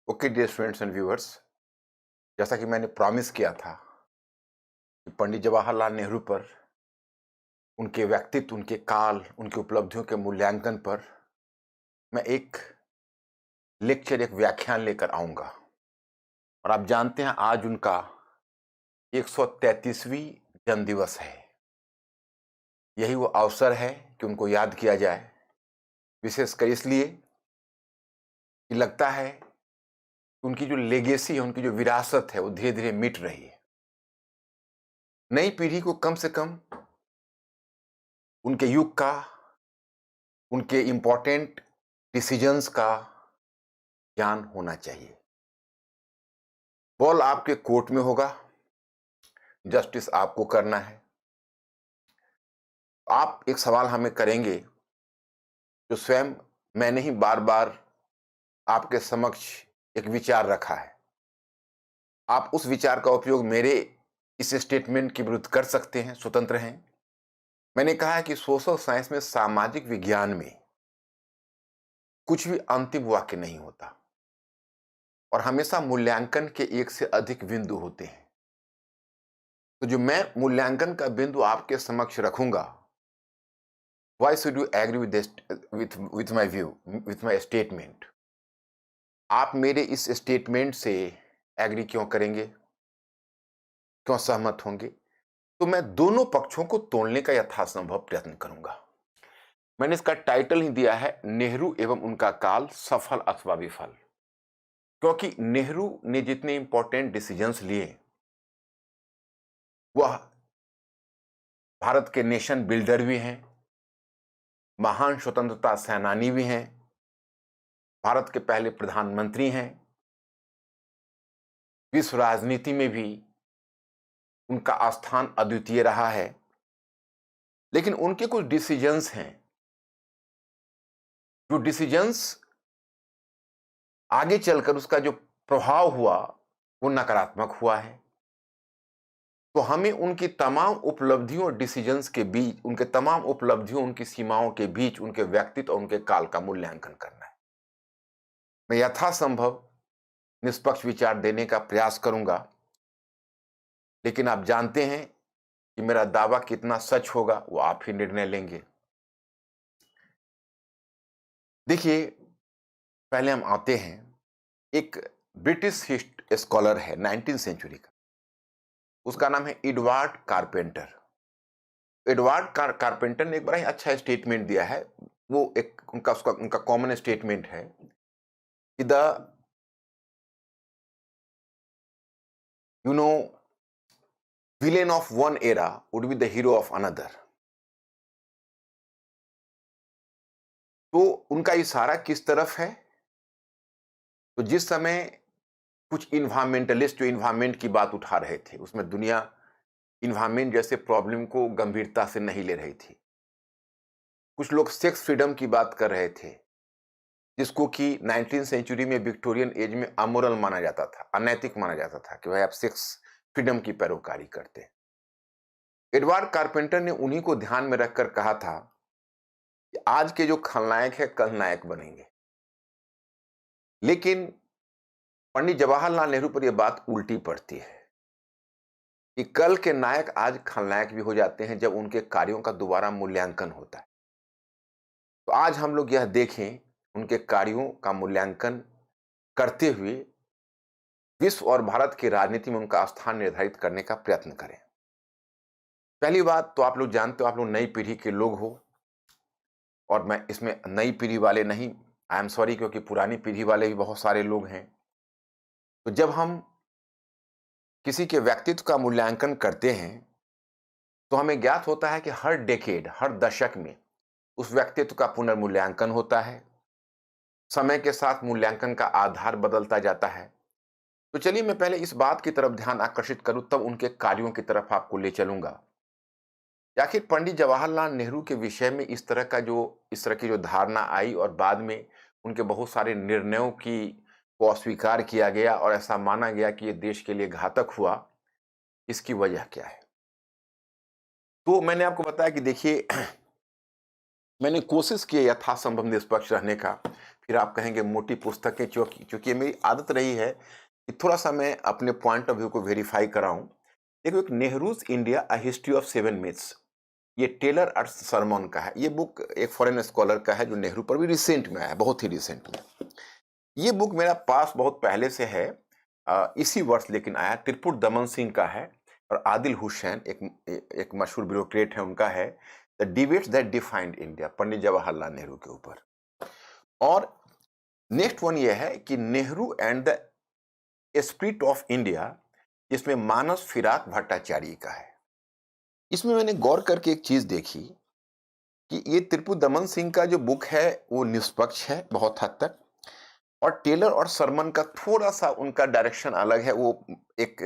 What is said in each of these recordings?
Okay dear students and viewers, जैसा कि मैंने प्रॉमिस किया था कि पंडित जवाहरलाल नेहरू पर, उनके व्यक्तित्व, उनके काल, उनकी उपलब्धियों के मूल्यांकन पर मैं एक लेक्चर, एक व्याख्यान लेकर आऊंगा। और आप जानते हैं आज उनका 133वीं जन्मदिवस है। यही वो अवसर है कि उनको याद किया जाए, विशेषकर इसलिए कि लगता है कि उनकी जो लेगेसी है, उनकी जो विरासत है, वो धीरे धीरे मिट रही है। नई पीढ़ी को कम से कम उनके युग का, उनके इंपॉर्टेंट डिसीजंस का ज्ञान होना चाहिए। बॉल आपके कोर्ट में होगा, जस्टिस आपको करना है। आप एक सवाल हमें करेंगे जो स्वयं मैंने ही बार बार आपके समक्ष एक विचार रखा है। आप उस विचार का उपयोग मेरे इस स्टेटमेंट के विरुद्ध कर सकते हैं, स्वतंत्र हैं। मैंने कहा है कि सोशल साइंस में, सामाजिक विज्ञान में कुछ भी अंतिम वाक्य नहीं होता और हमेशा मूल्यांकन के एक से अधिक बिंदु होते हैं। तो जो मैं मूल्यांकन का बिंदु आपके समक्ष रखूंगा, why should you agree with this, with my view, with my statement? आप मेरे इस स्टेटमेंट से एग्री क्यों करेंगे, क्यों सहमत होंगे? तो मैं दोनों पक्षों को तोड़ने का यथासंभव प्रयत्न करूंगा। मैंने इसका टाइटल ही दिया है, नेहरू एवं उनका काल, सफल अथवा विफल। क्योंकि नेहरू ने जितने इंपॉर्टेंट डिसीजंस लिए, वह भारत के नेशन बिल्डर भी हैं, महान स्वतंत्रता सेनानी भी हैं, भारत के पहले प्रधानमंत्री हैं। विश्व राजनीति में भी उनका स्थान अद्वितीय रहा है। लेकिन उनके कुछ डिसीजंस हैं, जो डिसीजंस आगे चलकर उसका जो प्रभाव हुआ वो नकारात्मक हुआ है। तो हमें उनकी तमाम उपलब्धियों और डिसीजंस के बीच, उनके तमाम उपलब्धियों, उनकी सीमाओं के बीच, उनके व्यक्तित्व और उनके काल का मूल्यांकन करना है। मैं यथासंभव निष्पक्ष विचार देने का प्रयास करूंगा, लेकिन आप जानते हैं कि मेरा दावा कितना सच होगा वो आप ही निर्णय लेंगे। देखिए, पहले हम आते हैं, एक ब्रिटिश स्कॉलर है 19th सेंचुरी का, उसका नाम है एडवर्ड कारपेंटर। एडवर्ड कारपेंटर ने एक बड़ा ही अच्छा स्टेटमेंट दिया है। वो एक उनका कॉमन स्टेटमेंट है कि the you know villain of one era would be the hero of another. तो उनका इशारा किस तरफ है? तो जिस समय कुछ इन्वायरमेंटलिस्ट जो इन्वायरमेंट की बात उठा रहे थे, उसमें दुनिया इन्वायरमेंट जैसे प्रॉब्लम को गंभीरता से नहीं ले रही थी। कुछ लोग सेक्स फ्रीडम की बात कर रहे थे, जिसको कि 19th सेंचुरी में, विक्टोरियन एज में अमोरल माना जाता था, अनैतिक माना जाता था कि भाई आप सेक्स फ्रीडम की पैरोकारी करते हैं। एडवर्ड कारपेंटर ने उन्हीं को ध्यान में रखकर कहा था कि आज के जो खलनायक है कल नायक बनेंगे। लेकिन पंडित जवाहरलाल नेहरू पर यह बात उल्टी पड़ती है कि कल के नायक आज खलनायक भी हो जाते हैं जब उनके कार्यों का दोबारा मूल्यांकन होता है। तो आज हम लोग यह देखें, उनके कार्यों का मूल्यांकन करते हुए विश्व और भारत की राजनीति में उनका स्थान निर्धारित करने का प्रयत्न करें। पहली बात तो आप लोग जानते हो, आप लोग नई पीढ़ी के लोग हो, और मैं इसमें नई पीढ़ी वाले नहीं, आई एम सॉरी, क्योंकि पुरानी पीढ़ी वाले भी बहुत सारे लोग हैं। तो जब हम किसी के व्यक्तित्व का मूल्यांकन करते हैं तो हमें ज्ञात होता है कि हर डेकेड, हर दशक में उस व्यक्तित्व का पुनर्मूल्यांकन होता है। समय के साथ मूल्यांकन का आधार बदलता जाता है। तो चलिए मैं पहले इस बात की तरफ ध्यान आकर्षित करूं, तब उनके कार्यों की तरफ आपको ले चलूंगा। आखिर पंडित जवाहरलाल नेहरू के विषय में इस तरह की जो धारणा आई और बाद में उनके बहुत सारे निर्णयों को अस्वीकार किया गया और ऐसा माना गया कि ये देश के लिए घातक हुआ, इसकी वजह क्या है? तो मैंने आपको बताया कि देखिए, मैंने कोशिश की है यथासंभव निष्पक्ष रहने का। फिर आप कहेंगे मोटी पुस्तकें, क्योंकि क्योंकि ये मेरी आदत रही है कि थोड़ा-सा मैं अपने पॉइंट ऑफ व्यू को वेरीफ़ाई कराऊँ। देखो, एक Nehru's India a history of 7 myths, ये टेलर और सरमन का है। ये बुक एक फॉरेन स्कॉलर का है जो नेहरू पर भी रिसेंट में आया है, बहुत ही रिसेंट में। ये बुक मेरा पास बहुत पहले से है, इसी वर्ष लेकिन आया। त्रिपुर दमन सिंह का है और आदिल हुसैन एक मशहूर ब्यूरोक्रेट है, उनका है, the debates that defined India, Pandit Jawaharlal Nehru के ऊपर। और नेक्स्ट वन ये है कि Nehru and the spirit of India, जिसमें मानस फिराक भट्टाचार्य का है। इसमें मैंने गौर करके एक चीज देखी कि ये त्रिपुर दमन सिंह का जो बुक है वो निष्पक्ष है बहुत हद तक, और टेलर और सरमन का थोड़ा सा उनका डायरेक्शन अलग है। वो एक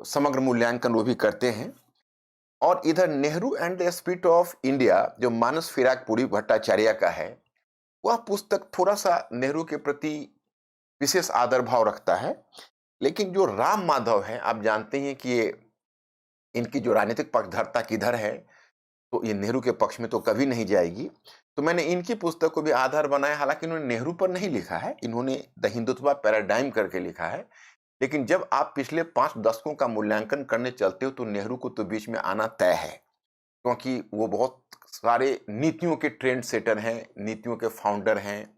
समग्र मूल्यांकन वो भी करते हैं। और इधर Nehru and the spirit of India जो मानस फिराकपुरी भट्टाचार्य का है, वह पुस्तक थोड़ा सा नेहरू के प्रति विशेष आदर भाव रखता है। लेकिन जो राम माधव है, आप जानते हैं कि ये इनकी जो राजनीतिक पक्षधरता किधर है, तो ये नेहरू के पक्ष में तो कभी नहीं जाएगी। तो मैंने इनकी पुस्तक को भी आधार बनाया। हालांकि इन्होंने नेहरू पर नहीं लिखा है, इन्होंने द हिंदुत्व पैराडाइम करके लिखा है। लेकिन जब आप पिछले 5 दशकों का मूल्यांकन करने चलते हो तो नेहरू को तो बीच में आना तय है, क्योंकि वो बहुत सारे नीतियों के ट्रेंड सेटर हैं, नीतियों के फाउंडर हैं,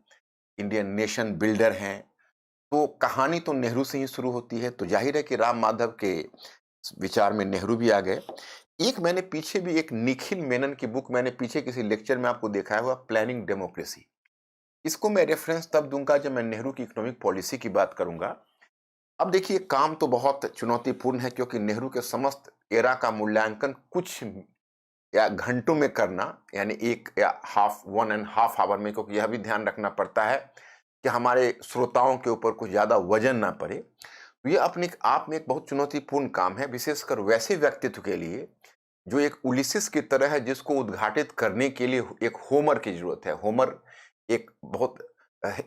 इंडियन नेशन बिल्डर हैं। तो कहानी तो नेहरू से ही शुरू होती है, तो जाहिर है कि राम माधव के विचार में नेहरू भी आ गए। एक मैंने पीछे भी एक निखिल मेनन की बुक मैंने पीछे किसी लेक्चर में आपको दिखाया हुआ, प्लानिंग डेमोक्रेसी। इसको मैं रेफरेंस तब दूंगा जब मैं नेहरू की इकोनॉमिक पॉलिसी की बात करूंगा। अब देखिए, काम तो बहुत चुनौतीपूर्ण है, क्योंकि नेहरू के समस्त एरा का मूल्यांकन कुछ या घंटों में करना, यानी एक या हाफ 1.5 आवर में, क्योंकि यह भी ध्यान रखना पड़ता है कि हमारे श्रोताओं के ऊपर कुछ ज्यादा वजन ना पड़े। तो ये अपने आप में एक बहुत चुनौतीपूर्ण काम है, विशेषकर वैसे व्यक्तित्व के लिए जो एक उलिसिस की तरह है, जिसको उद्घाटित करने के लिए एक होमर की जरूरत है। होमर एक बहुत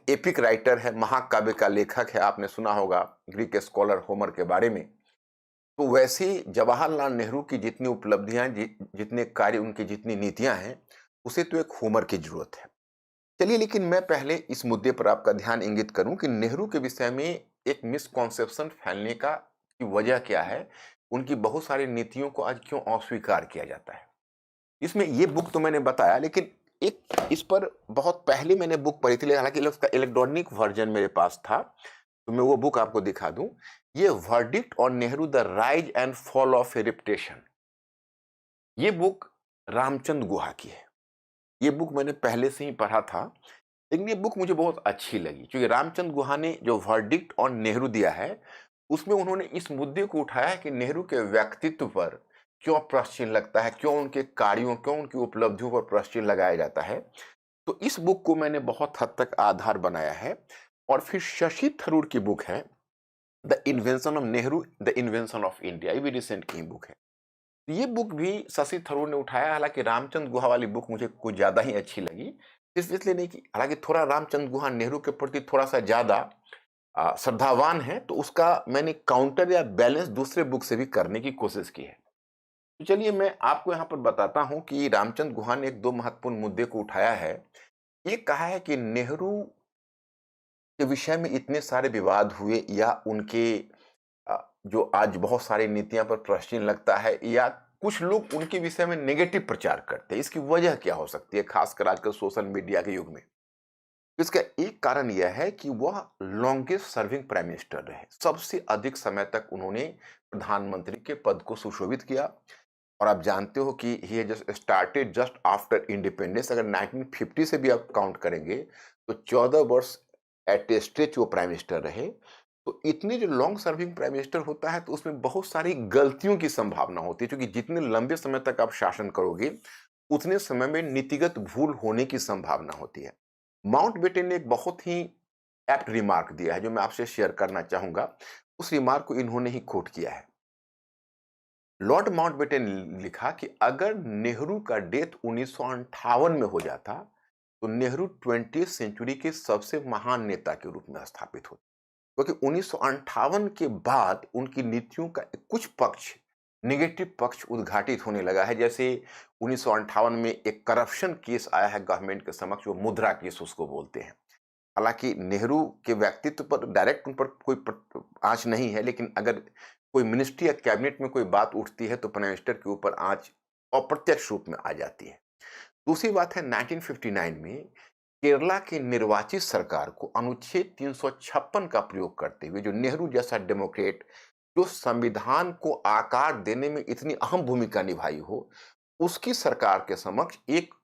एपिक राइटर है, महाकाव्य का लेखक है, आपने सुना होगा ग्रीक स्कॉलर होमर के बारे में। तो वैसे जवाहरलाल नेहरू की जितनी उपलब्धियां, जितने कार्य, उनकी जितनी नीतियां हैं, उसे तो एक होमर की जरूरत है। चलिए, लेकिन मैं पहले इस मुद्दे पर आपका ध्यान इंगित करूं कि नेहरू के विषय में एक मिसकॉन्सेप्शन फैलने का की वजह क्या है, उनकी बहुत सारी नीतियों को आज क्यों अस्वीकार किया जाता है। इसमें ये बुक तो मैंने बताया, लेकिन एक इस पर बहुत पहले मैंने बुक पढ़ी थी, हालांकि उसका इलेक्ट्रॉनिक वर्जन मेरे पास था, तो मैं वो बुक आपको दिखा दूं। ये verdict on Nehru, the rise and fall of A reputation, ये बुक रामचंद्र गुहा की है। ये बुक मैंने पहले से ही पढ़ा था, लेकिन ये बुक मुझे बहुत अच्छी लगी, क्योंकि रामचंद्र गुहा ने जो वर्डिक्ट ऑन नेहरू दिया है, उसमें उन्होंने इस मुद्दे को उठाया है कि नेहरू के व्यक्तित्व पर क्यों प्रश्न चिन्ह लगता है, क्यों उनके कार्यों, क्यों उनकी उपलब्धियों पर प्रश्न चिन्ह लगाया जाता है। तो इस बुक को मैंने बहुत हद तक आधार बनाया है। और फिर शशि थरूर की बुक है, the invention of Nehru, the invention of India, ये भी रिसेंट की बुक है। तो ये बुक भी शशि थरूर ने उठाया। हालांकि रामचंद्र गुहा वाली बुक मुझे कुछ ज्यादा ही अच्छी लगी, सिर्फ इसलिए नहीं कि हालांकि थोड़ा रामचंद्र गुहा नेहरू के प्रति थोड़ा सा ज्यादा श्रद्धावान है, तो उसका मैंने काउंटर या बैलेंस दूसरे बुक से भी करने की कोशिश की है। तो चलिए, मैं आपको यहाँ पर बताता हूँ कि रामचंद्र गुहा ने एक दो महत्वपूर्ण मुद्दे को उठाया है। ये कहा है कि नेहरू के विषय में इतने सारे विवाद हुए, या उनके जो आज बहुत सारी नीतियां पर प्रश्न चिन्ह लगता है, या कुछ लोग उनके विषय में नेगेटिव प्रचार करते हैं, इसकी वजह क्या हो सकती है, खासकर आजकल सोशल मीडिया के युग में। इसका एक कारण यह है कि वह लॉन्गेस्ट सर्विंग प्राइम मिनिस्टर रहे, सबसे अधिक समय तक उन्होंने प्रधानमंत्री के पद को सुशोभित किया। और आप जानते हो कि he just started just after independence. अगर 1950 से भी आप काउंट करेंगे तो 14 वर्ष एट ए स्ट्रेच वो प्राइम मिनिस्टर रहे। तो इतने जो लॉन्ग सर्विंग प्राइम मिनिस्टर होता है, तो उसमें बहुत सारी गलतियों की संभावना होती है, क्योंकि जितने लंबे समय तक आप शासन करोगे, उतने समय में नीतिगत भूल होने की संभावना होती है। माउंटबेटन ने एक बहुत ही एप्ट रिमार्क दिया है, जो मैं आपसे शेयर करना चाहूंगा। उस रिमार्क को इन्होंने ही कोट किया है। लॉर्ड माउंटबेटन ने लिखा कि अगर नेहरू का डेथ 1958 में हो जाता, तो नेहरू 20th सेंचुरी के सबसे महान नेता के रूप में स्थापित होते, क्योंकि 1958 के बाद उनकी नीतियों का कुछ पक्ष नेगेटिव पक्ष उद्घाटित होने लगा है। जैसे 1958 में एक करप्शन केस आया है गवर्नमेंट के समक्ष, वो मुद्रा केस उसको बोलते हैं। हालाँकि नेहरू के व्यक्तित्व पर डायरेक्ट उन पर कोई आँच नहीं है, लेकिन अगर कोई मिनिस्ट्री या कैबिनेट में कोई बात उठती है तो प्राइम मिनिस्टर के ऊपर आँच अप्रत्यक्ष रूप में आ जाती है। दूसरी बात है, 1959 में केरला की निर्वाचित सरकार को अनुच्छेद 356 का प्रयोग करते हुए, जो नेहरू जैसा डेमोक्रेट जो संविधान को आकार देने में इतनी अहम भूमिका निभाई हो, उसकी सरकार के समक्ष एक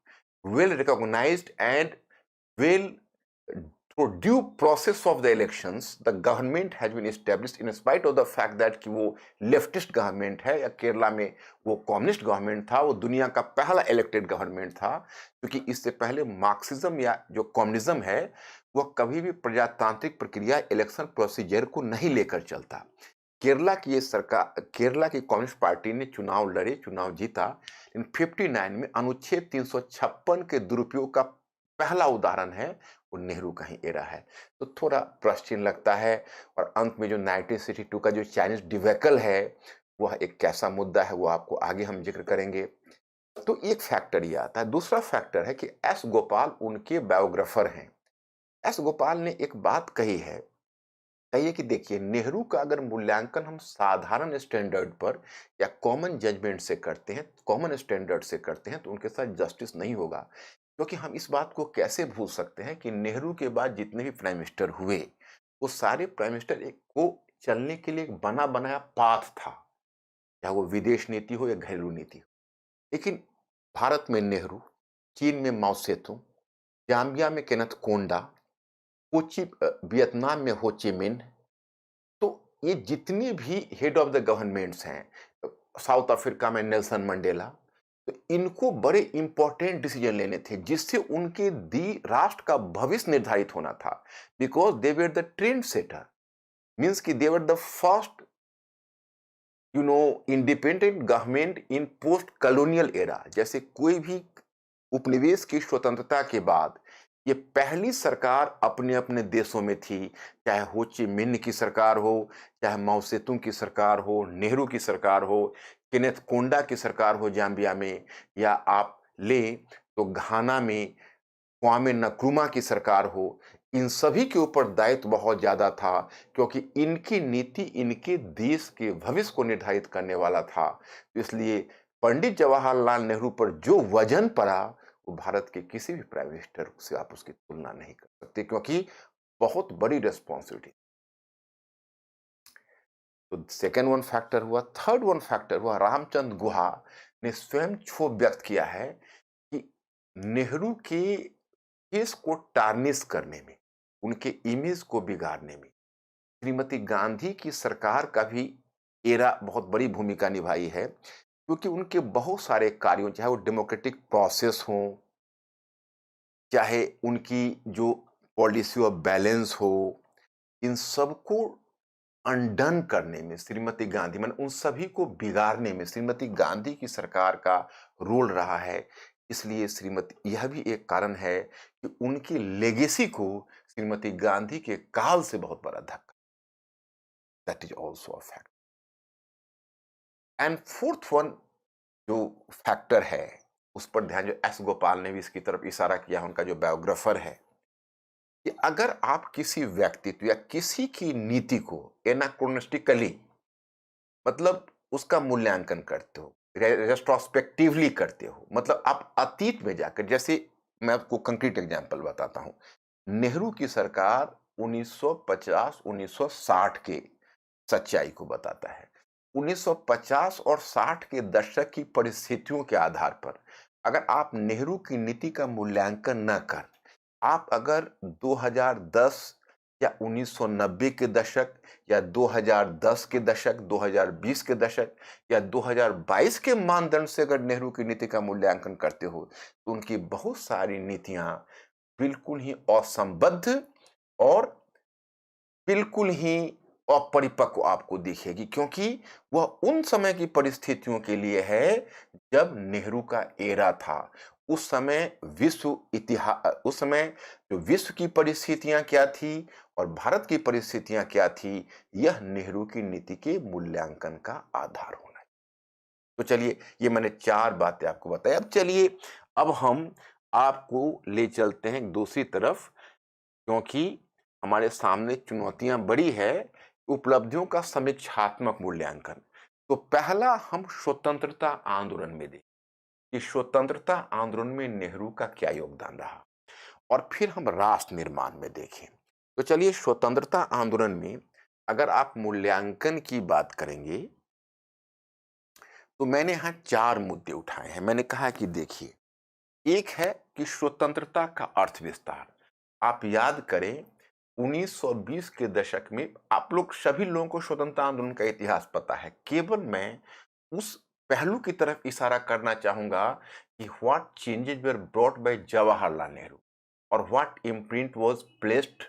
well recognized and well through due process of the elections the government has been established in spite of the fact that कि वो लेफ्टिस्ट गवर्नमेंट है, या केरला में वो कम्युनिस्ट गवर्नमेंट था, वो दुनिया का पहला इलेक्टेड गवर्नमेंट था, क्योंकि इससे पहले मार्क्सिज्म या जो कम्युनिज्म है वह कभी भी प्रजातांत्रिक प्रक्रिया इलेक्शन प्रोसीजर को नहीं लेकर चलता। केरला की ये सरकार, केरला की कम्युनिस्ट पार्टी ने चुनाव लड़े, चुनाव जीता, लेकिन 59 में अनुच्छेद 356 के दुरुपयोग का पहला उदाहरण है वो नेहरू का ही एरा है। तो थोड़ा प्रश्न लगता है। और अंत में जो 1962 का जो चाइनीज डिबेकल है, वह एक कैसा मुद्दा है वो आपको आगे हम जिक्र करेंगे। तो एक फैक्टर ये आता है। दूसरा फैक्टर है कि एस गोपाल उनके बायोग्राफर हैं। एस गोपाल ने एक बात कही है, कहिए कि देखिए, नेहरू का अगर मूल्यांकन हम साधारण स्टैंडर्ड पर या कॉमन जजमेंट से करते हैं, कॉमन स्टैंडर्ड से करते हैं, तो उनके साथ जस्टिस नहीं होगा। क्योंकि हम इस बात को कैसे भूल सकते हैं कि नेहरू के बाद जितने भी प्राइम मिनिस्टर हुए, वो सारे प्राइम मिनिस्टर एक को चलने के लिए एक बना बनाया पाथ था, चाहे वो विदेश नीति हो या घरेलू नीति हो। लेकिन भारत में नेहरू, चीन में माओ सेतुंग, जाम्बिया में केनेथ कोंडा, वियतनाम में हो ची मिन्ह, तो ये जितने भी हेड ऑफ द गवर्नमेंट्स हैं, साउथ अफ्रीका में नेल्सन मंडेला, तो इनको बड़े इंपॉर्टेंट डिसीजन लेने थे जिससे उनके दी राष्ट्र का भविष्य निर्धारित होना था। Because they were the trend setter, means कि they were the first independent government in post colonial era. जैसे कोई भी उपनिवेश की स्वतंत्रता के बाद ये पहली सरकार अपने अपने देशों में थी, चाहे हो ची मिन्ह की सरकार हो, चाहे माओ सेतुंग की सरकार हो, नेहरू की सरकार हो, केनेथ कोंडा की सरकार हो जाम्बिया में, या आप लें तो घाना में क्वामे नक्रुमा की सरकार हो। इन सभी के ऊपर दायित्व बहुत ज्यादा था, क्योंकि इनकी नीति इनके देश के भविष्य को निर्धारित करने वाला था। तो इसलिए पंडित जवाहरलाल नेहरू पर जो वजन पड़ा, वो भारत के किसी भी प्राइम मिनिस्टर से आप उसकी तुलना नहीं कर सकते, क्योंकि बहुत बड़ी रेस्पॉन्सिबिलिटी। तो सेकेंड वन फैक्टर हुआ। थर्ड वन फैक्टर हुआ, रामचंद्र गुहा ने स्वयं क्षोभ व्यक्त किया है कि नेहरू के केस को टार्निश करने में, उनके इमेज को बिगाड़ने में श्रीमती गांधी की सरकार का भी एरा बहुत बड़ी भूमिका निभाई है, क्योंकि उनके बहुत सारे कार्यों, चाहे वो डेमोक्रेटिक प्रोसेस हो, चाहे उनकी जो पॉलिसी ऑफ बैलेंस हो, इन सबको अनडन करने में श्रीमती गांधी, मतलब उन सभी को बिगाड़ने में श्रीमती गांधी की सरकार का रोल रहा है। इसलिए श्रीमती, यह भी एक कारण है कि उनकी लेगेसी को श्रीमती गांधी के काल से बहुत बड़ा धक्का। That is also a fact. And fourth one जो फैक्टर है, उस पर ध्यान, जो एस गोपाल ने भी इसकी तरफ इशारा किया, उनका जो बायोग्राफर है, कि अगर आप किसी व्यक्तित्व या किसी की नीति को एनाक्रोनिस्टिकली, मतलब उसका मूल्यांकन करते हो, रेट्रोस्पेक्टिवली करते हो, मतलब आप अतीत में जाकर, जैसे मैं आपको कंक्रीट एग्जांपल बताता हूं। नेहरू की सरकार 1950-1960 के सच्चाई को बताता है। 1950 और 60 के दशक की परिस्थितियों के आधार पर अगर आप नेहरू की नीति का मूल्यांकन न कर, आप अगर 2010 या 1990 के दशक, या 2010 के दशक, 2020 के दशक, या 2022 के मानदंड से अगर नेहरू की नीति का मूल्यांकन करते हो, तो उनकी बहुत सारी नीतियां बिल्कुल ही असंबद्ध और बिल्कुल ही अपरिपक्व आपको दिखेगी, क्योंकि वह उन समय की परिस्थितियों के लिए है जब नेहरू का एरा था। उस समय उस समय जो विश्व की परिस्थितियां क्या थी और भारत की परिस्थितियां क्या थी, यह नेहरू की नीति के मूल्यांकन का आधार होना है। तो चलिए, ये मैंने 4 बातें आपको बताई। अब चलिए, अब हम आपको ले चलते हैं दूसरी तरफ, क्योंकि हमारे सामने चुनौतियाँ बड़ी है, उपलब्धियों का समीक्षात्मक मूल्यांकन। तो पहला हम स्वतंत्रता आंदोलन में देखें कि स्वतंत्रता आंदोलन में नेहरू का क्या योगदान रहा, और फिर हम राष्ट्र निर्माण में देखें। तो चलिए, स्वतंत्रता आंदोलन में अगर आप मूल्यांकन की बात करेंगे, तो मैंने यहाँ 4 मुद्दे उठाए हैं। मैंने कहा कि देखिए, एक है कि स्वतंत्रता का अर्थ विस्तार। आप याद करें, 1920 के दशक में आप लोग सभी लोगों को स्वतंत्रता आंदोलन का इतिहास पता है। केवल मैं उस पहलू की तरफ इशारा करना चाहूंगा कि what changes were brought by Jawaharlal Nehru और what imprint was placed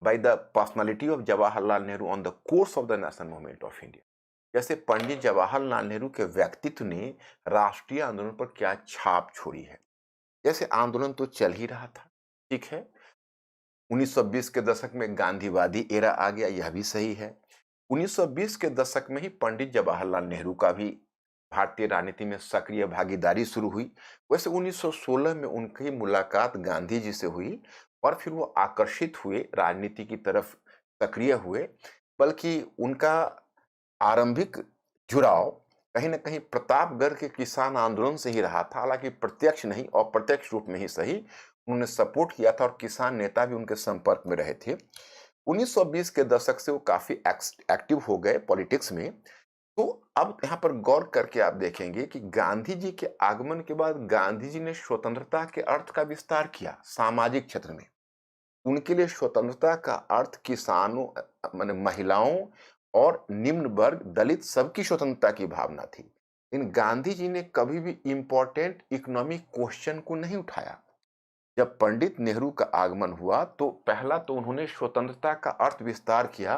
by the personality of Jawaharlal Nehru on the course of the national movement of India. जैसे पंडित जवाहरलाल नेहरू के व्यक्तित्व ने राष्ट्रीय आंदोलन पर क्या छाप छोड़ी है। जैसे आंदोलन तो चल ही रहा था, ठीक है। 1920 के दशक में गांधीवादी एरा आ गया, यह भी सही है। 1920 के दशक में ही पंडित जवाहरलाल नेहरू का भी भारतीय राजनीति में सक्रिय भागीदारी शुरू हुई। वैसे 1916 में उनकी मुलाकात गांधी जी से हुई और फिर वो आकर्षित हुए, राजनीति की तरफ सक्रिय हुए। बल्कि उनका आरंभिक जुड़ाव कहीं न कहीं प्रतापगढ़ के किसान आंदोलन से ही रहा था। हालाँकि प्रत्यक्ष नहीं, अप्रत्यक्ष रूप में ही सही, उन्होंने सपोर्ट किया था और किसान नेता भी उनके संपर्क में रहे थे। 1920 के दशक से वो काफ़ी एक्टिव हो गए पॉलिटिक्स में। तो अब यहाँ पर गौर करके आप देखेंगे कि गांधी जी के आगमन के बाद गांधी जी ने स्वतंत्रता के अर्थ का विस्तार किया सामाजिक क्षेत्र में। उनके लिए स्वतंत्रता का अर्थ किसानों, माने महिलाओं और निम्न वर्ग, दलित, सबकी स्वतंत्रता की भावना थी। इन गांधी जी ने कभी भी इंपॉर्टेंट इकोनॉमिक क्वेश्चन को नहीं उठाया। जब पंडित नेहरू का आगमन हुआ तो पहला तो उन्होंने स्वतंत्रता का अर्थ विस्तार किया।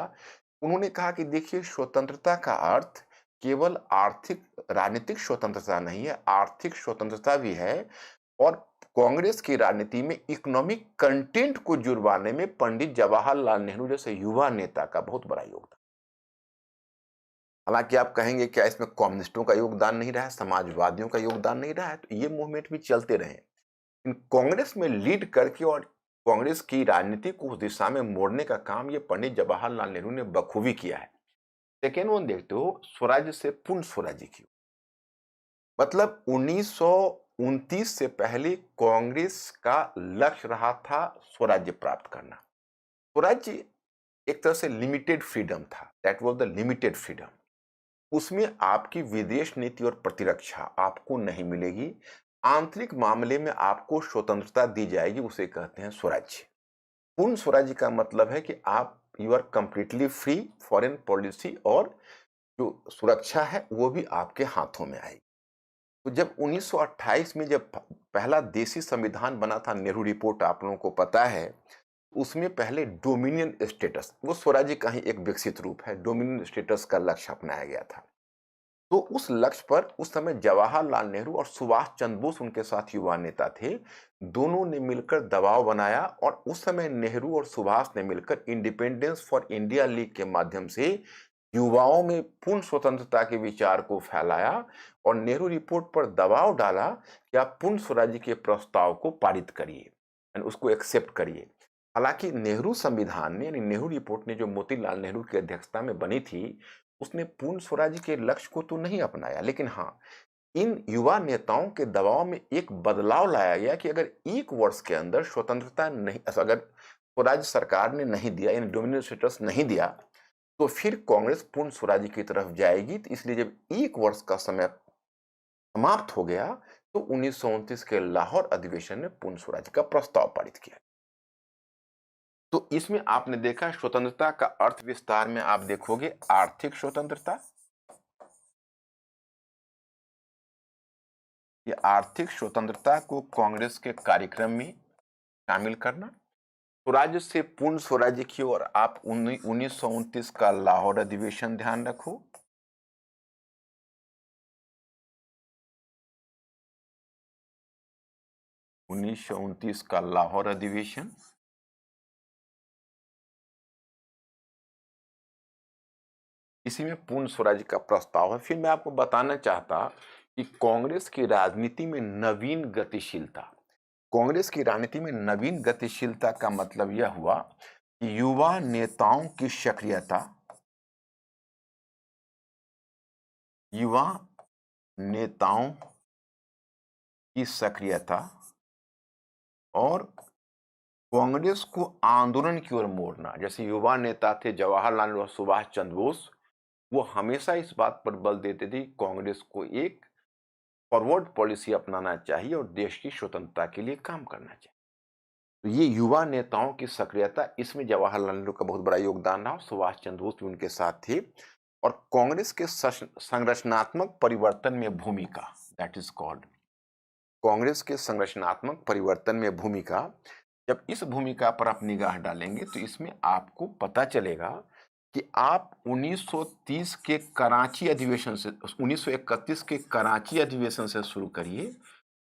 उन्होंने कहा कि देखिए, स्वतंत्रता का अर्थ केवल आर्थिक राजनीतिक स्वतंत्रता नहीं है, आर्थिक स्वतंत्रता भी है। और कांग्रेस की राजनीति में इकोनॉमिक कंटेंट को जुड़वाने में पंडित जवाहरलाल नेहरू जैसे युवा नेता का बहुत बड़ा योगदान। हालांकि आप कहेंगे क्या इसमें कम्युनिस्टों का योगदान नहीं रहा है, समाजवादियों का योगदान नहीं रहा है? तो ये मूवमेंट भी चलते रहे। कांग्रेस में लीड करके और कांग्रेस की राजनीति को उस दिशा में मोड़ने का काम ये पंडित जवाहरलाल नेहरू ने बखूबी किया है। सेकेंड वन देखते हो, स्वराज्य से पूर्ण स्वराज्य की, मतलब 1929 से पहले कांग्रेस का लक्ष्य रहा था स्वराज्य प्राप्त करना। स्वराज्य एक तरह से लिमिटेड फ्रीडम था, that was the limited freedom. उसमें आपकी विदेश नीति और प्रतिरक्षा आपको नहीं मिलेगी। आंतरिक मामले में आपको स्वतंत्रता दी जाएगी, उसे कहते हैं स्वराज्य। पूर्ण स्वराज्य का मतलब है कि आप you are completely free, foreign policy और जो सुरक्षा है वो भी आपके हाथों में आएगी। तो जब 1928 में जब पहला देसी संविधान बना था, नेहरू रिपोर्ट आप लोगों को पता है, उसमें पहले डोमिनियन स्टेटस, वो स्वराज्य का ही एक विकसित रूप है, डोमिनियन स्टेटस का लक्ष्य अपनाया गया था। तो उस लक्ष्य पर उस समय जवाहरलाल नेहरू और सुभाष चंद्र बोस उनके साथ युवा नेता थे। दोनों ने मिलकर दबाव बनाया और उस समय नेहरू और सुभाष ने मिलकर इंडिपेंडेंस फॉर इंडिया लीग के माध्यम से युवाओं में पूर्ण स्वतंत्रता के विचार को फैलाया और नेहरू रिपोर्ट पर दबाव डाला कि आप पूर्ण स्वराज्य के प्रस्ताव को पारित करिए, यानी उसको एक्सेप्ट करिए। हालांकि नेहरू संविधान ने, यानी नेहरू रिपोर्ट ने, जो मोतीलाल नेहरू की अध्यक्षता में बनी थी, उसने पूर्ण स्वराज्य के लक्ष्य को तो नहीं अपनाया, लेकिन हाँ, इन युवा नेताओं के दबाव में एक बदलाव लाया गया कि अगर 1 वर्ष के अंदर स्वतंत्रता नहीं, अगर स्वराज्य सरकार ने नहीं दिया, यानी डोमिनियन स्टेटस नहीं दिया, तो फिर कांग्रेस पूर्ण स्वराज्य की तरफ जाएगी। तो इसलिए जब 1 वर्ष का समय समाप्त हो गया तो 1929 के लाहौर अधिवेशन ने पूर्ण स्वराज्य का प्रस्ताव पारित किया। तो इसमें आपने देखा स्वतंत्रता का अर्थ विस्तार में आप देखोगे आर्थिक स्वतंत्रता, ये आर्थिक स्वतंत्रता को कांग्रेस के कार्यक्रम में शामिल करना, स्वराज्य से पूर्ण स्वराज्य की ओर आप 1929 का लाहौर अधिवेशन ध्यान रखो। 1929 का लाहौर अधिवेशन, इसी में पूर्ण स्वराज्य का प्रस्ताव है। फिर मैं आपको बताना चाहता कि कांग्रेस की राजनीति में नवीन गतिशीलता। कांग्रेस की राजनीति में नवीन गतिशीलता का मतलब यह हुआ कि युवा नेताओं की सक्रियता, युवा नेताओं की सक्रियता और कांग्रेस को आंदोलन की ओर मोड़ना। जैसे युवा नेता थे जवाहरलाल नेहरू, सुभाष चंद्र बोस, वो हमेशा इस बात पर बल देते थे कांग्रेस को एक फॉरवर्ड पॉलिसी अपनाना चाहिए और देश की स्वतंत्रता के लिए काम करना चाहिए। तो ये युवा नेताओं की सक्रियता, इसमें जवाहरलाल नेहरू का बहुत बड़ा योगदान रहा। सुभाष चंद्र बोस भी उनके साथ थे। और कांग्रेस के संरचनात्मक परिवर्तन में भूमिका, दैट इज कॉल्ड कांग्रेस के संरचनात्मक परिवर्तन में भूमिका। जब इस भूमिका पर आप निगाह डालेंगे तो इसमें आपको पता चलेगा कि आप 1930 के कराची अधिवेशन से, 1931 के कराची अधिवेशन से शुरू करिए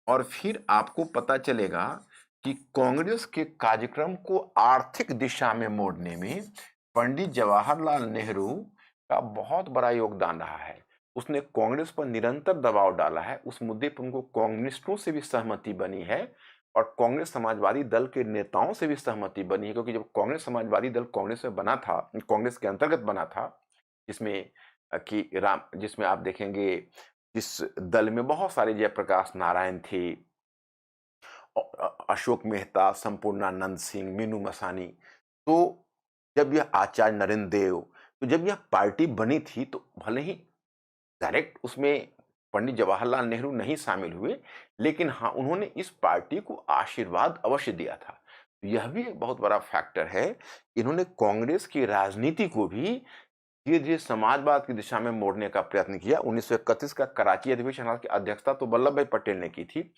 और फिर आपको पता चलेगा कि कांग्रेस के कार्यक्रम को आर्थिक दिशा में मोड़ने में पंडित जवाहरलाल नेहरू का बहुत बड़ा योगदान रहा है। उसने कांग्रेस पर निरंतर दबाव डाला है। उस मुद्दे पर उनको कम्युनिस्टों से भी सहमति बनी है और कांग्रेस समाजवादी दल के नेताओं से भी सहमति बनी है, क्योंकि जब कांग्रेस समाजवादी दल कांग्रेस में बना था, कांग्रेस के अंतर्गत बना था, जिसमें आप देखेंगे जिस दल में बहुत सारे जयप्रकाश नारायण थे, अशोक मेहता, संपूर्णानंद सिंह, मीनू मसानी। तो जब यह आचार्य नरेंद्र देव, तो जब यह पार्टी बनी थी तो भले ही डायरेक्ट उसमें पंडित जवाहरलाल नेहरू नहीं शामिल हुए, लेकिन हाँ, उन्होंने इस पार्टी को आशीर्वाद अवश्य दिया था। यह भी एक बहुत बड़ा फैक्टर है। इन्होंने कांग्रेस की राजनीति को भी धीरे धीरे समाजवाद की दिशा में मोड़ने का प्रयत्न किया। 1931 का कराची अधिवेशन, हालांकि अध्यक्षता तो वल्लभ भाई पटेल ने की थी,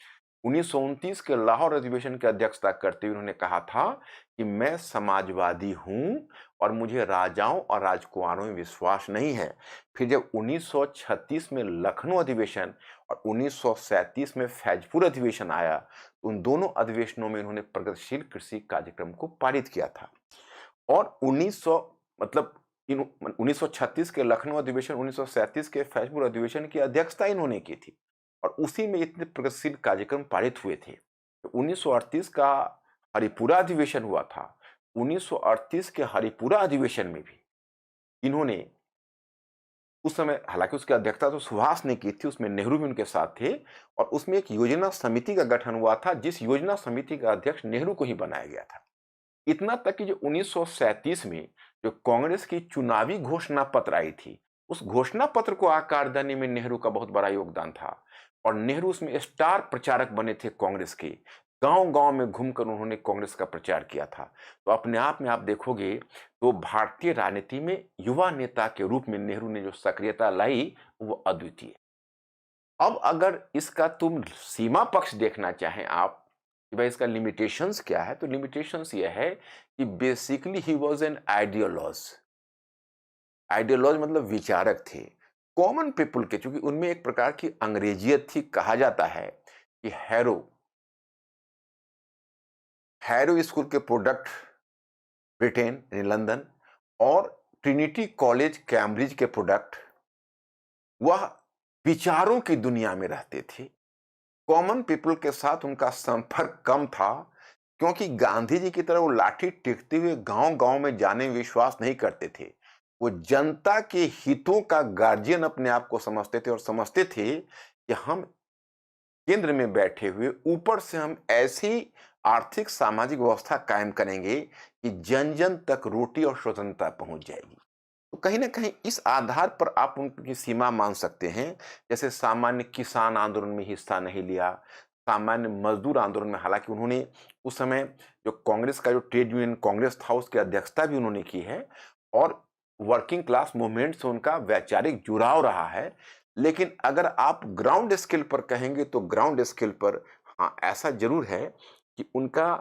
1929 के लाहौर अधिवेशन की अध्यक्षता करते हुए उन्होंने कहा था कि मैं समाजवादी हूं और मुझे राजाओं और राजकुमारों में विश्वास नहीं है। फिर जब 1936 में लखनऊ अधिवेशन और 1937 में फैजपुर अधिवेशन आया, तो उन दोनों अधिवेशनों में उन्होंने प्रगतिशील कृषि कार्यक्रम को पारित किया था। और 1936 के लखनऊ अधिवेशन, 1937 के फैजपुर अधिवेशन की अध्यक्षता इन्होंने की थी और उसी में इतने प्रगतिशील कार्यक्रम पारित हुए थे। तो 1938 का हरिपुरा अधिवेशन हुआ था। 1938 के हरिपुरा अधिवेशन में भी इन्होंने, उस समय हालांकि उसकी अध्यक्षता तो सुभाष ने की थी, उसमें नेहरू भी उनके साथ थे, और उसमें एक योजना समिति का गठन हुआ था, जिस योजना समिति का अध्यक्ष नेहरू को ही बनाया गया था। इतना तक कि जो 1937 में जो कांग्रेस की चुनावी घोषणा पत्र आई थी, उस घोषणा पत्र को आकार देने में नेहरू का बहुत बड़ा योगदान था और नेहरू उसमें स्टार प्रचारक बने थे कांग्रेस के। गांव-गांव में घूमकर उन्होंने कांग्रेस का प्रचार किया था। तो अपने आप में आप देखोगे तो भारतीय राजनीति में युवा नेता के रूप में नेहरू ने जो सक्रियता लाई, वो अद्वितीय। अब अगर इसका तुम सीमा पक्ष देखना चाहें आप कि भाई इसका लिमिटेशंस क्या है, तो लिमिटेशंस ये है कि बेसिकली ही वाज एन आइडियोलॉज। आइडियोलॉज मतलब विचारक थे कॉमन पीपल के, क्योंकि उनमें एक प्रकार की अंग्रेजियत थी। कहा जाता है कि हैरो हैरो स्कूल के प्रोडक्ट ब्रिटेन यानी लंदन और ट्रिनिटी कॉलेज कैम्ब्रिज के प्रोडक्ट, वह विचारों की दुनिया में रहते थे। कॉमन पीपल के साथ उनका संपर्क कम था, क्योंकि गांधी जी की तरह वो लाठी टेकते हुए गांव-गांव में जाने में विश्वास नहीं करते थे। वो जनता के हितों का गार्जियन अपने आप को समझते थे और समझते थे कि हम केंद्र में बैठे हुए ऊपर से हम ऐसी आर्थिक सामाजिक व्यवस्था कायम करेंगे कि जन-जन तक रोटी और स्वतंत्रता पहुंच जाएगी। तो कहीं न कहीं इस आधार पर आप उनकी सीमा मान सकते हैं। जैसे सामान्य किसान आंदोलन में हिस्सा नहीं लिया, सामान्य मजदूर आंदोलन में, हालांकि उन्होंने उस समय जो कांग्रेस का जो ट्रेड यूनियन कांग्रेस था उसकी अध्यक्षता भी उन्होंने की है और वर्किंग क्लास मूवमेंट से उनका वैचारिक जुड़ाव रहा है। लेकिन अगर आप ग्राउंड स्केल पर कहेंगे तो ग्राउंड स्केल पर हाँ, ऐसा जरूर है कि उनका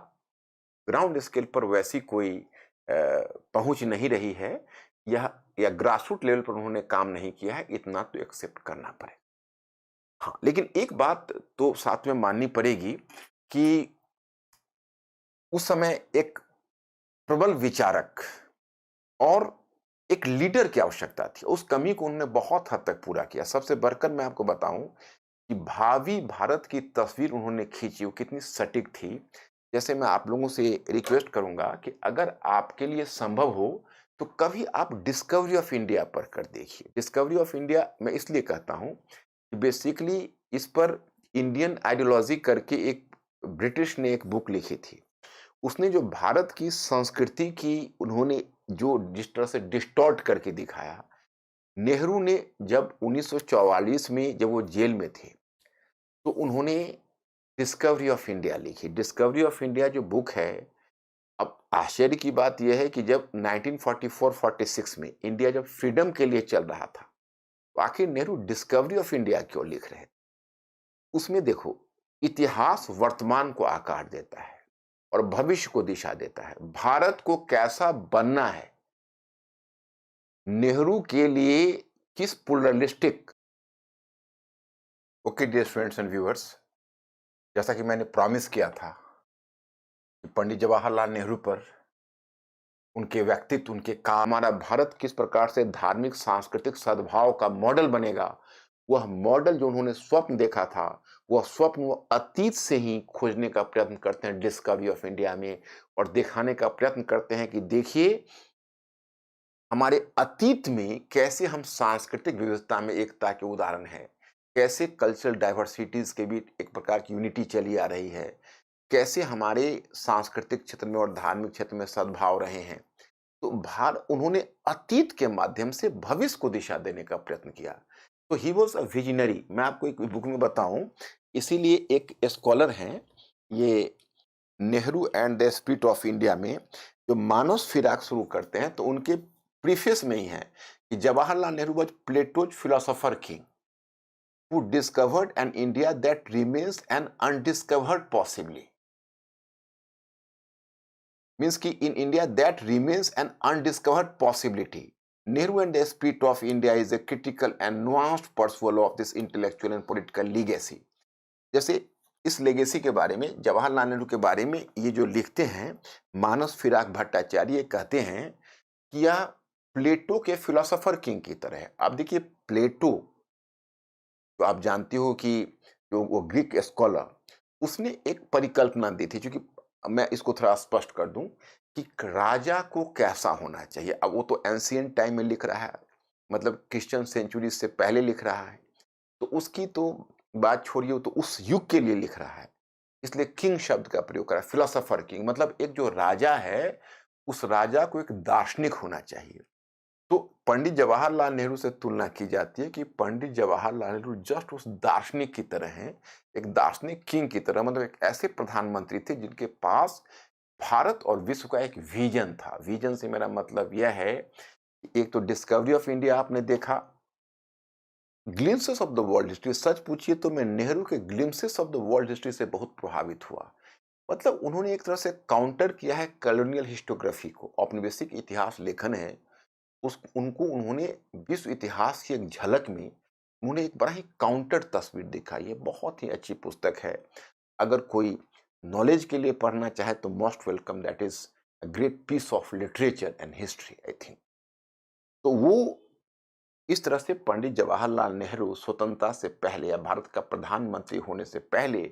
ग्राउंड स्केल पर वैसी कोई पहुंच नहीं रही है, यह या ग्रासरूट लेवल पर उन्होंने काम नहीं किया है, इतना तो एक्सेप्ट करना पड़ेगा। हाँ, लेकिन एक बात तो साथ में माननी पड़ेगी कि उस समय एक प्रबल विचारक और एक लीडर की आवश्यकता थी। उस कमी को उन्होंने बहुत हद तक पूरा किया। सबसे बढ़कर मैं आपको बताऊँ कि भावी भारत की तस्वीर उन्होंने खींची, वो कितनी सटीक थी। जैसे मैं आप लोगों से रिक्वेस्ट करूँगा कि अगर आपके लिए संभव हो, तो कभी आप डिस्कवरी ऑफ इंडिया पढ़ कर देखिए। डिस्कवरी ऑफ इंडिया मैं इसलिए कहता हूँ कि बेसिकली इस पर इंडियन आइडियोलॉजी करके एक ब्रिटिश ने एक बुक लिखी थी। उसने जो भारत की संस्कृति की उन्होंने जो जिस तरह से डिस्टॉर्ट करके दिखाया, नेहरू ने जब 1944 में जब वो जेल में थे, तो उन्होंने डिस्कवरी ऑफ इंडिया लिखी। डिस्कवरी ऑफ इंडिया जो बुक है, अब आश्चर्य की बात यह है कि जब 1944-46 में इंडिया जब फ्रीडम के लिए चल रहा था, तो आखिर नेहरू डिस्कवरी ऑफ इंडिया क्यों लिख रहे थे? उसमें देखो, इतिहास वर्तमान को आकार देता है और भविष्य को दिशा देता है। भारत को कैसा बनना है, नेहरू के लिए किस pluralistic okay dear friends and viewers, जैसा कि मैंने प्रॉमिस किया था कि पंडित जवाहरलाल नेहरू पर, उनके व्यक्तित्व, उनके काम, हमारा भारत किस प्रकार से धार्मिक सांस्कृतिक सद्भाव का मॉडल बनेगा, वह मॉडल जो उन्होंने स्वप्न देखा था, वह स्वप्न वो अतीत से ही खोजने का प्रयत्न करते हैं डिस्कवरी ऑफ इंडिया में, और दिखाने का प्रयत्न करते हैं कि देखिए हमारे अतीत में कैसे हम सांस्कृतिक विविधता में एकता के उदाहरण हैं, कैसे कल्चरल डाइवर्सिटीज के बीच एक प्रकार की यूनिटी चली आ रही है, कैसे हमारे सांस्कृतिक क्षेत्र में और धार्मिक क्षेत्र में सद्भाव रहे हैं। तो भार उन्होंने अतीत के माध्यम से भविष्य को दिशा देने का प्रयत्न किया। तो ही वॉज अ विजनरी। मैं आपको एक बुक में बताऊं, इसीलिए एक स्कॉलर हैं, ये Nehru and the spirit of India में जो मानस फिराक शुरू करते हैं, तो उनके प्रीफेस में ही है कि Jawaharlal Nehru was Plato's philosopher king who discovered an India that remains an undiscovered possibly. Means कि in India that remains an undiscovered possibility. Nehru and the spirit of India is a critical and nuanced pursuit of this intellectual and political legacy. जैसे इस legacy के बारे में, जवाहरलाल नेहरू के बारे में ये जो लिखते हैं मानस फिराक भट्टाचार्य, ये कहते हैं कि यह प्लेटो के फिलोसोफर किंग की तरह है। आप देखिए प्लेटो, तो आप जानते हो कि जो वो ग्रीक स्कॉलर, उसने एक परिकल्पना दी थी, क्योंकि मैं इसको थोड़ा स्पष्ट कर दूं कि राजा को कैसा होना चाहिए। अब वो तो एंशिएंट टाइम में लिख रहा है, मतलब क्रिश्चियन सेंचुरी से पहले लिख रहा है, तो उसकी तो बात छोड़िए, तो उस युग के लिए लिख रहा है, इसलिए किंग शब्द का प्रयोग करा। फिलोसोफर किंग मतलब एक जो राजा है, उस राजा को एक दार्शनिक होना चाहिए। तो पंडित जवाहरलाल नेहरू से तुलना की जाती है कि पंडित जवाहरलाल नेहरू जस्ट उस दार्शनिक की तरह हैं, एक दार्शनिक किंग की तरह, मतलब एक ऐसे प्रधानमंत्री थे जिनके पास भारत और विश्व का एक विजन था। विजन से मेरा मतलब यह है कि एक तो डिस्कवरी ऑफ इंडिया आपने देखा, glimpses of the world history. सच पूछिए तो मैं नेहरू के glimpses of the world history से बहुत प्रभावित हुआ। मतलब उन्होंने एक तरह से काउंटर किया है कॉलोनियल हिस्टोग्राफी को। औपनिवेशिक इतिहास लेखन है, उस उनको उन्होंने विश्व इतिहास की एक झलक में उन्होंने एक बड़ा ही काउंटर तस्वीर दिखाई है। बहुत ही अच्छी पुस्तक है। अगर कोई नॉलेज के लिए पढ़ना चाहे तो most welcome, that is a great piece of literature and history I think. तो वो इस तरह से पंडित जवाहरलाल नेहरू स्वतंत्रता से पहले या भारत का प्रधानमंत्री होने से पहले,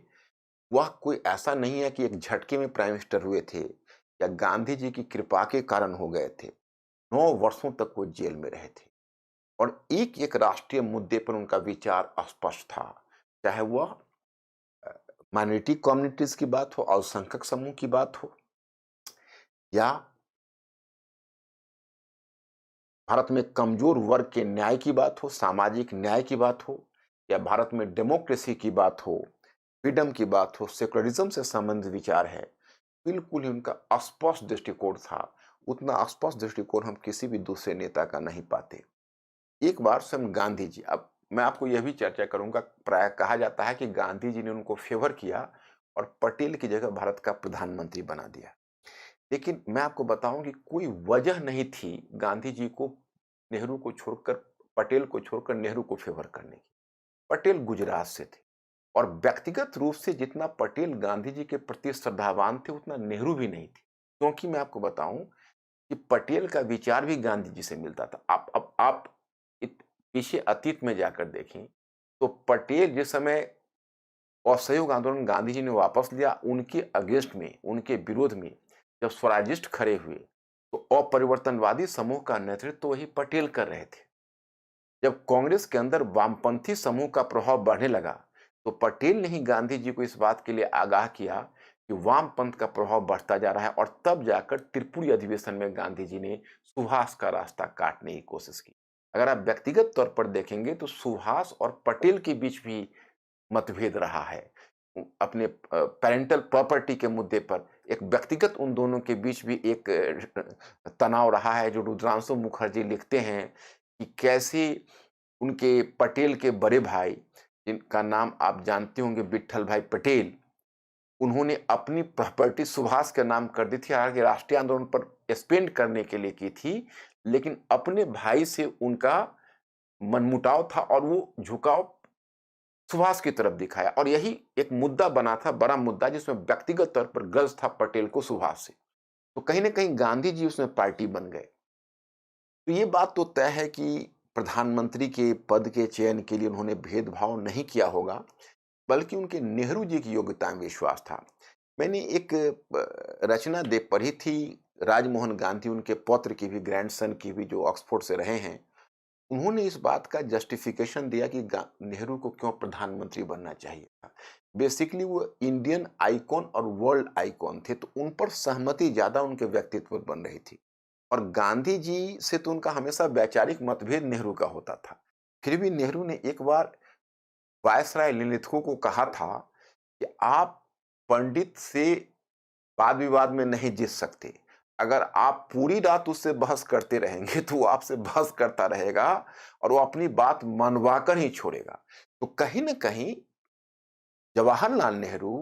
वह कोई ऐसा नहीं है कि एक झटके में प्राइम मिनिस्टर हुए थे या गांधी जी की कृपा के कारण हो गए थे। 9 वर्षों तक वो जेल में रहे थे और एक एक राष्ट्रीय मुद्दे पर उनका विचार स्पष्ट था, चाहे वह माइनॉरिटी कम्युनिटीज की बात हो, अल्पसंख्यक समूह की बात हो, या भारत में कमजोर वर्ग के न्याय की बात हो, सामाजिक न्याय की बात हो, या भारत में डेमोक्रेसी की बात हो, फ्रीडम की बात हो, सेकुलरिज्म से संबंधित विचार है। बिल्कुल ही उनका स्पष्ट दृष्टिकोण था। उतना स्पष्ट दृष्टिकोण हम किसी भी दूसरे नेता का नहीं पाते। एक बार स्वयं गांधी जी, अब मैं आपको यह भी चर्चा करूंगा, प्राय कहा जाता है कि गांधी जी ने उनको फेवर किया और पटेल की जगह भारत का प्रधानमंत्री बना दिया। लेकिन मैं आपको बताऊं कि कोई वजह नहीं थी गांधी जी को नेहरू को छोड़कर, पटेल को छोड़कर नेहरू को फेवर करने की। पटेल गुजरात से थे और व्यक्तिगत रूप से जितना पटेल गांधी जी के प्रति श्रद्धावान थे, उतना नेहरू भी नहीं थे। क्योंकि मैं आपको बताऊं, कि पटेल का विचार भी गांधी जी से मिलता था। आप पीछे अतीत में जाकर देखें, तो पटेल जिस समय असहयोग आंदोलन गांधी जी ने वापस लिया, उनके अगेंस्ट में, उनके विरोध में जब स्वराजिस्ट खड़े हुए, तो अपरिवर्तनवादी समूह का नेतृत्व तो वही पटेल कर रहे थे। जब कांग्रेस के अंदर वामपंथी समूह का प्रभाव बढ़ने लगा, तो पटेल ने ही गांधी जी को इस बात के लिए आगाह किया कि वामपंथ का प्रभाव बढ़ता जा रहा है, और तब जाकर त्रिपुरी अधिवेशन में गांधी जी ने सुभाष का रास्ता काटने की कोशिश की। अगर आप व्यक्तिगत तौर पर देखेंगे, तो सुभाष और पटेल के बीच भी मतभेद रहा है। अपने पैरेंटल प्रॉपर्टी के मुद्दे पर एक व्यक्तिगत उन दोनों के बीच भी एक तनाव रहा है, जो रुद्रांशु मुखर्जी लिखते हैं कि कैसे उनके पटेल के बड़े भाई, जिनका नाम आप जानते होंगे विट्ठल भाई पटेल, उन्होंने अपनी प्रॉपर्टी सुभाष के नाम कर दी थी। हालांकि राष्ट्रीय आंदोलन पर स्पेंड करने के लिए की थी, लेकिन अपने भाई से उनका मनमुटाव था और वो झुकाव सुभाष की तरफ दिखाया, और यही एक मुद्दा बना था, बड़ा मुद्दा, जिसमें व्यक्तिगत तौर पर गर्ज था पटेल को सुभाष से। तो कहीं ना कहीं गांधी जी उसमें पार्टी बन गए। तो ये बात तो तय है कि प्रधानमंत्री के पद के चयन के लिए उन्होंने भेदभाव नहीं किया होगा, बल्कि उनके नेहरू जी की योग्यता में विश्वास था। मैंने एक रचना दे पढ़ी थी, राजमोहन गांधी, उनके पौत्र की भी, ग्रैंडसन की भी, जो ऑक्सफोर्ड से रहे हैं। उन्होंने इस बात का जस्टिफिकेशन दिया कि नेहरू को क्यों प्रधानमंत्री बनना चाहिए था। बेसिकली वो इंडियन आइकॉन और वर्ल्ड आइकॉन थे, तो उन पर सहमति ज्यादा उनके व्यक्तित्व पर बन रही थी। और गांधी जी से तो उनका हमेशा वैचारिक मतभेद नेहरू का होता था। फिर भी नेहरू ने एक बार वायसराय लिलिथको को कहा था कि आप पंडित से वाद विवाद में नहीं जीत सकते। अगर आप पूरी रात उससे बहस करते रहेंगे, तो वो आपसे बहस करता रहेगा और वो अपनी बात मनवाकर ही छोड़ेगा। तो कहीं न कहीं जवाहरलाल नेहरू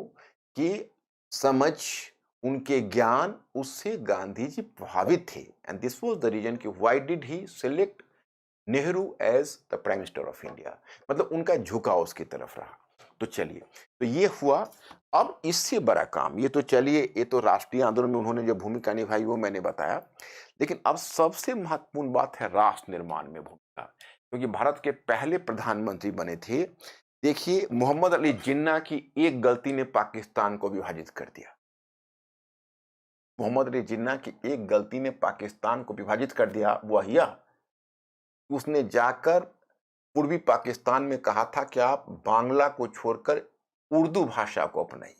की समझ, उनके ज्ञान, उससे गांधी जी प्रभावित थे, and this was the reason कि why did he select Nehru as the prime minister of India. मतलब उनका झुकाव उसकी तरफ रहा। तो चलिए, तो ये हुआ। अब इससे बड़ा काम, ये तो चलिए, ये तो राष्ट्रीय आंदोलन में उन्होंने जो भूमिका निभाई वो मैंने बताया। लेकिन अब सबसे महत्वपूर्ण बात है राष्ट्र निर्माण में भूमिका, क्योंकि भारत के पहले प्रधानमंत्री बने थे। देखिए, मोहम्मद अली जिन्ना की एक गलती ने पाकिस्तान को विभाजित कर दिया। मोहम्मद अली जिन्ना की एक गलती ने पाकिस्तान को विभाजित कर दिया। वह यह, उसने जाकर पूर्वी पाकिस्तान में कहा था कि आप बांग्ला को छोड़कर उर्दू भाषा को अपनाइए।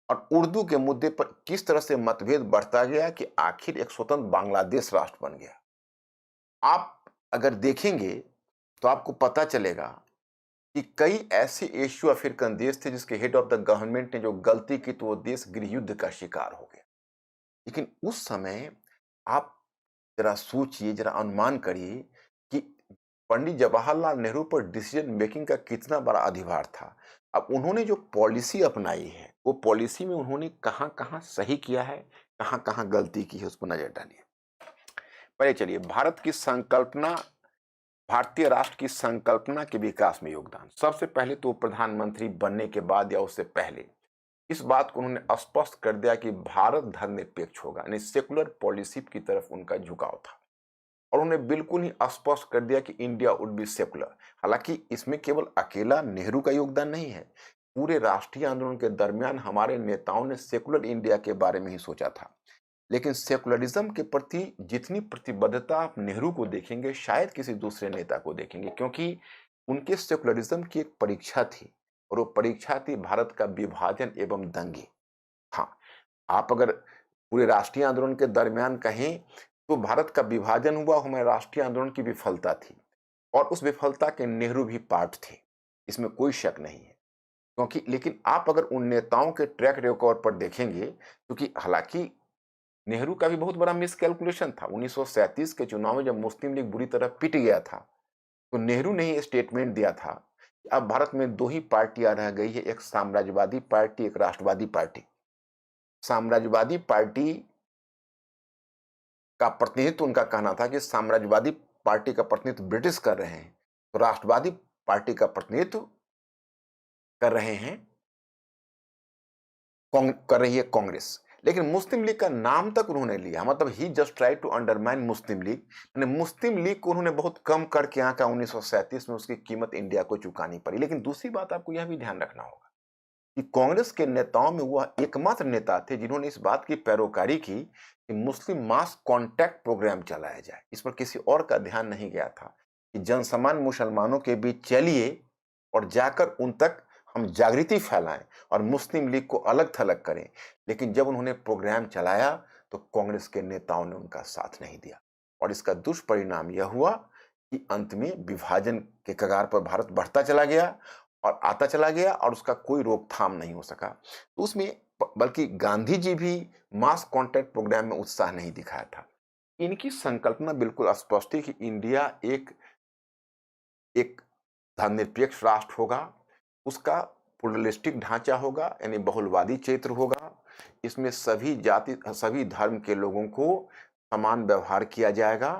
और उर्दू के मुद्दे पर किस तरह से मतभेद बढ़ता गया कि आखिर एक स्वतंत्र बांग्लादेश राष्ट्र बन गया। आप अगर देखेंगे, तो आपको पता चलेगा कि कई ऐसे एशियो अफ्रीकन देश थे जिसके हेड ऑफ द गवर्नमेंट ने जो गलती की, तो वो देश गृह युद्ध का शिकार हो गया। लेकिन उस समय आप जरा सोचिए, जरा अनुमान करिए कि पंडित जवाहरलाल नेहरू पर डिसीजन मेकिंग का कितना बड़ा अधिभार था। अब उन्होंने जो पॉलिसी अपनाई है, वो पॉलिसी में उन्होंने कहां कहां सही किया है, कहां कहां गलती की है, उस पर नजर डालिए। पहले चलिए, भारत की संकल्पना, भारतीय राष्ट्र की संकल्पना के विकास में योगदान। सबसे पहले तो प्रधानमंत्री बनने के बाद या उससे पहले इस बात को उन्होंने स्पष्ट कर दिया कि भारत धर्मनिरपेक्ष होगा, यानी सेकुलर पॉलिसी की तरफ उनका झुकाव था। और उन्होंने बिल्कुल ही स्पष्ट कर दिया कि इंडिया वुड बी सेकुलर। हालांकि इसमें केवल अकेला नेहरू का योगदान नहीं है, पूरे राष्ट्रीय आंदोलन के दरमियान हमारे नेताओं ने सेकुलर इंडिया के बारे में ही सोचा था। लेकिन सेकुलरिज्म के प्रति जितनी प्रतिबद्धता आप नेहरू को देखेंगे, शायद किसी दूसरे नेता को देखेंगे, क्योंकि उनके सेकुलरिज्म की एक परीक्षा थी, और वो परीक्षा थी भारत का विभाजन एवं दंगे। हाँ, आप अगर पूरे राष्ट्रीय आंदोलन के दरमियान कहें, तो भारत का विभाजन हुआ, हमारे राष्ट्रीय आंदोलन की विफलता थी, और उस विफलता के नेहरू भी पार्ट थे, इसमें कोई शक नहीं है। क्योंकि लेकिन आप अगर उन नेताओं के ट्रैक रिकॉर्ड पर देखेंगे, क्योंकि हालांकि नेहरू का भी बहुत बड़ा मिसकैलकुलेशन था। 1937 के चुनाव में जब मुस्लिम लीग बुरी तरह पिट गया था, तो नेहरू ने ही स्टेटमेंट दिया था कि अब भारत में दो ही पार्टियां रह गई है, एक साम्राज्यवादी पार्टी, एक राष्ट्रवादी पार्टी। साम्राज्यवादी पार्टी का प्रतिनिधित्व, उनका कहना था कि साम्राज्यवादी पार्टी का प्रतिनिधित्व ब्रिटिश कर रहे हैं, तो राष्ट्रवादी पार्टी का प्रतिनिधित्व कर रहे हैं कर रही है कांग्रेस। लेकिन मुस्लिम लीग का नाम तक उन्होंने लिया, मतलब he just try to undermine Muslim League. यानी मुस्लिम लीग को उन्होंने बहुत कम करके यहाँ का 1937 में उसकी कीमत इंडिया को चुकानी पड़ी। लेकिन दूसरी बात आपको यह भी ध्यान रखना होगा कि कांग्रेस के नेताओं में वह एकमात्र नेता थे जिन्होंने इस बात की पैरोकारी की कि मुस्लिम मास कॉन्टैक्ट प्रोग्राम चलाया जाए। इस पर किसी और का ध्यान नहीं गया था कि जनसामान्य मुसलमानों के बीच चलिए और जाकर उन तक हम जागृति फैलाएं और मुस्लिम लीग को अलग थलग करें। लेकिन जब उन्होंने प्रोग्राम चलाया तो कांग्रेस के नेताओं ने उनका साथ नहीं दिया और इसका दुष्परिणाम यह हुआ कि अंत में विभाजन के कगार पर भारत बढ़ता चला गया और आता चला गया और उसका कोई रोकथाम नहीं हो सका। तो उसमें बल्कि गांधी जी भी मास कॉन्टैक्ट प्रोग्राम में उत्साह नहीं दिखाया था। इनकी संकल्पना बिल्कुल स्पष्ट है कि इंडिया एक एक धर्मनिरपेक्ष राष्ट्र होगा, उसका प्लुरलिस्टिक ढांचा होगा, यानी बहुलवादी क्षेत्र होगा। इसमें सभी जाति, सभी धर्म के लोगों को समान व्यवहार किया जाएगा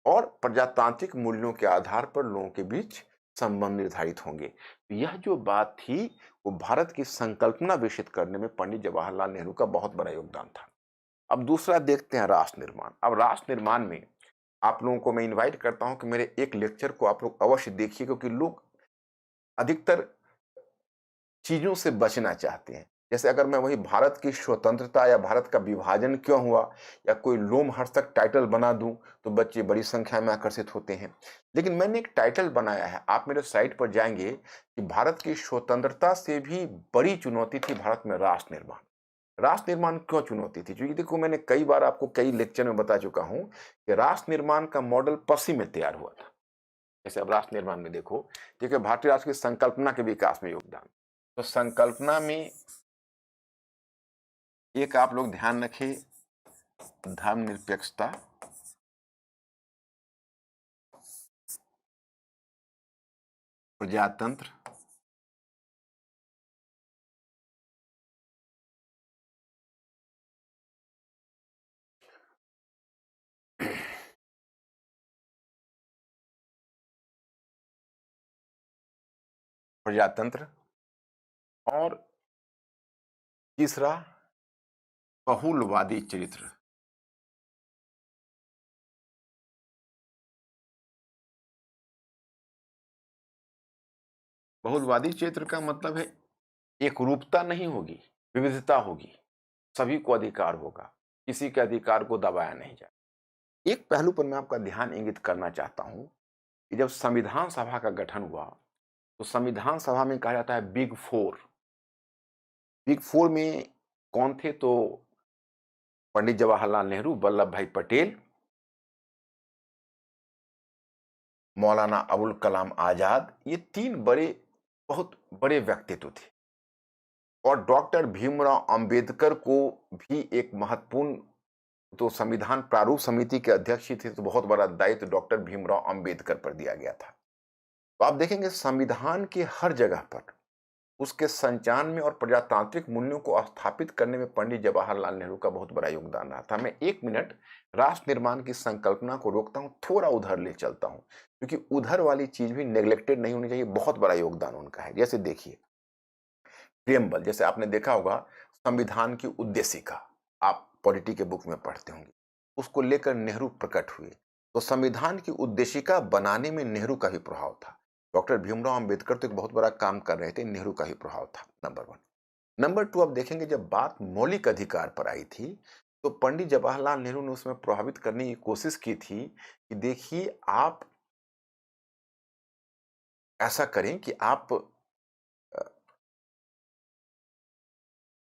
और प्रजातांत्रिक मूल्यों के आधार पर लोगों के बीच संबंध निर्धारित होंगे। यह जो बात थी, वो भारत की संकल्पना विकसित करने में पंडित जवाहरलाल नेहरू का बहुत बड़ा योगदान था। अब दूसरा देखते हैं राष्ट्र निर्माण। अब राष्ट्र निर्माण में आप लोगों को मैं इनवाइट करता हूं कि मेरे एक लेक्चर को आप लोग अवश्य देखिए, क्योंकि लोग अधिकतर चीजों से बचना चाहते हैं। जैसे अगर मैं वही भारत की स्वतंत्रता या भारत का विभाजन क्यों हुआ या कोई लोमहर्षक टाइटल बना दूं तो बच्चे बड़ी संख्या में आकर्षित होते हैं। लेकिन मैंने एक टाइटल बनाया है, आप मेरे साइट पर जाएंगे, कि भारत की स्वतंत्रता से भी बड़ी चुनौती थी भारत में राष्ट्र निर्माण। राष्ट्र निर्माण क्यों चुनौती थी? क्योंकि देखो, मैंने कई बार आपको कई लेक्चर में बता चुका हूं कि राष्ट्र निर्माण का मॉडल पश्चिम में तैयार हुआ था। जैसे अब राष्ट्र निर्माण में देखो, ठीक है, भारतीय राष्ट्र की संकल्पना के विकास में योगदान। तो संकल्पना में एक आप लोग ध्यान रखें, धर्मनिरपेक्षता, प्रजातंत्र, प्रजातंत्र और तीसरा बहुलवादी चरित्र। बहुलवादी चरित्र का मतलब है एकरूपता नहीं होगी, विविधता होगी, सभी को अधिकार होगा, किसी के अधिकार को दबाया नहीं जाए। एक पहलू पर मैं आपका ध्यान इंगित करना चाहता हूं कि जब संविधान सभा का गठन हुआ तो संविधान सभा में कहा जाता है बिग फोर। बिग फोर में कौन थे? तो पंडित जवाहरलाल नेहरू, वल्लभ भाई पटेल, मौलाना अबुल कलाम आजाद, ये तीन बड़े, बहुत बड़े व्यक्तित्व थे। और डॉक्टर भीमराव अंबेडकर को भी एक महत्वपूर्ण, तो संविधान प्रारूप समिति के अध्यक्ष ही थे, तो बहुत बड़ा दायित्व डॉक्टर भीमराव अंबेडकर पर दिया गया था। तो आप देखेंगे संविधान के हर जगह पर उसके संचालन में और प्रजातांत्रिक मूल्यों को स्थापित करने में पंडित जवाहरलाल नेहरू का बहुत बड़ा योगदान रहा था। मैं एक मिनट राष्ट्र निर्माण की संकल्पना को रोकता हूं, थोड़ा उधर ले चलता हूं, क्योंकि उधर वाली चीज भी नेग्लेक्टेड नहीं होनी चाहिए। बहुत बड़ा योगदान उनका है। जैसे देखिए, प्रियम्बल, जैसे आपने देखा होगा संविधान की उद्देशिका, आप पॉलिटी के बुक में पढ़ते होंगे, उसको लेकर नेहरू प्रकट हुए। तो संविधान की उद्देशिका बनाने में नेहरू का भी प्रभाव था। डॉक्टर भीमराव अंबेडकर तो एक बहुत बड़ा काम कर रहे थे, नेहरू का भी प्रभाव था, नंबर वन। नंबर टू, अब देखेंगे जब बात मौलिक अधिकार पर आई थी तो पंडित जवाहरलाल नेहरू ने उसमें प्रभावित करने की कोशिश की थी कि देखिए, आप ऐसा करें कि आप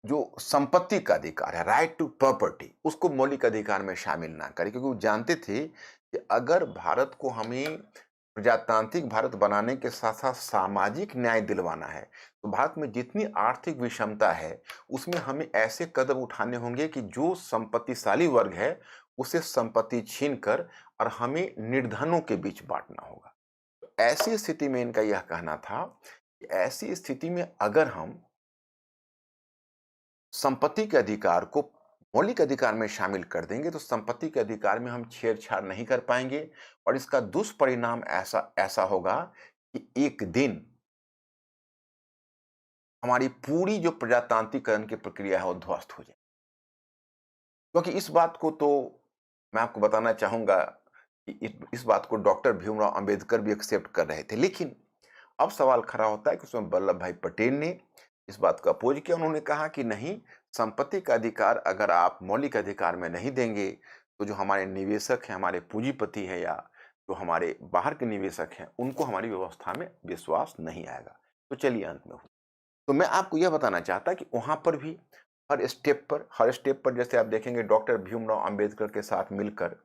जो संपत्ति का अधिकार है, राइट टू प्रॉपर्टी, उसको मौलिक अधिकार में शामिल ना करें, क्योंकि वो जानते थे कि अगर भारत को हमें प्रजातांत्रिक भारत बनाने के साथ साथ सामाजिक न्याय दिलवाना है तो भारत में जितनी आर्थिक विषमता है उसमें हमें ऐसे कदम उठाने होंगे कि जो संपत्तिशाली वर्ग है उसे संपत्ति छीन कर और हमें निर्धनों के बीच बांटना होगा। तो ऐसी स्थिति में इनका यह कहना था कि ऐसी स्थिति में अगर हम संपत्ति के अधिकार को मौलिक अधिकार में शामिल कर देंगे तो संपत्ति के अधिकार में हम छेड़छाड़ नहीं कर पाएंगे और इसका दुष्परिणाम ऐसा ऐसा होगा कि एक दिन हमारी पूरी जो प्रजातांत्रिकरण की प्रक्रिया है वो ध्वस्त हो जाए। क्योंकि इस बात को तो मैं आपको बताना चाहूँगा कि इस बात को डॉक्टर भीमराव अंबेडकर भी एक्सेप्ट कर रहे थे। लेकिन अब सवाल खड़ा होता है कि उसमें वल्लभ भाई पटेल ने इस बात को अपोज किया। उन्होंने कहा कि नहीं, संपत्ति का अधिकार अगर आप मौलिक अधिकार में नहीं देंगे, तो जो हमारे निवेशक हैं, हमारे पूंजीपति हैं या जो हमारे बाहर के निवेशक हैं, उनको हमारी व्यवस्था में विश्वास नहीं आएगा। तो चलिए अंत में तो मैं आपको यह बताना चाहता कि वहाँ पर भी हर स्टेप पर जैसे आप देखेंगे डॉक्टर भीमराव अंबेडकर के साथ मिलकर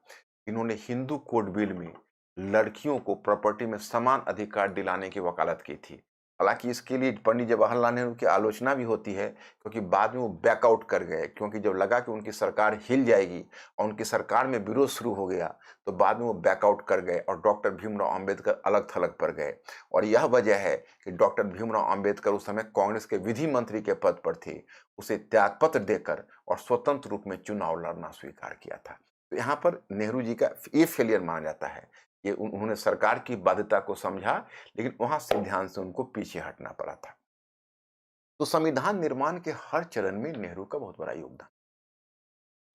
इन्होंने हिंदू कोड बिल में लड़कियों को प्रॉपर्टी में समान अधिकार दिलाने की वकालत की थी। हालांकि इसके लिए पंडित जवाहरलाल नेहरू की आलोचना भी होती है, क्योंकि बाद में वो बैकआउट कर गए, क्योंकि जब लगा कि उनकी सरकार हिल जाएगी और उनकी सरकार में विरोध शुरू हो गया, तो बाद में वो बैकआउट कर गए और डॉक्टर भीमराव अंबेडकर अलग थलग पर गए। और यह वजह है कि डॉक्टर भीमराव अंबेडकर उस समय कांग्रेस के विधि मंत्री के पद पर थे, उसे त्यागपत्र देकर और स्वतंत्र रूप में चुनाव लड़ना स्वीकार किया था। तो यहाँ पर नेहरू जी का ये फेलियर माना जाता है। ये उन्होंने सरकार की बाध्यता को समझा, लेकिन वहां सिद्धांत से उनको पीछे हटना पड़ा था। तो संविधान निर्माण के हर चरण में नेहरू का बहुत बड़ा योगदान।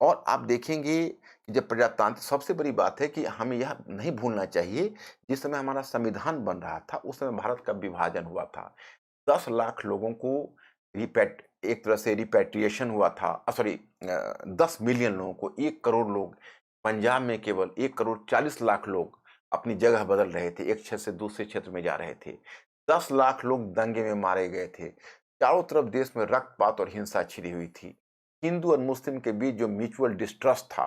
और आप देखेंगे कि जब प्रजातांत्रिक, सबसे बड़ी बात है कि हमें यह नहीं भूलना चाहिए, जिस समय हमारा संविधान बन रहा था उस समय भारत का विभाजन हुआ था। 10 लाख लोगों को रिपैट एक तरह से रिपैट्रिएशन हुआ था, सॉरी, 10 मिलियन लोगों को, 1 करोड़ लोग, पंजाब में केवल 1 करोड़ 40 लाख लोग अपनी जगह बदल रहे थे, एक क्षेत्र से दूसरे क्षेत्र में जा रहे थे। 10 लाख लोग दंगे में मारे गए थे। चारों तरफ देश में रक्तपात और हिंसा छिड़ी हुई थी। हिंदू और मुस्लिम के बीच जो म्यूचुअल डिस्ट्रस्ट था,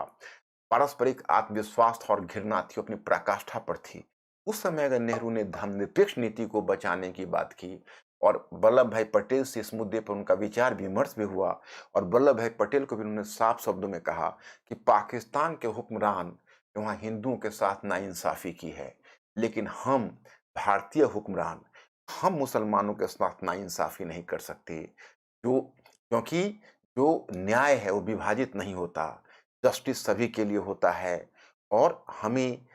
पारस्परिक आत्मविश्वास था और घृणा थी, अपनी पराकाष्ठा पर थी। उस समय अगर नेहरू ने धर्मनिरपेक्ष नीति को बचाने की बात की और वल्लभ भाई पटेल से इस मुद्दे पर उनका विचार विमर्श भी हुआ, और वल्लभ भाई पटेल को भी उन्होंने साफ शब्दों में कहा कि पाकिस्तान के हुक्मरान ने वहाँ हिंदुओं के साथ नाइंसाफी की है, लेकिन हम भारतीय हुक्मरान, हम मुसलमानों के साथ नाइंसाफी नहीं कर सकते। जो क्योंकि जो न्याय है वो विभाजित नहीं होता, जस्टिस सभी के लिए होता है, और हमें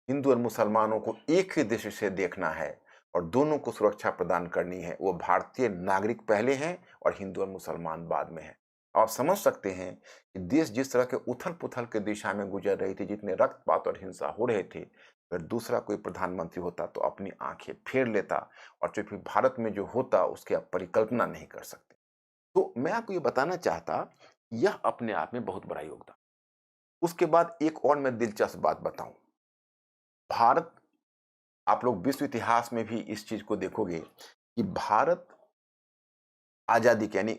हिंदू और मुसलमानों को एक ही दृष्टि से देखना है और दोनों को सुरक्षा प्रदान करनी है। वो भारतीय नागरिक पहले हैं और हिंदू और मुसलमान बाद में हैं। आप समझ सकते हैं कि देश जिस तरह के उथल पुथल के दिशा में गुजर रही थी, जितने रक्तपात और हिंसा हो रहे थे, अगर दूसरा कोई प्रधानमंत्री होता तो अपनी आंखें फेर लेता, और जो फिर भारत में जो होता उसकी आप परिकल्पना नहीं कर सकते। तो मैं आपको ये बताना चाहता, यह अपने आप में बहुत बड़ा योगदान। उसके बाद एक और मैं दिलचस्प बात बताऊं, भारत, आप लोग विश्व इतिहास में भी इस चीज को देखोगे कि भारत आजादी के यानी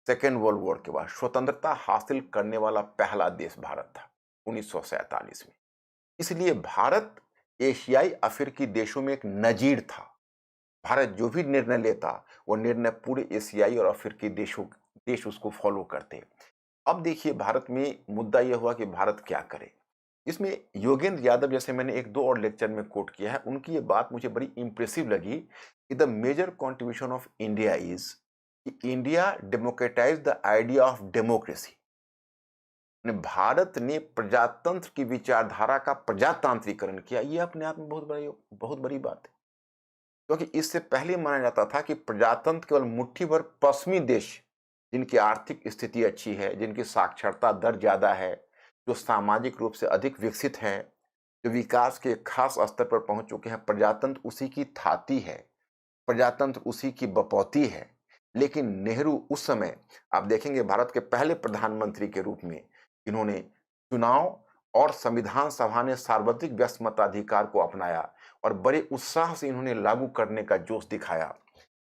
सेकेंड वर्ल्ड वॉर के बाद स्वतंत्रता हासिल करने वाला पहला देश भारत था 1947 में। इसलिए भारत एशियाई अफ्रीकी देशों में एक नजीर था। भारत जो भी निर्णय लेता, वो निर्णय पूरे एशियाई और अफ्रीकी देश उसको फॉलो करते। अब देखिए भारत में मुद्दा यह हुआ कि भारत क्या करे। इसमें योगेंद्र यादव, जैसे मैंने एक दो और लेक्चर में कोट किया है, उनकी ये बात मुझे बड़ी इंप्रेसिव लगी कि the major contribution of India is कि India democratize the idea of democracy. Bharat ने प्रजातंत्र की विचारधारा का प्रजातांत्रिकरण किया। ये अपने आप में बहुत बड़ी बात है, क्योंकि इससे पहले माना जाता था कि प्रजातंत्र केवल मुट्ठी भर पश्चिमी देश, जिनकी आर्थिक स्थिति अच्छी है, जिनकी साक्षरता दर ज्यादा है, जो सामाजिक रूप से अधिक विकसित हैं, जो विकास के खास स्तर पर पहुंच चुके हैं, प्रजातंत्र उसी की थाती है, प्रजातंत्र उसी की बपौती है। लेकिन नेहरू उस समय, आप देखेंगे भारत के पहले प्रधानमंत्री के रूप में इन्होंने चुनाव और संविधान सभा ने सार्वत्रिक व्यस्त मताधिकार को अपनाया और बड़े उत्साह से इन्होंने लागू करने का जोश दिखाया।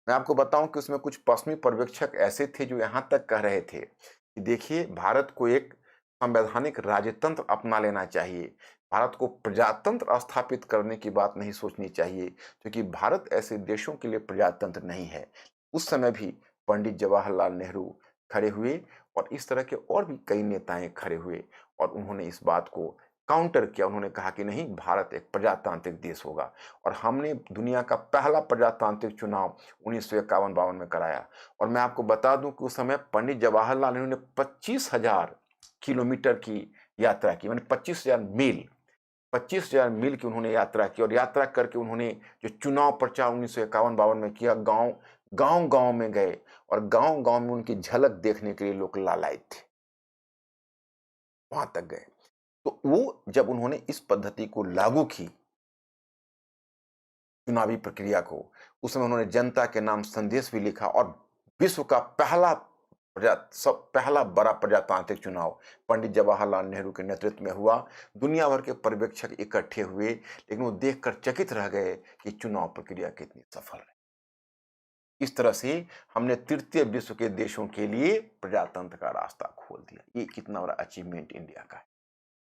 मैं आपको बताऊं कि उसमें कुछ पश्चिमी पर्यवेक्षक ऐसे थे जो यहां तक कह रहे थे कि देखिए भारत को एक संवैधानिक राजतंत्र अपना लेना चाहिए, भारत को प्रजातंत्र स्थापित करने की बात नहीं सोचनी चाहिए, क्योंकि भारत ऐसे देशों के लिए प्रजातंत्र नहीं है। उस समय भी पंडित जवाहरलाल नेहरू खड़े हुए और इस तरह के और भी कई नेताएं खड़े हुए और उन्होंने इस बात को काउंटर किया। उन्होंने कहा कि नहीं, भारत एक प्रजातांत्रिक देश होगा, और हमने दुनिया का पहला प्रजातांत्रिक चुनाव 1951-52 में कराया। और मैं आपको बता दूं कि उस समय पंडित जवाहरलाल नेहरू ने 25,000 किलोमीटर की यात्रा की, मैंने 25,000 मील की उन्होंने यात्रा की, और यात्रा करके उन्होंने जो चुनाव प्रचार 1951-52 में किया, गांव गांव गांव में गए और गांव गांव में उनकी झलक देखने के लिए लोग लालायित थे। वहां तक गए। तो वो जब उन्होंने इस पद्धति को लागू की, चुनावी प्रक्रिया को, उस समय उन्होंने जनता के नाम संदेश भी लिखा और विश्व का पहला बड़ा प्रजातांत्रिक चुनाव पंडित जवाहरलाल नेहरू के नेतृत्व में हुआ। दुनिया भर के पर्यवेक्षक इकट्ठे हुए, लेकिन वो देखकर चकित रह गए कि चुनाव प्रक्रिया कितनी सफल है। इस तरह से हमने तृतीय विश्व के देशों के लिए प्रजातंत्र का रास्ता खोल दिया। ये कितना बड़ा अचीवमेंट इंडिया का है।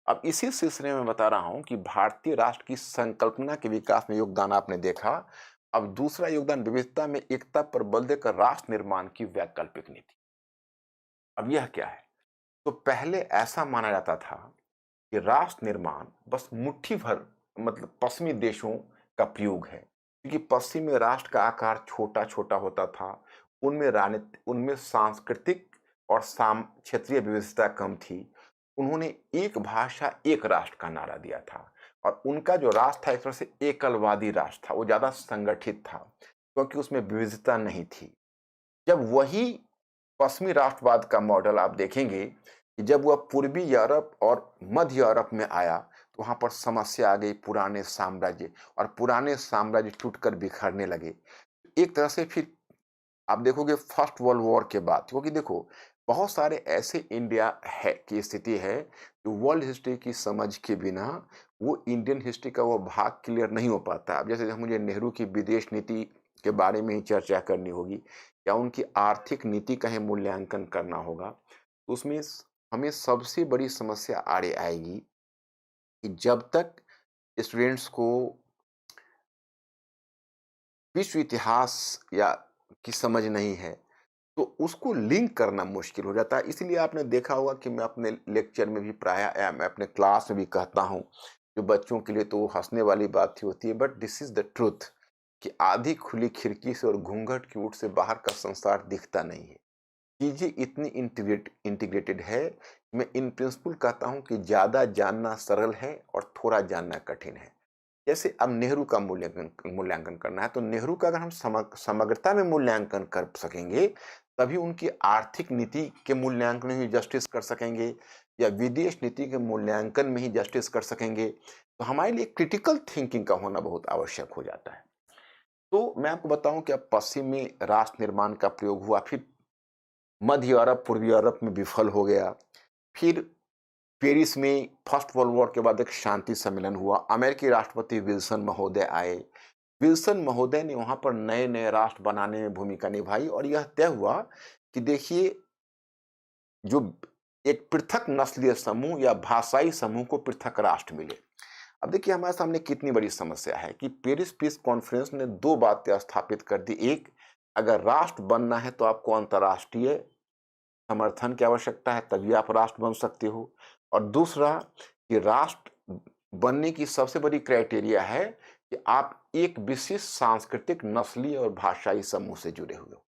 अब इसी सिलसिले में बता रहा हूं कि भारतीय राष्ट्र की संकल्पना के विकास में योगदान आपने देखा। अब दूसरा योगदान विविधता में एकता पर बल देकर राष्ट्र निर्माण की वैकल्पिक नीति। अब यह क्या है? तो पहले ऐसा माना जाता था कि राष्ट्र निर्माण बस मुट्ठी भर मतलब पश्चिमी देशों का प्रयोग है, क्योंकि पश्चिमी राष्ट्र का आकार छोटा छोटा होता था। उनमें राजनीति, उनमें सांस्कृतिक और क्षेत्रीय विविधता कम थी। उन्होंने एक भाषा एक राष्ट्र का नारा दिया था और उनका जो राष्ट्र था एक तरह से एकलवादी राष्ट्र था। वो ज्यादा संगठित था क्योंकि उसमें विविधता नहीं थी। जब वही पश्चिमी राष्ट्रवाद का मॉडल आप देखेंगे कि जब वह पूर्वी यूरोप और मध्य यूरोप में आया तो वहां पर समस्या आ गई, पुराने साम्राज्य, और पुराने साम्राज्य टूटकर बिखरने लगे। एक तरह से फिर आप देखोगे फर्स्ट वर्ल्ड वॉर के बाद, क्योंकि देखो बहुत सारे ऐसे इंडिया है की स्थिति है जो वर्ल्ड हिस्ट्री की समझ के बिना वो इंडियन हिस्ट्री का वो भाग क्लियर नहीं हो पाता। अब जैसे मुझे नेहरू की विदेश नीति के बारे में ही चर्चा करनी होगी या उनकी आर्थिक नीति का ही मूल्यांकन करना होगा, तो उसमें हमें सबसे बड़ी समस्या आड़े आएगी कि जब तक स्टूडेंट्स को विश्व इतिहास या की समझ नहीं है तो उसको लिंक करना मुश्किल हो जाता है। इसलिए आपने देखा होगा कि मैं अपने लेक्चर में भी प्रायः या मैं अपने क्लास में भी कहता हूँ, जो बच्चों के लिए तो वो हंसने वाली बात ही होती है, but this is the truth, कि आधी खुली खिड़की से और घूंघट की ओट से बाहर का संसार दिखता नहीं है। चीजें इतनी इंटीग्रेटेड है। मैं इन प्रिंसिपल कहता हूँ कि ज्यादा जानना सरल है और थोड़ा जानना कठिन है। जैसे अब नेहरू का मूल्यांकन मूल्यांकन करना है तो नेहरू का अगर हम समग्रता में मूल्यांकन कर सकेंगे तभी उनकी आर्थिक नीति के मूल्यांकन में ही जस्टिस कर सकेंगे या विदेश नीति के मूल्यांकन में ही जस्टिस कर सकेंगे। तो हमारे लिए क्रिटिकल थिंकिंग का होना बहुत आवश्यक हो जाता है। तो मैं आपको बताऊं कि अब पश्चिमी राष्ट्र निर्माण का प्रयोग हुआ, फिर मध्य यूरोप पूर्वी यूरोप में विफल हो गया। फिर पेरिस में फर्स्ट वर्ल्ड वॉर के बाद एक शांति सम्मेलन हुआ। अमेरिकी राष्ट्रपति विल्सन महोदय आए। विल्सन महोदय ने वहां पर नए नए राष्ट्र बनाने में भूमिका निभाई और यह तय हुआ कि देखिए, जो एक पृथक नस्लीय समूह या भाषाई समूह को पृथक राष्ट्र मिले। अब देखिए हमारे सामने कितनी बड़ी समस्या है कि पेरिस पीस कॉन्फ्रेंस ने दो बातें स्थापित कर दी। एक, अगर राष्ट्र बनना है तो आपको अंतर्राष्ट्रीय समर्थन की आवश्यकता है, तभी आप राष्ट्र बन सकते हो। और दूसरा कि राष्ट्र बनने की सबसे बड़ी क्राइटेरिया है कि आप एक विशिष्ट सांस्कृतिक, नस्ली और भाषाई समूह से जुड़े हुए हो।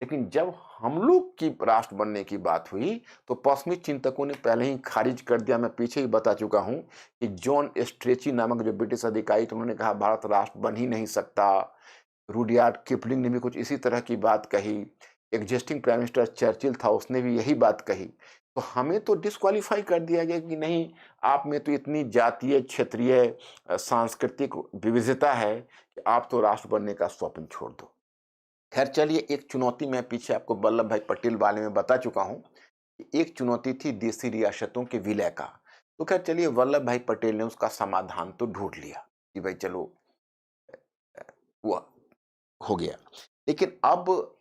लेकिन जब हम लोग की राष्ट्र बनने की बात हुई तो पश्चिमी चिंतकों ने पहले ही खारिज कर दिया। मैं पीछे ही बता चुका हूं कि जॉन स्ट्रेची नामक जो ब्रिटिश अधिकारी थे उन्होंने कहा भारत राष्ट्र बन ही नहीं सकता। रुडयार्ड किपलिंग ने भी कुछ इसी तरह की बात कही। एग्जिस्टिंग प्राइम मिनिस्टर चर्चिल था, उसने भी यही बात कही। तो हमें तो डिस्क्वालीफाई कर दिया गया कि नहीं, आप में तो इतनी जातीय, क्षेत्रीय, सांस्कृतिक विविधता है कि आप तो राष्ट्र बनने का स्वप्न छोड़ दो। खैर चलिए, एक चुनौती मैं पीछे आपको वल्लभ भाई पटेल बारे में बता चुका हूं कि एक चुनौती थी देशी रियासतों के विलय का। तो खैर चलिए, वल्लभ भाई पटेल ने उसका समाधान तो ढूंढ लिया कि भाई चलो, वो हो गया। लेकिन अब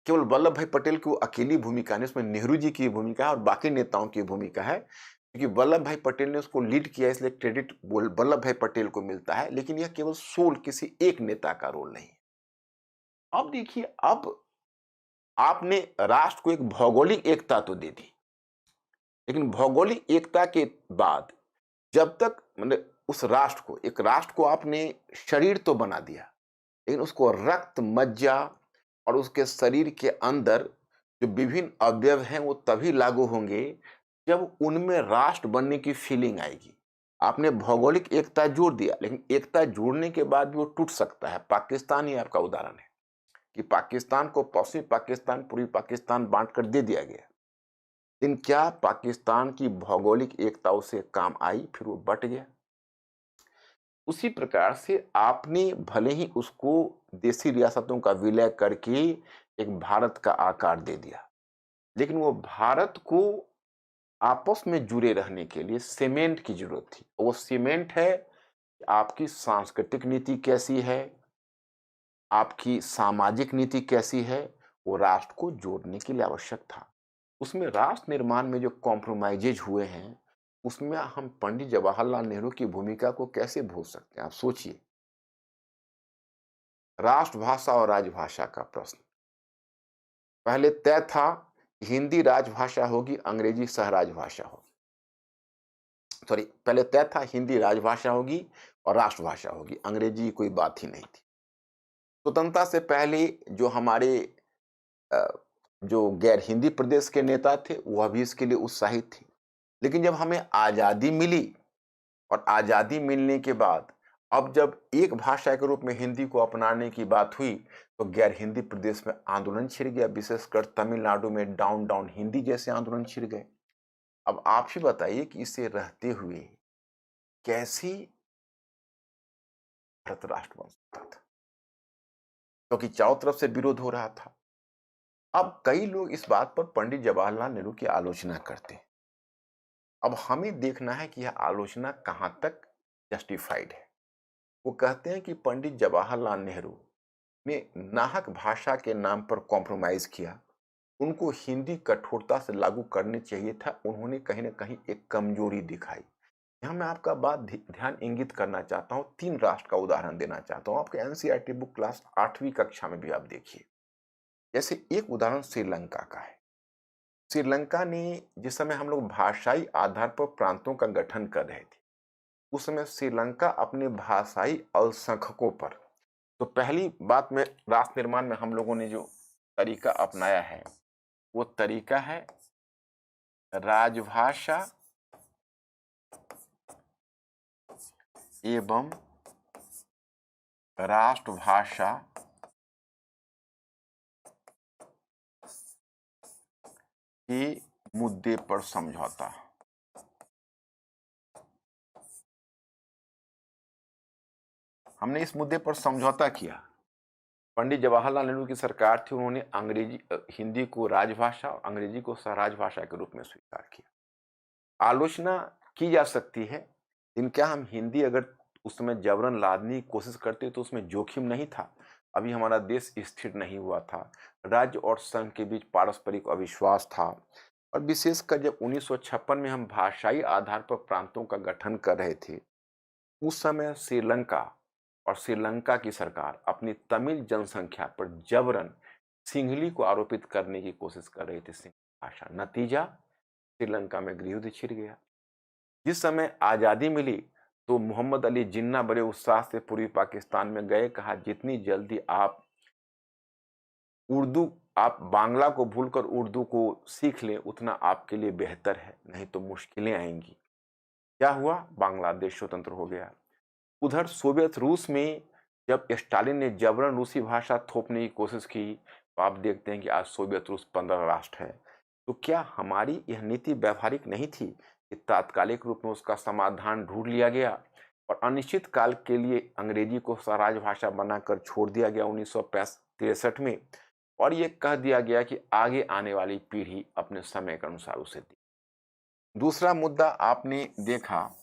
केवल वल्लभ भाई पटेल की वो अकेली भूमिका नहीं, उसमें नेहरू जी की भूमिका है और बाकी नेताओं की भूमिका है। क्योंकि वल्लभ भाई पटेल ने उसको लीड किया, इसलिए क्रेडिट वल्लभ भाई पटेल को मिलता है। लेकिन यह केवल सोल किसी एक नेता का रोल नहीं है। अब देखिए, अब आपने राष्ट्र को एक भौगोलिक एकता तो दे दी, लेकिन भौगोलिक एकता के बाद जब तक मतलब उस राष्ट्र को, एक राष्ट्र को आपने शरीर तो बना दिया, लेकिन उसको रक्त, मज्जा और उसके शरीर के अंदर जो विभिन्न अवयव हैं वो तभी लागू होंगे जब उनमें राष्ट्र बनने की फीलिंग आएगी। आपने भौगोलिक एकता जोड़ दिया, लेकिन एकता जोड़ने के बाद भी वो टूट सकता है। पाकिस्तान ही आपका उदाहरण है कि पाकिस्तान को पश्चिमी पाकिस्तान, पूर्वी पाकिस्तान बांट कर दे दिया गया। लेकिन क्या पाकिस्तान की भौगोलिक एकता उसे काम आई? फिर वो बँट गया। उसी प्रकार से आपने भले ही उसको देशी रियासतों का विलय करके एक भारत का आकार दे दिया, लेकिन वो भारत को आपस में जुड़े रहने के लिए सीमेंट की ज़रूरत थी। वो सीमेंट है, आपकी सांस्कृतिक नीति कैसी है, आपकी सामाजिक नीति कैसी है, वो राष्ट्र को जोड़ने के लिए आवश्यक था। उसमें राष्ट्र निर्माण में जो कॉम्प्रोमाइज़ेज़ हुए हैं, उसमें हम पंडित जवाहरलाल नेहरू की भूमिका को कैसे भूल सकते हैं? आप सोचिए। राष्ट्रभाषा और राजभाषा का प्रश्न। पहले तय था हिंदी राजभाषा होगी, अंग्रेजी सह-राजभाषा होगी। सॉरी, पहले तय था हिंदी राजभाषा होगी और राष्ट्रभाषा होगी, अंग्रेजी की कोई बात ही नहीं थी। स्वतंत्रता से पहले जो हमारे अ, जो गैर हिंदी प्रदेश के नेता थे, वह भी इसके लिए उत्साहित थे। लेकिन जब हमें आज़ादी मिली और आज़ादी मिलने के बाद अब जब एक भाषा के रूप में हिंदी को अपनाने की बात हुई, तो गैर हिंदी प्रदेश में आंदोलन छिड़ गया, विशेषकर तमिलनाडु में डाउन डाउन हिंदी जैसे आंदोलन छिड़ गए। अब आप ही बताइए कि इसे रहते हुए कैसी भारत राष्ट्र बन सकता था, क्योंकि चारों तरफ से विरोध हो रहा था। अब कई लोग इस बात पर पंडित जवाहरलाल नेहरू की आलोचना करते हैं। अब हमें देखना है कि यह आलोचना कहां तक जस्टिफाइड है। वो कहते हैं कि पंडित जवाहरलाल नेहरू ने नाहक भाषा के नाम पर कॉम्प्रोमाइज किया। उनको हिंदी कठोरता से लागू करने चाहिए था, उन्होंने कहीं न कहीं एक कमजोरी दिखाई। यहाँ मैं आपका बात ध्यान इंगित करना चाहता हूँ, 3 राष्ट्र का उदाहरण देना चाहता हूँ। आपके एनसीईआरटी बुक क्लास 8वीं कक्षा में भी आप देखिए। जैसे एक उदाहरण श्रीलंका का है। श्रीलंका ने जिस समय हम लोग भाषाई आधार पर प्रांतों का गठन कर रहे थे, उस समय श्रीलंका अपने भाषाई अल्पसंख्यकों पर, तो पहली बात में राष्ट्र निर्माण में हम लोगों ने जो तरीका अपनाया है, वो तरीका है राजभाषा एवं राष्ट्रभाषा के मुद्दे पर समझौता। हमने इस मुद्दे पर समझौता किया। पंडित जवाहरलाल नेहरू की सरकार थी, उन्होंने हिंदी को राजभाषा और अंग्रेजी को सहराजभाषा के रूप में स्वीकार किया। आलोचना की जा सकती है, लेकिन क्या हम हिंदी अगर उस समय जबरन लादने की कोशिश करते तो उसमें जोखिम नहीं था? अभी हमारा देश स्थिर नहीं हुआ था, राज्य और संघ के बीच पारस्परिक अविश्वास था, और विशेषकर जब 1956 में हम भाषाई आधार पर प्रांतों का गठन कर रहे थे, उस समय श्रीलंका और श्रीलंका की सरकार अपनी तमिल जनसंख्या पर जबरन सिंहली को आरोपित करने की कोशिश कर रही थी, सिंहली भाषा। नतीजा, श्रीलंका में गृहयुद्ध छिड़ गया। जिस समय आज़ादी मिली, तो मोहम्मद अली जिन्ना बड़े उत्साह से पूर्वी पाकिस्तान में गए, कहा जितनी जल्दी आप बांग्ला को भूलकर उर्दू को सीख लें, उतना आपके लिए बेहतर है, नहीं तो मुश्किलें आएंगी। क्या हुआ? बांग्लादेश स्वतंत्र हो गया। उधर सोवियत रूस में जब स्टालिन ने जबरन रूसी भाषा थोपने की कोशिश की, तो आप देखते हैं कि आज सोवियत रूस 15 राष्ट्र है। तो क्या हमारी यह नीति व्यावहारिक नहीं थी कि तात्कालिक रूप में उसका समाधान ढूंढ लिया गया और अनिश्चित काल के लिए अंग्रेजी को राजभाषा बनाकर छोड़ दिया गया 1963 में, और ये कह दिया गया कि आगे आने वाली पीढ़ी अपने समय के अनुसार उसे दी। दूसरा मुद्दा आपने देखा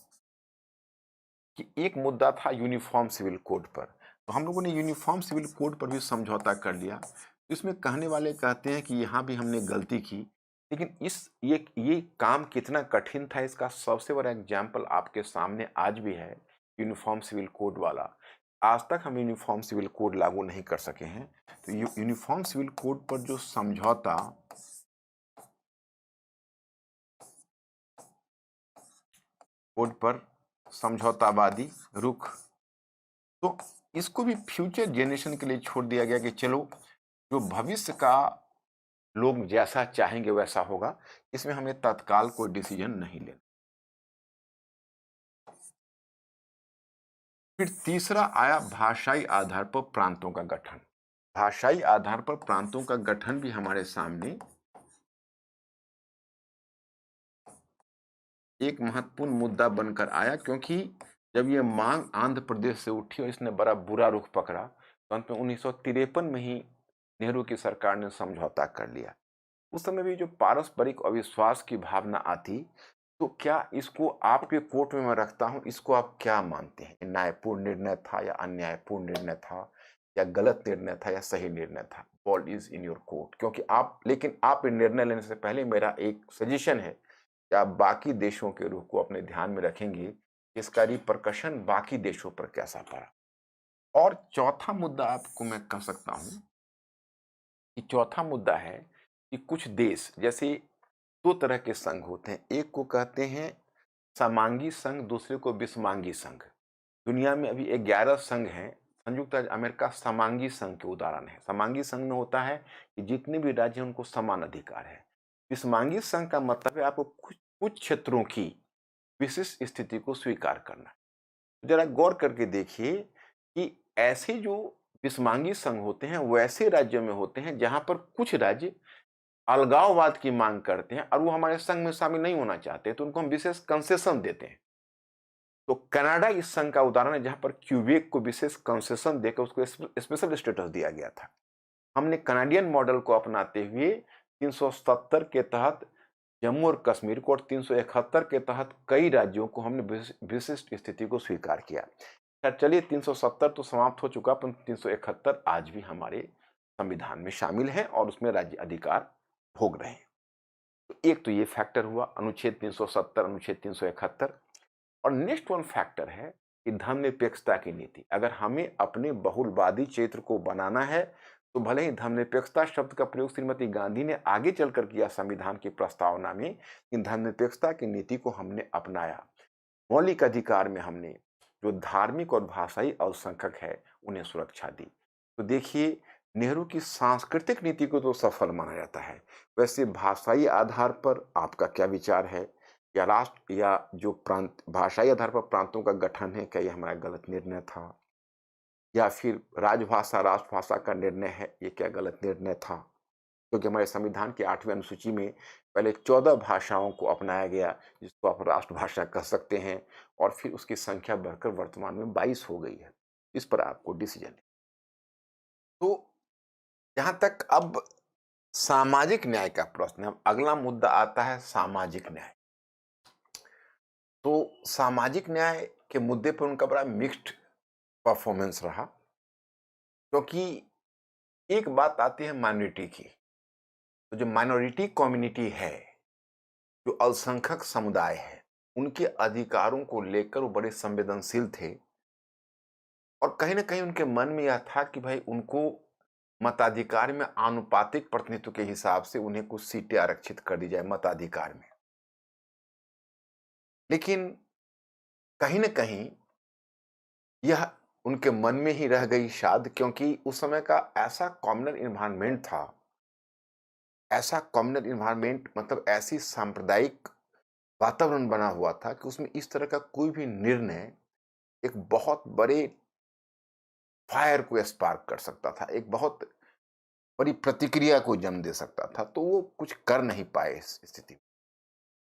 कि एक मुद्दा था यूनिफॉर्म सिविल कोड पर। तो हम लोगों ने यूनिफॉर्म सिविल कोड पर भी समझौता कर लिया। इसमें कहने वाले कहते हैं कि यहाँ भी हमने गलती की, लेकिन ये काम कितना कठिन था, इसका सबसे बड़ा एग्जाम्पल आपके सामने आज भी है, यूनिफॉर्म सिविल कोड वाला। आज तक हम यूनिफॉर्म सिविल कोड लागू नहीं कर सके हैं। तो यूनिफॉर्म सिविल कोड पर जो समझौता कोड पर समझौतावादी रुख, तो इसको भी फ्यूचर जनरेशन के लिए छोड़ दिया गया कि चलो, जो भविष्य का लोग जैसा चाहेंगे वैसा होगा, इसमें हमें तत्काल कोई डिसीजन नहीं लेना। फिर तीसरा आया भाषाई आधार पर प्रांतों का गठन। भाषाई आधार पर प्रांतों का गठन भी हमारे सामने एक महत्वपूर्ण मुद्दा बनकर आया, क्योंकि जब ये मांग आंध्र प्रदेश से उठी और इसने बड़ा बुरा रुख पकड़ा, तो अंत में 1953 में ही नेहरू की सरकार ने समझौता कर लिया। उस समय भी जो पारस्परिक अविश्वास की भावना आती, तो क्या इसको आपके कोर्ट में मैं रखता हूं, इसको आप क्या मानते हैं? न्यायपूर्ण निर्णय था या अन्यायपूर्ण निर्णय था, या गलत निर्णय था या सही निर्णय था? Ball is in your court. क्योंकि आप, लेकिन आप ये निर्णय लेने से पहले मेरा एक सजेशन है कि आप बाकी देशों के रुख को अपने ध्यान में रखेंगे कि इसका रिपरकशन बाकी देशों पर कैसा पड़ा। और चौथा मुद्दा आपको मैं कह सकता हूं कि चौथा मुद्दा है कि कुछ देश, जैसे दो तरह के संघ होते हैं, एक को कहते हैं समांगी संघ, दूसरे को विषमांगी संघ। दुनिया में अभी 11 संघ हैं। संयुक्त राज्य अमेरिका समांगी संघ के उदाहरण है। समांगी संघ में होता है कि जितने भी राज्य हैं उनको समान अधिकार है। विषमांगी संघ का मतलब है आपको कुछ कुछ क्षेत्रों की विशिष्ट स्थिति को स्वीकार करना। जरा गौर करके देखिए कि ऐसे जो विषमांगी संघ होते हैं वैसे राज्यों में होते हैं जहां पर कुछ राज्य अलगाववाद की मांग करते हैं और वो हमारे संघ में शामिल नहीं होना चाहते, तो उनको हम विशेष कंसेशन देते हैं। तो कनाडा इस संघ का उदाहरण है, जहां पर क्यूबेक को विशेष कंसेशन देकर उसको स्पेशल स्टेटस दिया गया था। हमने कनाडियन मॉडल को अपनाते हुए 370 के तहत जम्मू और कश्मीर को और 371 के तहत कई राज्यों को हमने विशिष्ट स्थिति को स्वीकार किया। खैर चलिए, 370 तो समाप्त हो चुका, पर 371 आज भी हमारे संविधान में शामिल है और उसमें राज्य अधिकार भोग रहे हैं। तो एक तो ये फैक्टर हुआ, अनुच्छेद 370, अनुच्छेद 371। और नेक्स्ट वन फैक्टर है कि धर्मनिरपेक्षता की नीति। अगर हमें अपने बहुलवादी क्षेत्र को बनाना है, तो भले ही धर्मनिरपेक्षता शब्द का प्रयोग श्रीमती गांधी ने आगे चलकर किया संविधान की प्रस्तावना में, इन धर्मनिरपेक्षता की नीति को हमने अपनाया। मौलिक अधिकार में हमने जो धार्मिक और भाषाई अल्पसंख्यक है उन्हें सुरक्षा दी। तो देखिए, नेहरू की सांस्कृतिक नीति को तो सफल माना जाता है। वैसे भाषाई आधार पर आपका क्या विचार है? या राष्ट्र या जो प्रांत, भाषाई आधार पर प्रांतों का गठन है, क्या ये हमारा गलत निर्णय था? या फिर राजभाषा राष्ट्रभाषा का निर्णय है, ये क्या गलत निर्णय था? क्योंकि हमारे संविधान की 8वीं अनुसूची में पहले 14 भाषाओं को अपनाया गया, जिसको आप राष्ट्रभाषा कह सकते हैं, और फिर उसकी संख्या बढ़कर वर्तमान में 22 हो गई है। इस पर आपको डिसीजन है। तो जहां तक अब सामाजिक न्याय का प्रश्न है, अगला मुद्दा आता है सामाजिक न्याय। तो सामाजिक न्याय के मुद्दे पर उनका बड़ा मिक्स्ड परफॉर्मेंस रहा, क्योंकि एक बात आती है माइनॉरिटी की। तो जो माइनॉरिटी कम्युनिटी है, जो अल्पसंख्यक समुदाय है, उनके अधिकारों को लेकर वो बड़े संवेदनशील थे। और कहीं ना कहीं उनके मन में यह था कि भाई उनको मताधिकार में आनुपातिक प्रतिनिधित्व के हिसाब से उन्हें कुछ सीटें आरक्षित कर दी जाए मताधिकार में। लेकिन कहीं ना कहीं यह उनके मन में ही रह गई शायद, क्योंकि उस समय का ऐसा कॉमनल इन्वायरमेंट था, ऐसा कॉमनल इन्वायरमेंट मतलब ऐसी सांप्रदायिक वातावरण बना हुआ था कि उसमें इस तरह का कोई भी निर्णय एक बहुत बड़े फायर को स्पार्क कर सकता था, एक बहुत बड़ी प्रतिक्रिया को जन्म दे सकता था। तो वो कुछ कर नहीं पाए इस स्थिति में।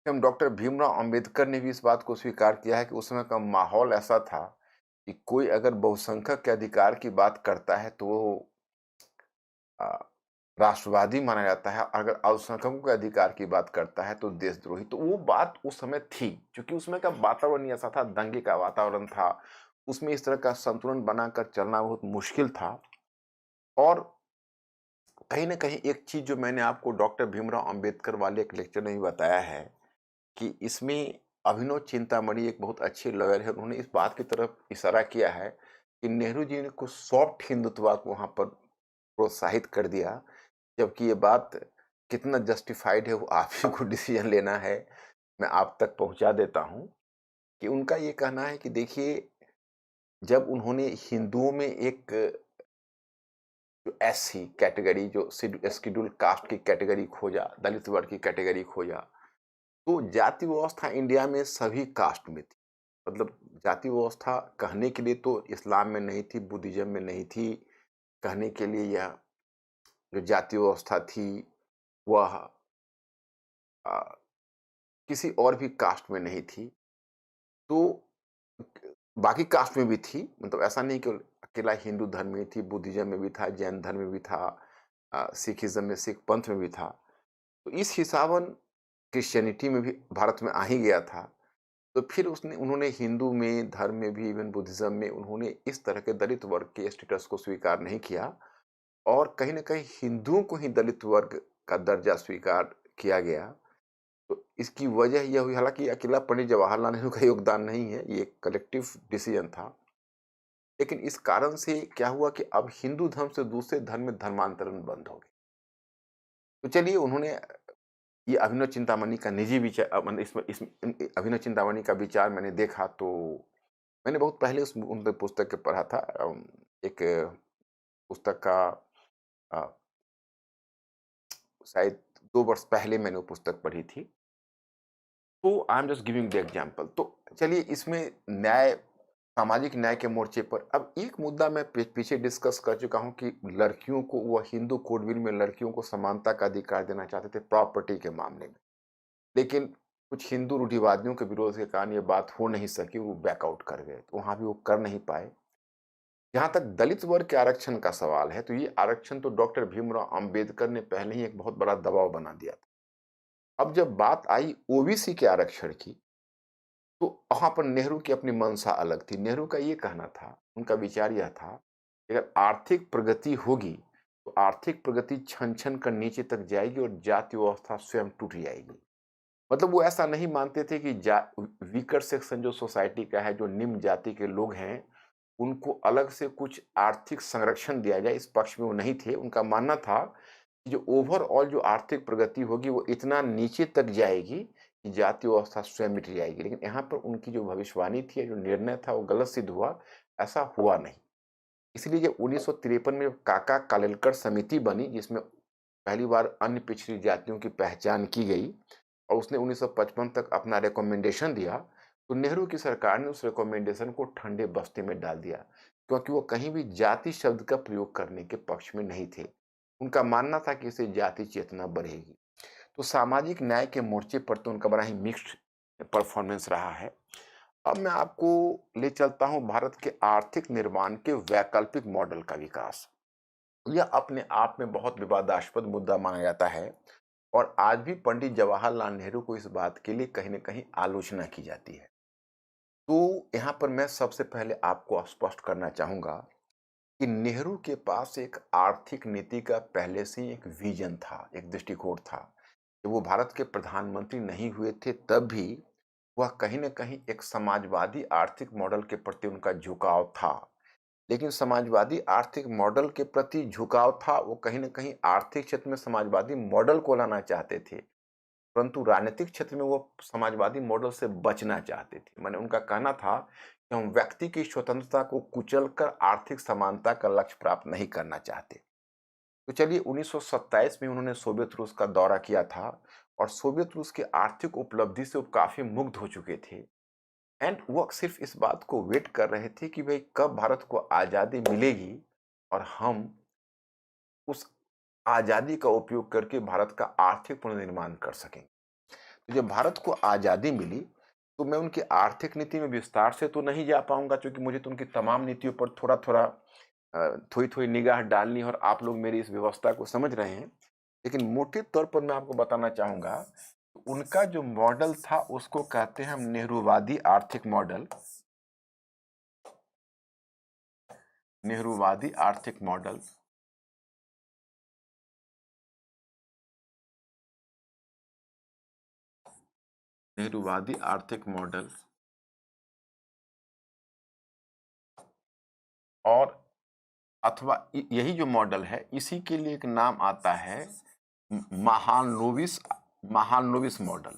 हम डॉक्टर भीमराव अंबेडकर ने भी इस बात को स्वीकार किया है कि उस समय का माहौल ऐसा था कि कोई अगर बहुसंख्यक के अधिकार की बात करता है तो वो अ, राष्ट्रवादी माना जाता है, अगर अल्पसंख्यकों के अधिकार की बात करता है तो देशद्रोही। तो वो बात उस समय थी, क्योंकि उसमें का वातावरण ही ऐसा था, दंगे का वातावरण था, उसमें इस तरह का संतुलन बनाकर चलना बहुत मुश्किल था। और कहीं ना कहीं एक चीज जो मैंने आपको डॉक्टर भीमराव अंबेडकर वाले एक लेक्चर में भी बताया है कि इसमें अभिनव चिंतामणि एक बहुत अच्छे लॉयर है, उन्होंने इस बात की तरफ इशारा किया है कि नेहरू जी ने कुछ सॉफ्ट हिंदुत्व को वहां पर प्रोत्साहित कर दिया। जबकि ये बात कितना जस्टिफाइड है वो आप ही को डिसीजन लेना है। मैं आप तक पहुंचा देता हूं कि उनका ये कहना है कि देखिए, जब उन्होंने हिंदुओं में एक जो एससी कैटेगरी, जो शेड्यूल कास्ट की कैटेगरी खोजा, दलित वर्ग की कैटेगरी खोजा, तो जाति व्यवस्था इंडिया में सभी कास्ट में थी। मतलब जाति व्यवस्था कहने के लिए तो इस्लाम में नहीं थी, बुद्धिज्म में नहीं थी। कहने के लिए यह जो जाति व्यवस्था थी वह किसी और भी कास्ट में नहीं थी। तो बाकी कास्ट में भी थी, मतलब ऐसा नहीं कि अकेला हिंदू धर्म में थी, बुद्धिज़्म में भी था, जैन धर्म में भी था, सिखिज़्म में, सिख पंथ में भी था। तो इस हिसाबन क्रिश्चियनिटी में भी भारत में आ ही गया था। तो फिर उसने उन्होंने हिंदू में, धर्म में भी, इवन बुद्धिज़्म में उन्होंने इस तरह के दलित वर्ग के स्टेटस को स्वीकार नहीं किया और कहीं न कहीं हिंदुओं को ही दलित वर्ग का दर्जा स्वीकार किया गया। तो इसकी वजह यह हुई, हालाँकि अकेला पंडित जवाहरलाल नेहरू का योगदान नहीं है, ये एक कलेक्टिव डिसीजन था। लेकिन इस कारण से क्या हुआ कि अब हिंदू धर्म से दूसरे धर्म में धर्मांतरण बंद हो गया। तो चलिए उन्होंने ये अभिनव चिंतामणि का निजी विचार, मतलब इसमें अभिनव चिंतामणि का विचार मैंने देखा तो मैंने बहुत पहले उस उनके पुस्तक के पढ़ा था। एक पुस्तक का अ, शायद 2 वर्ष पहले मैंने वो पुस्तक पढ़ी थी। तो I am just giving the example. तो चलिए इसमें न्याय, सामाजिक न्याय के मोर्चे पर अब एक मुद्दा मैं पीछे डिस्कस कर चुका हूं कि लड़कियों को, वह हिंदू कोड बिल में लड़कियों को समानता का अधिकार देना चाहते थे प्रॉपर्टी के मामले में। लेकिन कुछ हिंदू रूढ़िवादियों के विरोध के कारण ये बात हो नहीं सकी, वो बैकआउट कर गए, तो वहां भी वो कर नहीं पाए। जहां तक दलित वर्ग के आरक्षण का सवाल है, तो ये आरक्षण तो डॉक्टर भीमराव अंबेडकर ने पहले ही एक बहुत बड़ा दबाव बना दिया था। अब जब बात आई ओबीसी के आरक्षण की, तो वहाँ पर नेहरू की अपनी मंशा अलग थी। नेहरू का ये कहना था, उनका विचार यह था, कि अगर आर्थिक प्रगति होगी, तो आर्थिक प्रगति छन-छन कर नीचे तक जाएगी और जाति व्यवस्था स्वयं टूट जाएगी। मतलब वो ऐसा नहीं मानते थे कि जा वीकर सेक्शन जो सोसाइटी का है, जो निम्न जाति के लोग हैं, उनको अलग से कुछ आर्थिक संरक्षण दिया जाए, इस पक्ष में वो नहीं थे। उनका मानना था कि जो ओवरऑल जो आर्थिक प्रगति होगी, वो इतना नीचे तक जाएगी कि जाति व्यवस्था स्वयं मिट जाएगी। लेकिन यहाँ पर उनकी जो भविष्यवाणी थी, जो निर्णय था, वो गलत सिद्ध हुआ, ऐसा हुआ नहीं। इसलिए जब 1953 में काका कालेलकर समिति बनी, जिसमें पहली बार अन्य पिछड़ी जातियों की पहचान की गई और उसने 1955 तक अपना रिकमेंडेशन दिया, तो नेहरू की सरकार ने उस रिकमेंडेशन को ठंडे बस्ते में डाल दिया, क्योंकि वो कहीं भी जाति शब्द का प्रयोग करने के पक्ष में नहीं थे। उनका मानना था कि इससे जाति चेतना बढ़ेगी। तो सामाजिक न्याय के मोर्चे पर तो उनका बड़ा ही मिक्स्ड परफॉर्मेंस रहा है। अब मैं आपको ले चलता हूं भारत के आर्थिक निर्माण के वैकल्पिक मॉडल का विकास। यह अपने आप में बहुत विवादास्पद मुद्दा माना जाता है और आज भी पंडित जवाहरलाल नेहरू को इस बात के लिए कहीं न कहीं आलोचना की जाती है। तो यहाँ पर मैं सबसे पहले आपको स्पष्ट करना चाहूँगा कि नेहरू के पास एक आर्थिक नीति का पहले से ही एक विज़न था, एक दृष्टिकोण था। जब वो भारत के प्रधानमंत्री नहीं हुए थे, तब भी वह कहीं न कहीं एक समाजवादी आर्थिक मॉडल के प्रति उनका झुकाव था। लेकिन समाजवादी आर्थिक मॉडल के प्रति झुकाव था, वो कहीं न कहीं आर्थिक क्षेत्र में समाजवादी मॉडल को लाना चाहते थे। परंतु राजनीतिक क्षेत्र में वो समाजवादी मॉडल से बचना चाहते थे। माने उनका कहना था कि हम व्यक्ति की स्वतंत्रता को कुचलकर आर्थिक समानता का लक्ष्य प्राप्त नहीं करना चाहते। तो चलिए 1927 में उन्होंने सोवियत रूस का दौरा किया था और सोवियत रूस की आर्थिक उपलब्धि से वो काफ़ी मुग्ध हो चुके थे। एंड वो सिर्फ इस बात को वेट कर रहे थे कि भाई कब भारत को आज़ादी मिलेगी और हम उस आज़ादी का उपयोग करके भारत का आर्थिक पुनर्निर्माण कर सकें। तो जब भारत को आज़ादी मिली, तो मैं उनकी आर्थिक नीति में विस्तार से तो नहीं जा पाऊँगा, क्योंकि मुझे तो उनकी तमाम नीतियों पर थोड़ा-थोड़ा थोड़ी-थोड़ी निगाह डालनी है और आप लोग मेरी इस व्यवस्था को समझ रहे हैं। लेकिन मोटे तौर पर मैं आपको बताना चाहूँगा, उनका जो मॉडल था उसको कहते हैं हम नेहरूवादी आर्थिक मॉडल। नेहरूवादी आर्थिक मॉडल। नेहरूवादी आर्थिक मॉडल और अथवा यही जो मॉडल है, इसी के लिए एक नाम आता है महालनोबिस महालनोबिस मॉडल।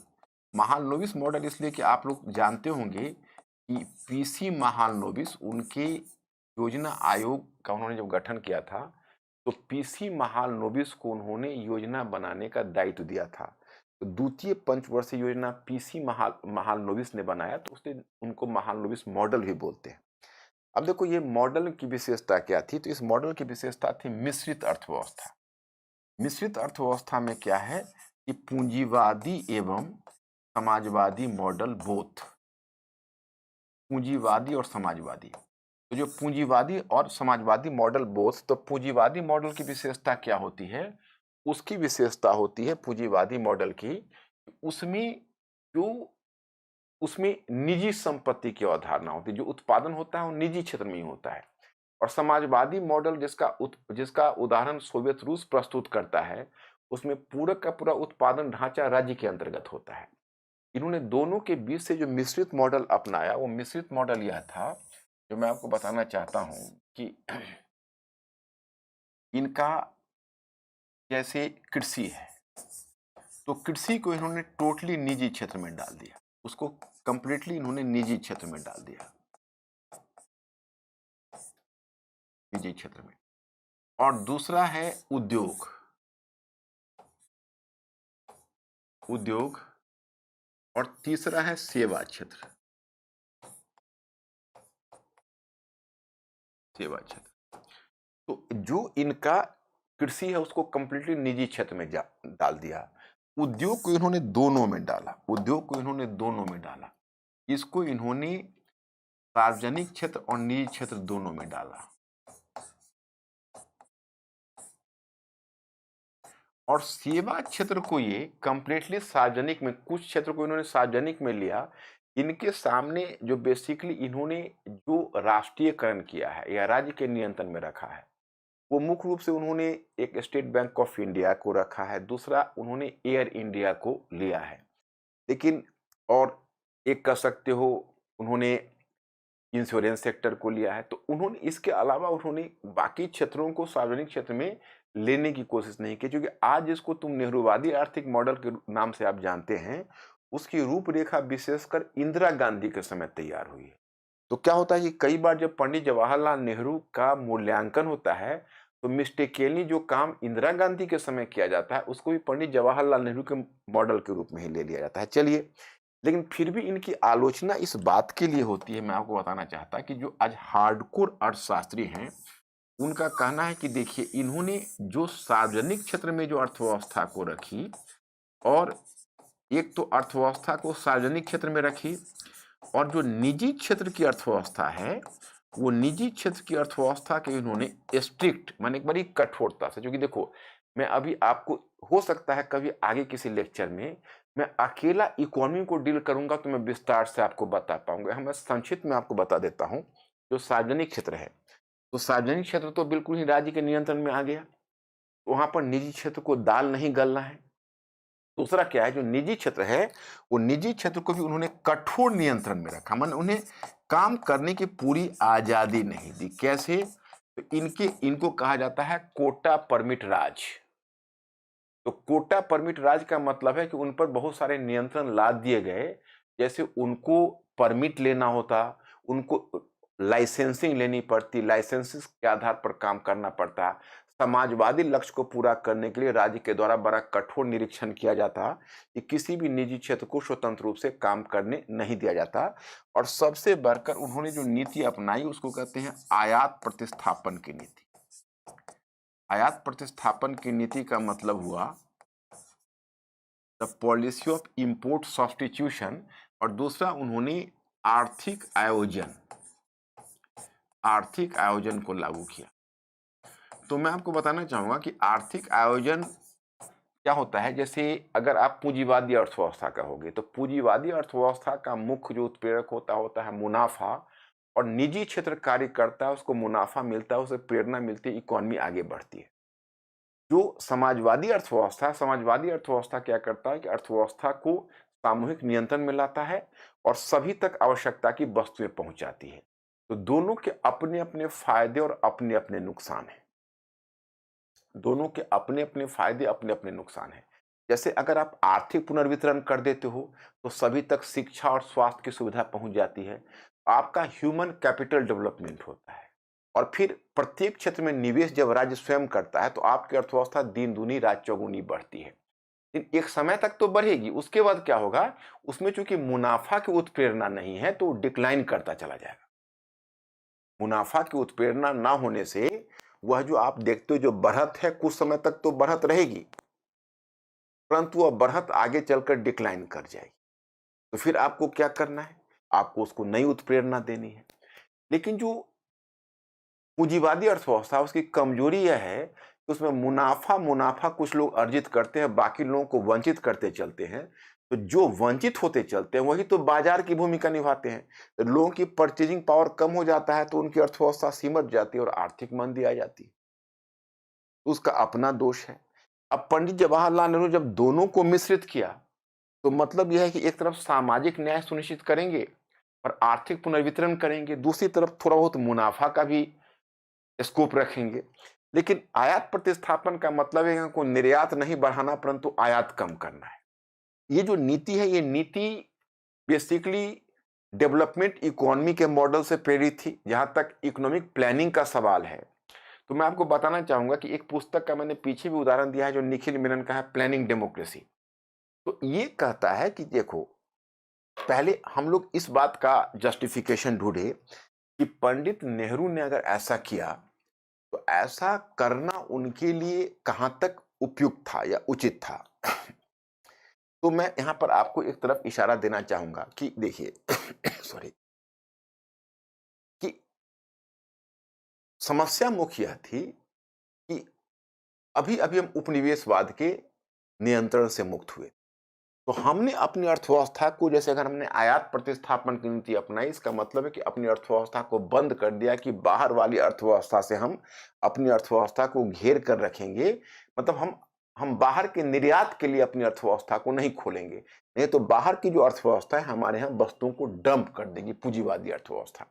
महालनोबिस मॉडल इसलिए कि आप लोग जानते होंगे कि पीसी महालनोबिस, उनके योजना आयोग का उन्होंने जब गठन किया था, तो पीसी महालनोबिस को उन्होंने योजना बनाने का दायित्व दिया था। तो द्वितीय पंचवर्षीय योजना पीसी महालनोबिस ने बनाया, तो उसने उनको महालनोबिस मॉडल भी बोलते हैं। अब देखो ये मॉडल की विशेषता क्या थी, तो इस मॉडल की विशेषता थी मिश्रित अर्थव्यवस्था। मिश्रित अर्थव्यवस्था में क्या है कि पूंजीवादी एवं समाजवादी मॉडल बोथ, पूंजीवादी और समाजवादी। तो जो पूंजीवादी और समाजवादी मॉडल बोथ, तो पूंजीवादी मॉडल की विशेषता क्या होती है? उसकी विशेषता होती है पूंजीवादी मॉडल की, उसमें जो उसमें निजी संपत्ति की अवधारणा होती है, जो उत्पादन होता है वो निजी क्षेत्र में ही होता है। और समाजवादी मॉडल जिसका उदाहरण सोवियत रूस प्रस्तुत करता है, उसमें पूरा का पूरा उत्पादन ढांचा राज्य के अंतर्गत होता है। इन्होंने दोनों के बीच से जो मिश्रित मॉडल अपनाया, वो मिश्रित मॉडल यह था, जो मैं आपको बताना चाहता हूं कि इनका जैसे कृषि है, तो कृषि को इन्होंने टोटली निजी क्षेत्र में डाल दिया, उसको कंप्लीटली इन्होंने निजी क्षेत्र में डाल दिया, निजी क्षेत्र में। और दूसरा है उद्योग, उद्योग। और तीसरा है सेवा क्षेत्र, सेवा क्षेत्र। तो जो इनका कृषि है उसको कंप्लीटली निजी क्षेत्र में डाल दिया। उद्योग को इन्होंने दोनों में डाला, उद्योग को इन्होंने दोनों में डाला। इसको इन्होंने सार्वजनिक क्षेत्र और निजी क्षेत्र दोनों में डाला। और सेवा क्षेत्र को ये कंप्लीटली सार्वजनिक में, कुछ क्षेत्र को इन्होंने सार्वजनिक में लिया। इनके सामने जो बेसिकली इन्होंने जो राष्ट्रीयकरण किया है या राज्य के नियंत्रण में रखा है, वो मुख्य रूप से उन्होंने एक स्टेट बैंक ऑफ इंडिया को रखा है, दूसरा उन्होंने एयर इंडिया को लिया है। लेकिन और एक कह सकते हो उन्होंने इंश्योरेंस सेक्टर को लिया है। तो उन्होंने इसके अलावा उन्होंने बाकी क्षेत्रों को सार्वजनिक क्षेत्र में लेने की कोशिश नहीं की, क्योंकि आज जिसको तुम नेहरूवादी आर्थिक मॉडल के नाम से आप जानते हैं, उसकी रूपरेखा विशेषकर इंदिरा गांधी के समय तैयार हुई है। तो क्या होता है कि कई बार जब पंडित जवाहरलाल नेहरू का मूल्यांकन होता है, तो मिस्टेकली जो काम इंदिरा गांधी के समय किया जाता है, उसको भी पंडित जवाहरलाल नेहरू के मॉडल के रूप में ही ले लिया जाता है। चलिए, लेकिन फिर भी इनकी आलोचना इस बात के लिए होती है, मैं आपको बताना चाहता कि जो आज हार्डकोर अर्थशास्त्री हैं, उनका कहना है कि देखिए, इन्होंने जो सार्वजनिक क्षेत्र में जो अर्थव्यवस्था को रखी, और एक तो अर्थव्यवस्था को सार्वजनिक क्षेत्र में रखी, और जो निजी क्षेत्र की अर्थव्यवस्था है, वो निजी क्षेत्र की अर्थव्यवस्था के इन्होंने स्ट्रिक्ट, माने एक बड़ी कठोरता से, क्योंकि देखो, मैं अभी आपको, हो सकता है कभी आगे किसी लेक्चर में मैं अकेला इकोनॉमी को डील करूंगा तो मैं विस्तार से आपको बता पाऊंगा। मैं संक्षिप्त में आपको बता देता हूं। जो सार्वजनिक क्षेत्र है, तो सार्वजनिक क्षेत्र तो बिल्कुल ही राज्य के नियंत्रण में आ गया, वहां पर निजी क्षेत्र को दाल नहीं गलना है। दूसरा क्या है, जो निजी क्षेत्र है, वो निजी क्षेत्र को भी उन्होंने कठोर नियंत्रण में रखा, माने उन्हें काम करने की पूरी आजादी नहीं दी। कैसे? तो इनको कहा जाता है कोटा परमिट राज। तो कोटा परमिट राज का मतलब है कि उन पर बहुत सारे नियंत्रण लाद दिए गए, जैसे उनको परमिट लेना होता, उनको लाइसेंसिंग लेनी पड़ती, लाइसेंसेस के आधार पर काम करना पड़ता। समाजवादी लक्ष्य को पूरा करने के लिए राज्य के द्वारा बड़ा कठोर निरीक्षण किया जाता कि किसी भी निजी क्षेत्र को स्वतंत्र रूप से काम करने नहीं दिया जाता। और सबसे बढ़कर उन्होंने जो नीति अपनाई उसको कहते हैं आयात प्रतिस्थापन की नीति। आयात प्रतिस्थापन की नीति का मतलब हुआ the policy of import substitution, और दूसरा उन्होंने आर्थिक आयोजन, आर्थिक आयोजन को लागू किया। तो मैं आपको बताना चाहूंगा कि आर्थिक आयोजन क्या होता है। जैसे अगर आप पूंजीवादी अर्थव्यवस्था कहोगे, तो पूंजीवादी अर्थव्यवस्था का मुख्य जो उत्प्रेरक होता है मुनाफा, और निजी क्षेत्र कार्य करता है, उसको मुनाफा मिलता है, उसे प्रेरणा मिलती है, इकोनॉमी आगे बढ़ती है। जो समाजवादी अर्थव्यवस्था क्या करता है कि अर्थव्यवस्था को सामूहिक नियंत्रण में लाता है और सभी तक आवश्यकता की वस्तुएं पहुंचाती है। तो दोनों के अपने अपने फायदे और अपने अपने नुकसान हैं। दोनों के अपने अपने फायदे, अपने अपने नुकसान हैं। जैसे अगर आप आर्थिक पुनर्वितरण कर देते हो, तो सभी तक शिक्षा और स्वास्थ्य की सुविधा पहुंच जाती है, आपका ह्यूमन कैपिटल डेवलपमेंट होता है। और फिर प्रत्येक क्षेत्र में निवेश जब राज्य स्वयं करता है, तो आपकी अर्थव्यवस्था दिन दूनी रात चौगुनी बढ़ती है। लेकिन एक समय तक तो बढ़ेगी, उसके बाद क्या होगा, उसमें चूंकि मुनाफा की उत्प्रेरणा नहीं है, तो डिक्लाइन करता चला जाएगा। मुनाफा की उत्प्रेरणा ना होने से वह जो आप देखते हो जो बढ़त है, कुछ समय तक तो बढ़त रहेगी, परंतु वह बढ़त आगे चलकर डिक्लाइन कर जाएगी। तो फिर आपको क्या करना है? आपको उसको नई उत्प्रेरणा देनी है। लेकिन जो पूंजीवादी अर्थव्यवस्था उसकी कमजोरी यह है कि उसमें मुनाफा कुछ लोग अर्जित करते हैं, बाकी लोगों को वंचित करते चलते हैं। तो जो वंचित होते चलते हैं वही तो बाजार की भूमिका निभाते हैं। तो लोगों की परचेजिंग पावर कम हो जाता है तो उनकी अर्थव्यवस्था सिमट जाती है और आर्थिक मंदी आ जाती है। तो उसका अपना दोष है। अब पंडित जवाहरलाल नेहरू जब दोनों को मिश्रित किया तो मतलब यह है कि एक तरफ सामाजिक न्याय सुनिश्चित करेंगे और आर्थिक पुनर्वितरण करेंगे, दूसरी तरफ थोड़ा बहुत मुनाफा का भी स्कोप रखेंगे। लेकिन आयात प्रतिस्थापन का मतलब है कि निर्यात नहीं बढ़ाना परंतु आयात कम करना है। ये जो नीति है, ये नीति बेसिकली डेवलपमेंट इकोनॉमी के मॉडल से प्रेरित थी। जहां तक इकोनॉमिक प्लानिंग का सवाल है तो मैं आपको बताना चाहूंगा कि एक पुस्तक का मैंने पीछे भी उदाहरण दिया है जो निखिल मेनन का है, प्लानिंग डेमोक्रेसी। तो ये कहता है कि देखो, पहले हम लोग इस बात का जस्टिफिकेशन ढूंढे कि पंडित नेहरू ने अगर ऐसा किया तो ऐसा करना उनके लिए कहां तक उपयुक्त था या उचित था। तो मैं यहां पर आपको एक तरफ इशारा देना चाहूंगा कि देखिए सॉरी, कि समस्या मुख्य यह थी कि अभी अभी हम उपनिवेशवाद के नियंत्रण से मुक्त हुए। तो हमने अपनी अर्थव्यवस्था को, जैसे अगर हमने आयात प्रतिस्थापन की नीति अपनाई, इसका मतलब है कि अपनी अर्थव्यवस्था को बंद कर दिया कि बाहर वाली अर्थव्यवस्था से हम अपनी अर्थव्यवस्था को घेर कर रखेंगे। मतलब हम बाहर के निर्यात के लिए अपनी अर्थव्यवस्था को नहीं खोलेंगे, नहीं तो बाहर की जो अर्थव्यवस्था है हमारे यहाँ वस्तुओं को डंप कर देगी, पूंजीवादी अर्थव्यवस्था।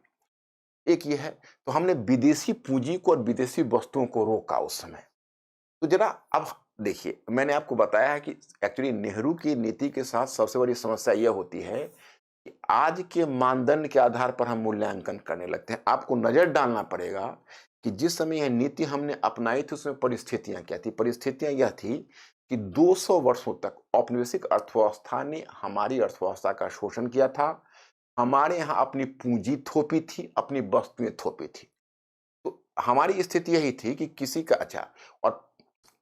एक ये है। तो हमने विदेशी पूंजी को और विदेशी वस्तुओं को रोका उस समय। तो जरा अब देखिए, मैंने आपको बताया है कि एक्चुअली नेहरू की नीति के साथ सबसे बड़ी समस्या यह होती है कि आज के मानदंड के आधार पर हम मूल्यांकन करने लगते हैं। आपको नजर डालना पड़ेगा कि जिस समय यह नीति हमने अपनाई थी उसमें परिस्थितियां क्या थी। परिस्थितियां यह थी कि 200 वर्षों तक औपनिवेशिक अर्थव्यवस्था ने हमारी अर्थव्यवस्था का शोषण किया था। हमारे यहाँ अपनी पूंजी थोपी थी, अपनी वस्तुएं थोपी थी। तो हमारी स्थिति यही थी कि किसी का अच्छा, और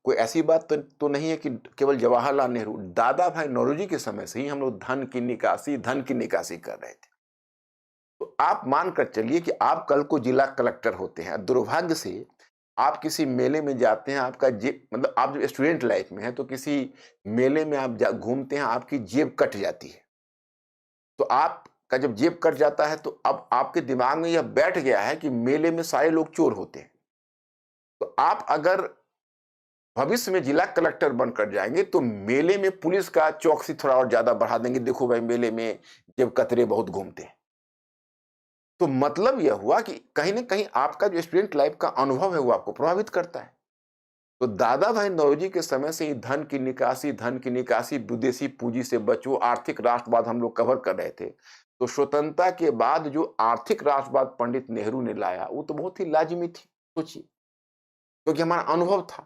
कोई ऐसी बात तो नहीं है कि केवल जवाहरलाल नेहरू, दादा भाई नौरोजी के समय से ही हम लोग धन की निकासी कर रहे थे। तो आप मान कर चलिए कि आप कल को जिला कलेक्टर होते हैं, दुर्भाग्य से आप किसी मेले में जाते हैं, आपका जेब, मतलब आप जो स्टूडेंट लाइफ में है तो किसी मेले में आप घूमते हैं, आपकी जेब कट जाती है। तो आपका जब जेब कट जाता है तो अब आपके दिमाग में यह बैठ गया है कि मेले में सारे लोग चोर होते हैं। तो आप अगर भविष्य में जिला कलेक्टर बनकर जाएंगे तो मेले में पुलिस का चौकसी थोड़ा और ज्यादा बढ़ा देंगे, देखो भाई मेले में जेब कतरे बहुत घूमते हैं। तो मतलब यह हुआ कि कहीं ना कहीं आपका जो स्टूडेंट लाइफ का अनुभव है वो आपको प्रभावित करता है। तो दादा भाई नौरोजी के समय से ही धन की निकासी, विदेशी पूंजी से बचो, आर्थिक राष्ट्रवाद हम लोग कवर कर रहे थे। तो स्वतंत्रता के बाद जो आर्थिक राष्ट्रवाद पंडित नेहरू ने लाया वो तो बहुत ही लाजिमी थी, सोचिए, क्योंकि हमारा अनुभव था,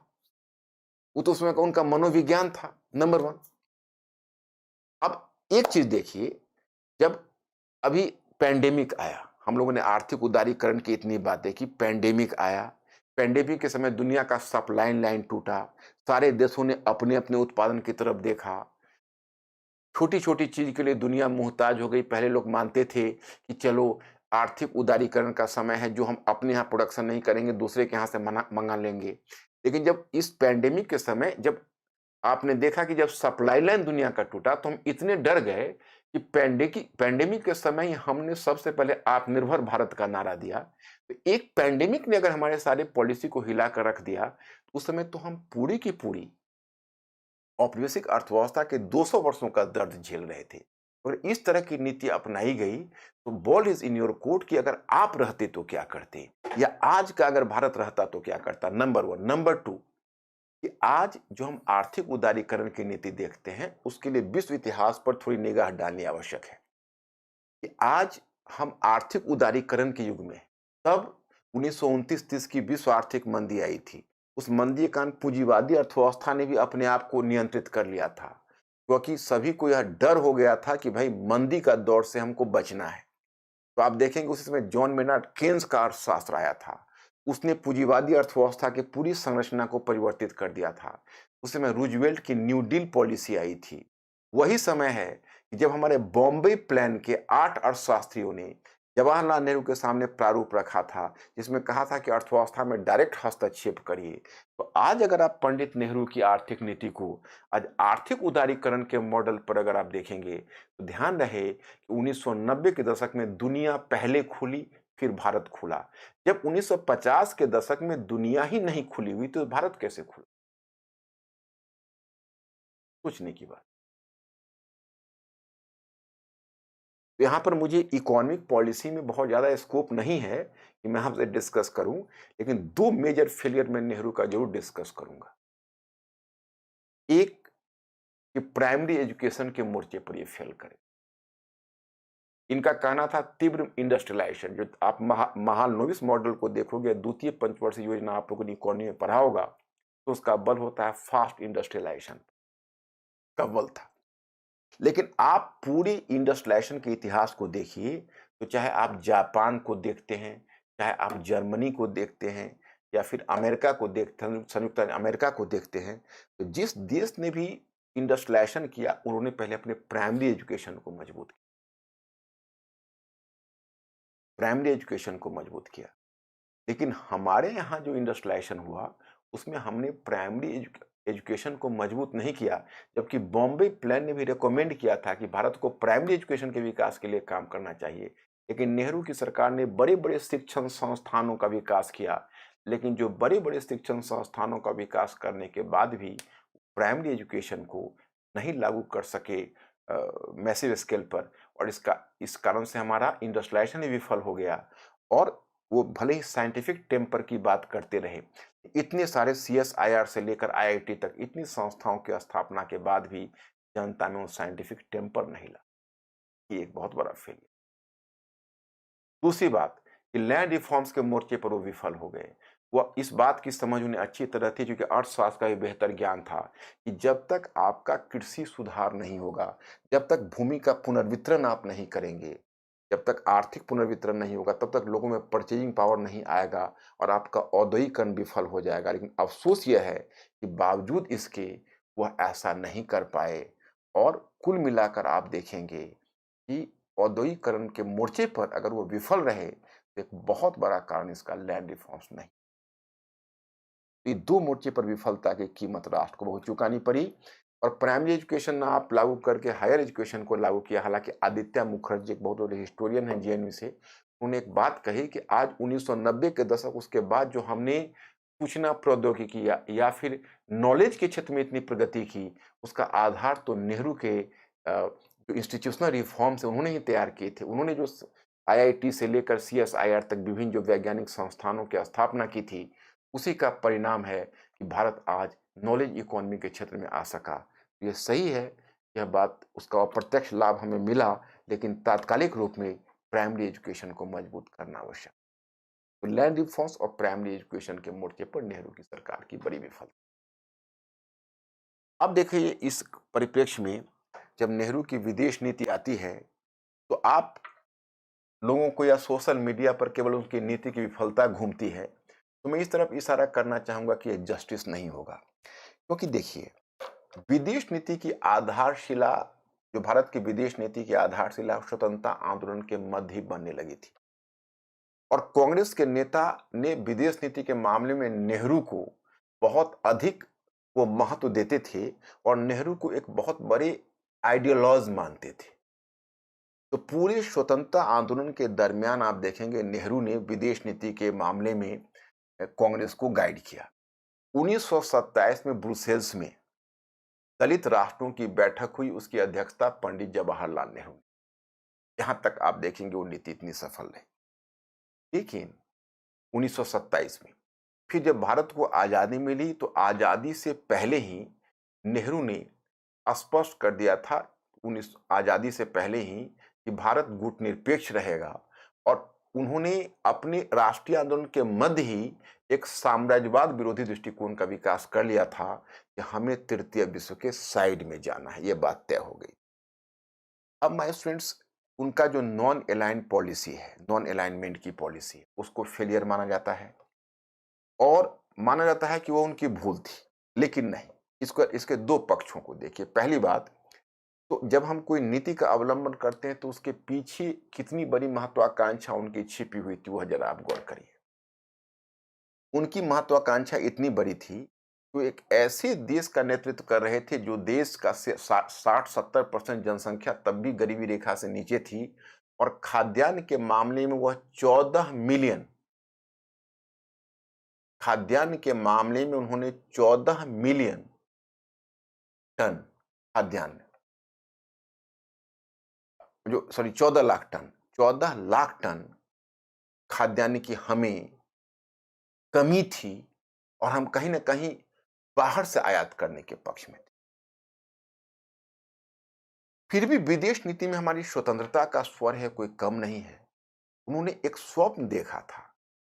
वो तो उसमें उनका मनोविज्ञान था, नंबर वन। अब एक चीज देखिए, जब अभी पैंडेमिक आया, हम लोगों ने आर्थिक उदारीकरण की इतनी बातें की, पैंडेमिक आया, पैंडेमिक के समय दुनिया का सप्लाई लाइन टूटा, सारे देशों ने अपने अपने उत्पादन की तरफ देखा, छोटी छोटी चीज के लिए दुनिया मुहताज हो गई। पहले लोग मानते थे कि चलो आर्थिक उदारीकरण का समय है, जो हम अपने यहाँ प्रोडक्शन नहीं करेंगे दूसरे के यहाँ से मंगा लेंगे। लेकिन जब इस पैंडेमिक के समय जब आपने देखा कि जब सप्लाई लाइन दुनिया का टूटा तो हम इतने डर गए कि पैंडेमिक के समय ही हमने सबसे पहले आत्मनिर्भर भारत का नारा दिया। तो एक पैंडेमिक ने अगर हमारे सारे पॉलिसी को हिला कर रख दिया तो उस समय तो हम पूरी की पूरी औपनिवेशिक अर्थव्यवस्था के 200 वर्षों का दर्द झेल रहे थे। और इस तरह की नीति अपनाई गई तो ball is in your court कि अगर आप रहते तो क्या करते, या आज का अगर भारत रहता तो क्या करता, नंबर वन। नंबर टू, कि आज जो हम आर्थिक उदारीकरण की नीति देखते हैं उसके लिए विश्व इतिहास पर थोड़ी निगाह डालनी आवश्यक है कि आज हम आर्थिक उदारीकरण के युग में, तब 1929-30 की विश्व आर्थिक मंदी आई थी। उस मंदी के कारण पूंजीवादी अर्थव्यवस्था ने भी अपने आप को नियंत्रित कर लिया था, क्योंकि सभी को यह डर हो गया था कि भाई मंदी का दौर से हमको बचना है। तो आप देखेंगे उस समय जॉन मेनार्ड केन्स का अर्थशास्त्र आया था, उसने पूंजीवादी अर्थव्यवस्था की पूरी संरचना को परिवर्तित कर दिया था। उस समय रूजवेल्ट की न्यू डील पॉलिसी आई थी। वही समय है कि जब हमारे बॉम्बे प्लान के 8 अर्थशास्त्रियों ने जवाहरलाल नेहरू के सामने प्रारूप रखा था, जिसमें कहा था कि अर्थव्यवस्था में डायरेक्ट हस्तक्षेप करिए, तो आज अगर आप पंडित नेहरू की आर्थिक नीति को आज आर्थिक उदारीकरण के मॉडल पर अगर आप देखेंगे, तो ध्यान रहे कि 1990 के दशक में दुनिया पहले खुली, फिर भारत खुला। जब 1950 के दशक में दुनिया ही नहीं खुली हुई, तो भारत कैसे खुला? सोचने की बात। तो यहाँ पर मुझे इकोनॉमिक पॉलिसी में बहुत ज़्यादा स्कोप नहीं है कि मैं आपसे डिस्कस करूं, लेकिन दो मेजर फेलियर मैं नेहरू का जरूर डिस्कस करूंगा। एक, कि प्राइमरी एजुकेशन के मोर्चे पर ये फेल करे। इनका कहना था तीव्र इंडस्ट्रियलाइजेशन। जो आप महालनोबिस मॉडल को देखोगे, द्वितीय पंचवर्षीय योजना आप लोगों ने इकोनॉमी में पढ़ा होगा, तो उसका बल होता है फास्ट इंडस्ट्रियलाइजेशन का बल था। लेकिन आप पूरी इंडस्ट्रियलाइजेशन के इतिहास को देखिए, तो चाहे आप जापान को देखते हैं, चाहे आप जर्मनी को देखते हैं, या फिर अमेरिका को देखते हैं, संयुक्त अमेरिका को देखते हैं, तो जिस देश ने भी इंडस्ट्रियलाइजेशन किया, उन्होंने पहले अपने प्राइमरी एजुकेशन को मजबूत किया। प्राइमरी एजुकेशन को मजबूत किया। लेकिन हमारे यहाँ जो इंडस्ट्रियलाइजेशन हुआ, उसमें हमने प्राइमरी एजुकेशन को मजबूत नहीं किया, जबकि बॉम्बे प्लान ने भी रिकमेंड किया था कि भारत को प्राइमरी एजुकेशन के विकास के लिए काम करना चाहिए। लेकिन नेहरू की सरकार ने बड़े-बड़े शिक्षण संस्थानों का विकास किया, लेकिन जो बड़े-बड़े शिक्षण संस्थानों का विकास करने के बाद भी प्राइमरी एजुकेशन को नहीं लागू कर सके मैसिव स्केल पर, और इस कारण से हमारा इंडस्ट्रियलाइजेशन ही विफल हो गया। और वो भले ही साइंटिफिक टेम्पर की बात करते रहे, इतने सारे सीएसआईआर से लेकर आईआईटी तक इतनी संस्थाओं की स्थापना के बाद भी जनता में वो साइंटिफिक टेम्पर नहीं ला। ये एक बहुत बड़ा फेलियर। दूसरी बात कि लैंड रिफॉर्म्स के मोर्चे पर वो विफल हो गए। वो इस बात की समझ उन्हें अच्छी तरह थी, क्योंकि अर्थशास्त्र का भी बेहतर ज्ञान था, कि जब तक आपका कृषि सुधार नहीं होगा, जब तक भूमि का पुनर्वितरण आप नहीं करेंगे, जब तक आर्थिक पुनर्वितरण नहीं होगा, तब तक लोगों में परचेजिंग पावर नहीं आएगा और आपका औद्योगिकरण विफल हो जाएगा। लेकिन अफसोस यह है कि बावजूद इसके वह ऐसा नहीं कर पाए, और कुल मिलाकर आप देखेंगे कि औद्योगिकरण के मोर्चे पर अगर वो विफल रहे, तो एक बहुत बड़ा कारण इसका लैंड रिफॉर्म्स नहीं। ये दो मोर्चे पर विफलता की कीमत राष्ट्र को बहुत चुकानी पड़ी। और प्राइमरी एजुकेशन ना आप लागू करके हायर एजुकेशन को लागू किया। हालांकि आदित्य मुखर्जी एक बहुत बड़े हिस्टोरियन हैं जेएनयू से, उन्होंने एक बात कही कि आज 1990 के दशक उसके बाद जो हमने सूचना प्रौद्योगिकी या फिर नॉलेज के क्षेत्र में इतनी प्रगति की, उसका आधार तो नेहरू के जो इंस्टीट्यूशनल रिफॉर्म्स उन्होंने ही तैयार किए थे। उन्होंने जो आईआईटी से लेकर सीएसआईआर तक विभिन्न जो वैज्ञानिक संस्थानों की स्थापना की थी, उसी का परिणाम है कि भारत आज नॉलेज इकोनॉमी के क्षेत्र में आ सका। ये सही है, यह बात, उसका अप्रत्यक्ष लाभ हमें मिला, लेकिन तात्कालिक रूप में प्राइमरी एजुकेशन को मजबूत करना आवश्यक। तो लैंड रिफॉर्म्स और प्राइमरी एजुकेशन के मोर्चे पर नेहरू की सरकार की बड़ी विफलता। अब देखिए, इस परिप्रेक्ष्य में जब नेहरू की विदेश नीति आती है, तो आप लोगों को या सोशल मीडिया पर केवल उनकी नीति की विफलता घूमती है, तो मैं इस तरफ इशारा करना चाहूंगा कि ये जस्टिस नहीं होगा। क्योंकि देखिए, विदेश नीति की आधारशिला, जो भारत की विदेश नीति की आधारशिला स्वतंत्रता आंदोलन के मध्य ही बनने लगी थी, और कांग्रेस के नेता ने विदेश नीति के मामले में नेहरू को बहुत अधिक वो महत्व देते थे, और नेहरू को एक बहुत बड़े आइडियोलॉज मानते थे। तो पूरे स्वतंत्रता आंदोलन के दरमियान आप देखेंगे, नेहरू ने विदेश नीति के मामले में कांग्रेस को गाइड किया। 1927 में ब्रुसेल्स में दलित राष्ट्रों की बैठक हुई, उसकी अध्यक्षता पंडित जवाहरलाल नेहरू ने। यहां तक आप देखेंगे वो नीति इतनी सफल रही। लेकिन 1927 में फिर जब भारत को आजादी मिली, तो आजादी से पहले ही नेहरू ने स्पष्ट कर दिया था, आजादी से पहले ही, कि भारत गुटनिरपेक्ष रहेगा। और उन्होंने अपने राष्ट्रीय आंदोलन के मध्य ही एक साम्राज्यवाद विरोधी दृष्टिकोण का विकास कर लिया था, कि हमें तृतीय विश्व के साइड में जाना है। यह बात तय हो गई। अब माय स्टूडेंट्स, उनका जो नॉन अलाइन पॉलिसी है, नॉन अलाइनमेंट की पॉलिसी है, उसको फेलियर माना जाता है, और माना जाता है कि वो उनकी भूल थी। लेकिन नहीं, इसके दो पक्षों को देखिए। पहली बात, तो जब हम कोई नीति का अवलंबन करते हैं तो उसके पीछे कितनी बड़ी महत्वाकांक्षा उनकी छिपी हुई थी, वह जरा आप गौर करिए। उनकी महत्वाकांक्षा इतनी बड़ी थी, वो एक ऐसे देश का नेतृत्व कर रहे थे जो देश का 60-70% जनसंख्या तब भी गरीबी रेखा से नीचे थी, और खाद्यान्न के मामले में वह 14 मिलियन, खाद्यान्न के मामले में उन्होंने 14 मिलियन टन खाद्यान्न, जो sorry 14 lakh ton, 14 lakh ton खाद्यान्न की हमें कमी थी, और हम कहीं न कहीं बाहर से आयात करने के पक्ष में थे। फिर भी विदेश नीति में हमारी स्वतंत्रता का स्वर है, कोई कम नहीं है। उन्होंने एक स्वप्न देखा था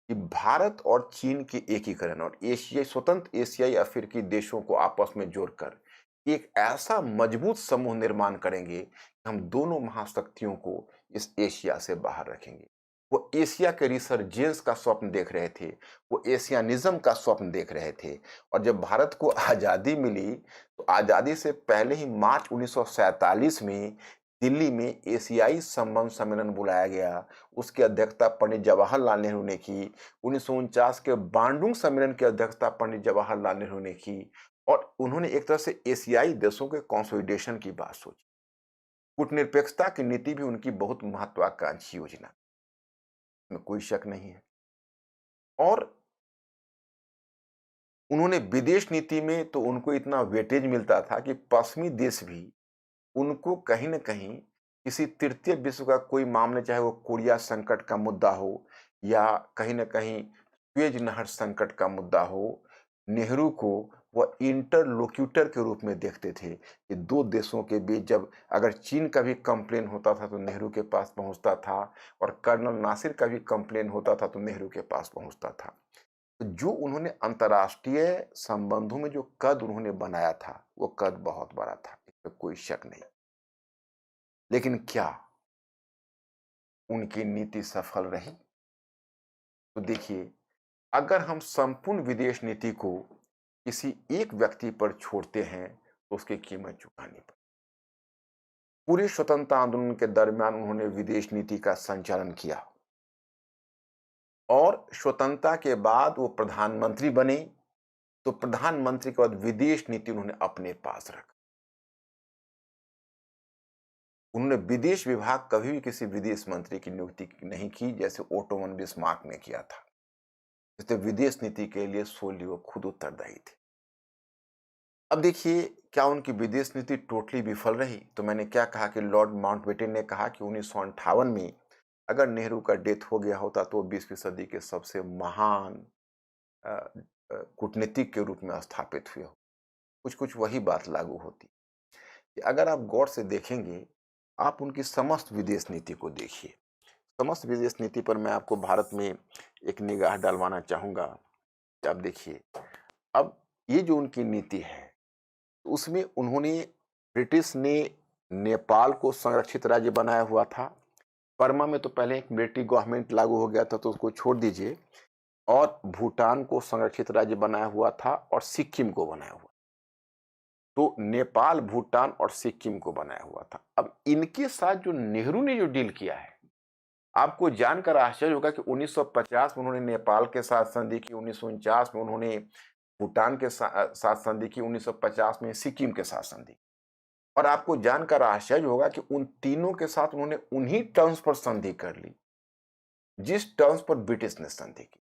कि भारत और चीन के एकीकरण और एशियाई स्वतंत्र एशियाई अफ्रीकी देशों को आपस में जोड़कर एक ऐसा मजबूत समूह निर्माण करेंगे कि हम दोनों महाशक्तियों को इस एशिया से बाहर रखेंगे। वो एशिया के रिसर्जेंस का स्वप्न देख रहे थे, वो एशियानिज्म का स्वप्न देख रहे थे। और जब भारत को आज़ादी मिली, तो आज़ादी से पहले ही मार्च 1947 में दिल्ली में एशियाई संबंध सम्मेलन बुलाया गया। उसकी अध्यक्षता पंडित जवाहरलाल नेहरू ने की। 1949 के बांडुंग सम्मेलन की अध्यक्षता पंडित जवाहरलाल नेहरू ने की, और उन्होंने एक तरह से एशियाई देशों के कंसोलिडेशन की बात सोची। कूटनिरपेक्षता की नीति भी उनकी बहुत महत्वाकांक्षी योजना, में कोई शक नहीं है। और उन्होंने विदेश नीति में तो उनको इतना वेटेज मिलता था कि पश्चिमी देश भी उनको कहीं न कहीं किसी तृतीय विश्व का कोई मामला, चाहे वो कोरिया संकट का मुद्दा हो या कहीं न कहीं सुएज नहर संकट का मुद्दा हो, नेहरू को वह इंटरलोक्यूटर के रूप में देखते थे कि दो देशों के बीच जब अगर चीन का भी कंप्लेन होता था तो नेहरू के पास पहुंचता था, और कर्नल नासिर का भी कंप्लेन होता था तो नेहरू के पास पहुंचता था। तो जो उन्होंने अंतर्राष्ट्रीय संबंधों में जो कद उन्होंने बनाया था, वो कद बहुत बड़ा था, इसमें कोई शक नहीं। लेकिन क्या उनकी नीति सफल रही? तो देखिए, अगर हम संपूर्ण विदेश नीति को किसी एक व्यक्ति पर छोड़ते हैं तो उसकी कीमत चुकानी पड़े। पूरे स्वतंत्रता आंदोलन के दरमियान उन्होंने विदेश नीति का संचालन किया, और स्वतंत्रता के बाद वो प्रधानमंत्री बने, तो प्रधानमंत्री के बाद विदेश नीति उन्होंने अपने पास रखा। उन्होंने विदेश विभाग कभी भी किसी विदेश मंत्री की नियुक्ति नहीं की, जैसे ओटो वन बिस्मार्क ने किया था। इसलिए विदेश नीति के लिए सोली वो खुद उत्तरदायी थे। अब देखिए, क्या उनकी विदेश नीति टोटली विफल रही? तो मैंने क्या कहा कि लॉर्ड माउंटबेटन ने कहा कि 1958 में अगर नेहरू का डेथ हो गया होता तो 20वीं सदी के सबसे महान अ, कूटनीतिक के रूप में स्थापित हुए हो। कुछ कुछ वही बात लागू होती कि अगर आप गौर से देखेंगे, आप उनकी समस्त विदेश नीति को देखिए। समस्त विदेश नीति पर मैं आपको भारत में एक निगाह डलवाना चाहूंगा कि आप देखिए, अब ये जो उनकी नीति है, उसमें उन्होंने, ब्रिटिश ने नेपाल को संरक्षित राज्य बनाया हुआ था। बर्मा में तो पहले एक मिलिट्री गवर्नमेंट लागू हो गया था, तो उसको छोड़ दीजिए। और भूटान को संरक्षित राज्य बनाया हुआ था, और सिक्किम को बनाया हुआ। तो नेपाल, भूटान और सिक्किम को बनाया हुआ था। अब इनके साथ जो नेहरू ने जो डील किया है, आपको जानकर आश्चर्य होगा कि 1950 में उन्होंने नेपाल के साथ संधि की, 1949 में उन्होंने भूटान के साथ संधि की, 1950 में सिक्किम के साथ संधि। और आपको जानकर आश्चर्य होगा कि उन तीनों के साथ उन्होंने उन्हीं टर्म्स पर संधि कर ली जिस टर्म्स पर ब्रिटिश ने संधि की।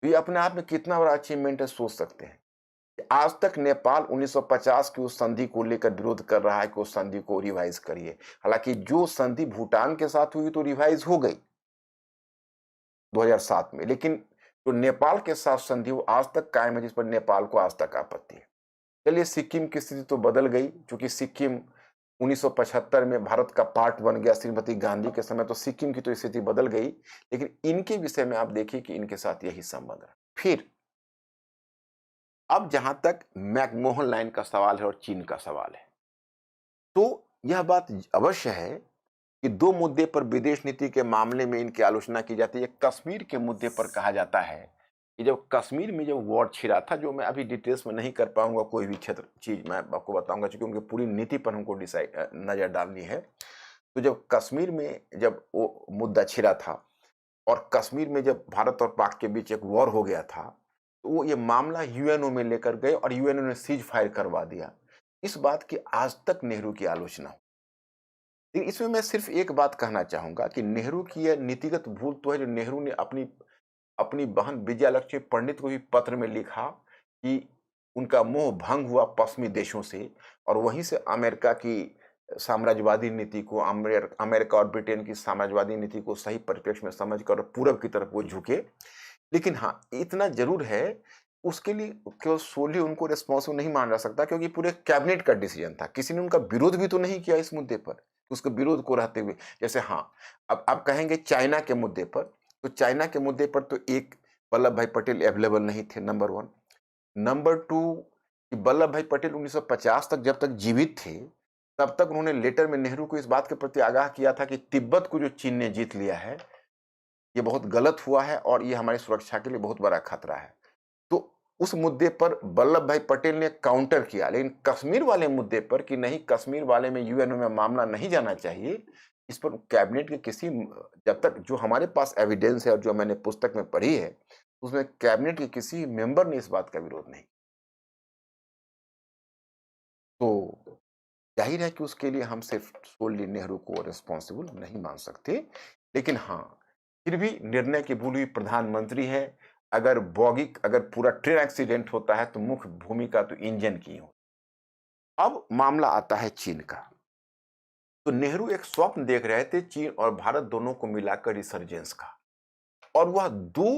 तो ये अपने आप में कितना बड़ा अचीवमेंट है, सोच सकते हैं। आज तक नेपाल 1950 की उस संधि को लेकर विरोध कर रहा है कि उस संधि को रिवाइज करिए। हालांकि जो संधि भूटान के साथ हुई तो रिवाइज हो गई 2007 में, लेकिन जो नेपाल के साथ संधि वो आज तक कायम है, जिस पर नेपाल को आज तक आपत्ति है। चलिए, सिक्किम की स्थिति तो बदल गई, क्योंकि सिक्किम 1975 में भारत का पार्ट बन गया श्रीमती गांधी के समय, तो सिक्किम की तो स्थिति बदल गई। लेकिन इनके विषय में आप देखिए कि इनके साथ यही संबंध है। फिर अब जहां तक मैकमोहन लाइन का सवाल है और चीन का सवाल है, तो यह बात अवश्य है कि दो मुद्दे पर विदेश नीति के मामले में इनकी आलोचना की जाती है। कश्मीर के मुद्दे पर कहा जाता है कि जब कश्मीर में जब वॉर छिड़ा था, जो मैं अभी डिटेल्स में नहीं कर पाऊँगा, कोई भी क्षेत्र चीज़ मैं आपको बताऊँगा, चूँकि उनकी पूरी नीति पर हमको नज़र डालनी है। तो जब कश्मीर में जब वो मुद्दा छिड़ा था और कश्मीर में जब भारत और पाक के बीच एक वॉर हो गया था, तो वो ये मामला यूएनओ में लेकर गए और यूएनओ ने सीज़ फायर करवा दिया। इस बात की आज तक नेहरू की आलोचना हो। लेकिन इसमें मैं सिर्फ़ एक बात कहना चाहूँगा कि नेहरू की यह नीतिगत भूल तो है, जो नेहरू ने अपनी अपनी बहन विजयालक्ष्मी पंडित को भी पत्र में लिखा कि उनका मोह भंग हुआ पश्चिमी देशों से, और वहीं से अमेरिका की साम्राज्यवादी नीति को, अमेरिका और ब्रिटेन की साम्राज्यवादी नीति को सही परिप्रेक्ष्य में समझकर पूरब की तरफ वो झुके। लेकिन हाँ, इतना ज़रूर है, उसके लिए केवल सोली उनको रिस्पॉन्सिबल नहीं माना जा सकता, क्योंकि पूरे कैबिनेट का डिसीजन था। किसी ने उनका विरोध भी तो नहीं किया इस मुद्दे पर, उसके विरोध को रहते हुए। जैसे हाँ, अब आप कहेंगे चाइना के मुद्दे पर, तो चाइना के मुद्दे पर तो एक वल्लभ भाई पटेल अवेलेबल नहीं थे, नंबर 1। नंबर 2 कि वल्लभ भाई पटेल 1950 तक जब तक जीवित थे, तब तक उन्होंने लेटर में नेहरू को इस बात के प्रति आगाह किया था कि तिब्बत को जो चीन ने जीत लिया है, ये बहुत गलत हुआ है और ये हमारी सुरक्षा के लिए बहुत बड़ा खतरा है। तो उस मुद्दे पर वल्लभ भाई पटेल ने काउंटर किया, लेकिन कश्मीर वाले मुद्दे पर कि नहीं, कश्मीर वाले में यूएनओ में मामला नहीं जाना चाहिए, इस पर कैबिनेट के किसी, जब तक जो हमारे पास एविडेंस है और जो मैंने पुस्तक में पढ़ी है, उसमें कैबिनेट के किसी मेंबर ने इस बात का विरोध नहीं। तो जाहिर है कि उसके लिए हम सिर्फ सोली नेहरू को रिस्पॉन्सिबल नहीं मान सकते। लेकिन हाँ, फिर भी निर्णय की भूल हुई प्रधानमंत्री है। अगर पूरा ट्रेन एक्सीडेंट होता है तो मुख्य भूमिका तो इंजन की हो। अब मामला आता है चीन का। तो नेहरू एक स्वप्न देख रहे थे चीन और भारत दोनों को मिलाकर रिसर्जेंस का, और वह दो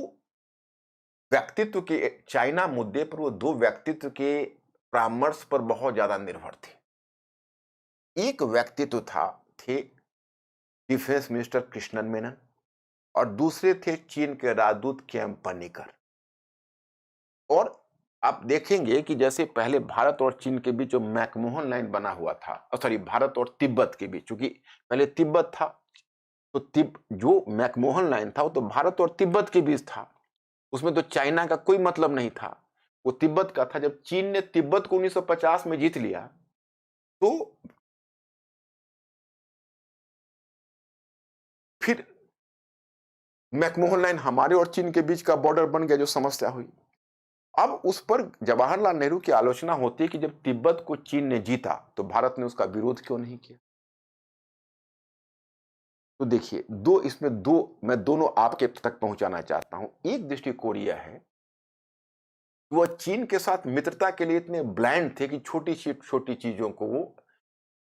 व्यक्तित्व के, चाइना मुद्दे पर वो दो व्यक्तित्व के परामर्श पर बहुत ज्यादा निर्भर थे। एक व्यक्तित्व थे डिफेंस मिनिस्टर कृष्णन मेनन, और दूसरे थे चीन के राजदूत केएम पनिकर। और आप देखेंगे कि जैसे पहले भारत और चीन के बीच जो मैकमोहन लाइन बना हुआ था, सॉरी, भारत और तिब्बत के बीच, क्योंकि पहले तिब्बत था, तो जो मैकमोहन लाइन था वो तो भारत और तिब्बत के बीच था, उसमें तो चाइना का कोई मतलब नहीं था, वो तिब्बत का था। जब चीन ने तिब्बत को 1950 में जीत लिया, तो फिर मैकमोहन लाइन हमारे और चीन के बीच का बॉर्डर बन गया, जो समस्या हुई। अब उस पर जवाहरलाल नेहरू की आलोचना होती है कि जब तिब्बत को चीन ने जीता तो भारत ने उसका विरोध क्यों नहीं किया। तो देखिए, मैं दोनों आपके तक पहुंचाना चाहता हूं। एक दृष्टिकोण यह है, वह चीन के साथ मित्रता के लिए इतने ब्लाइंड थे कि छोटी छोटी चीजों को वो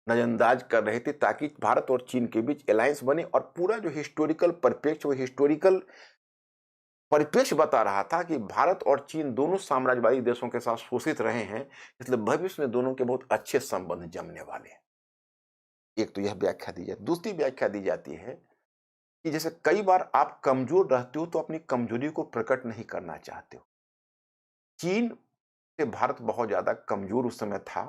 नजरअंदाज कर रहे थे, ताकि भारत और चीन के बीच अलायंस बने। और पूरा जो हिस्टोरिकल परिप्रेक्ष्य, वो हिस्टोरिकल परिप्रेक्ष्य बता रहा था कि भारत और चीन दोनों साम्राज्यवादी देशों के साथ शोषित रहे हैं, इसलिए भविष्य में दोनों के बहुत अच्छे संबंध जमने वाले हैं। एक तो यह व्याख्या दी जाती, दूसरी व्याख्या दी जाती है कि जैसे कई बार आप कमजोर रहते हो तो अपनी कमजोरी को प्रकट नहीं करना चाहते हो। चीन से भारत बहुत ज्यादा कमजोर उस समय था,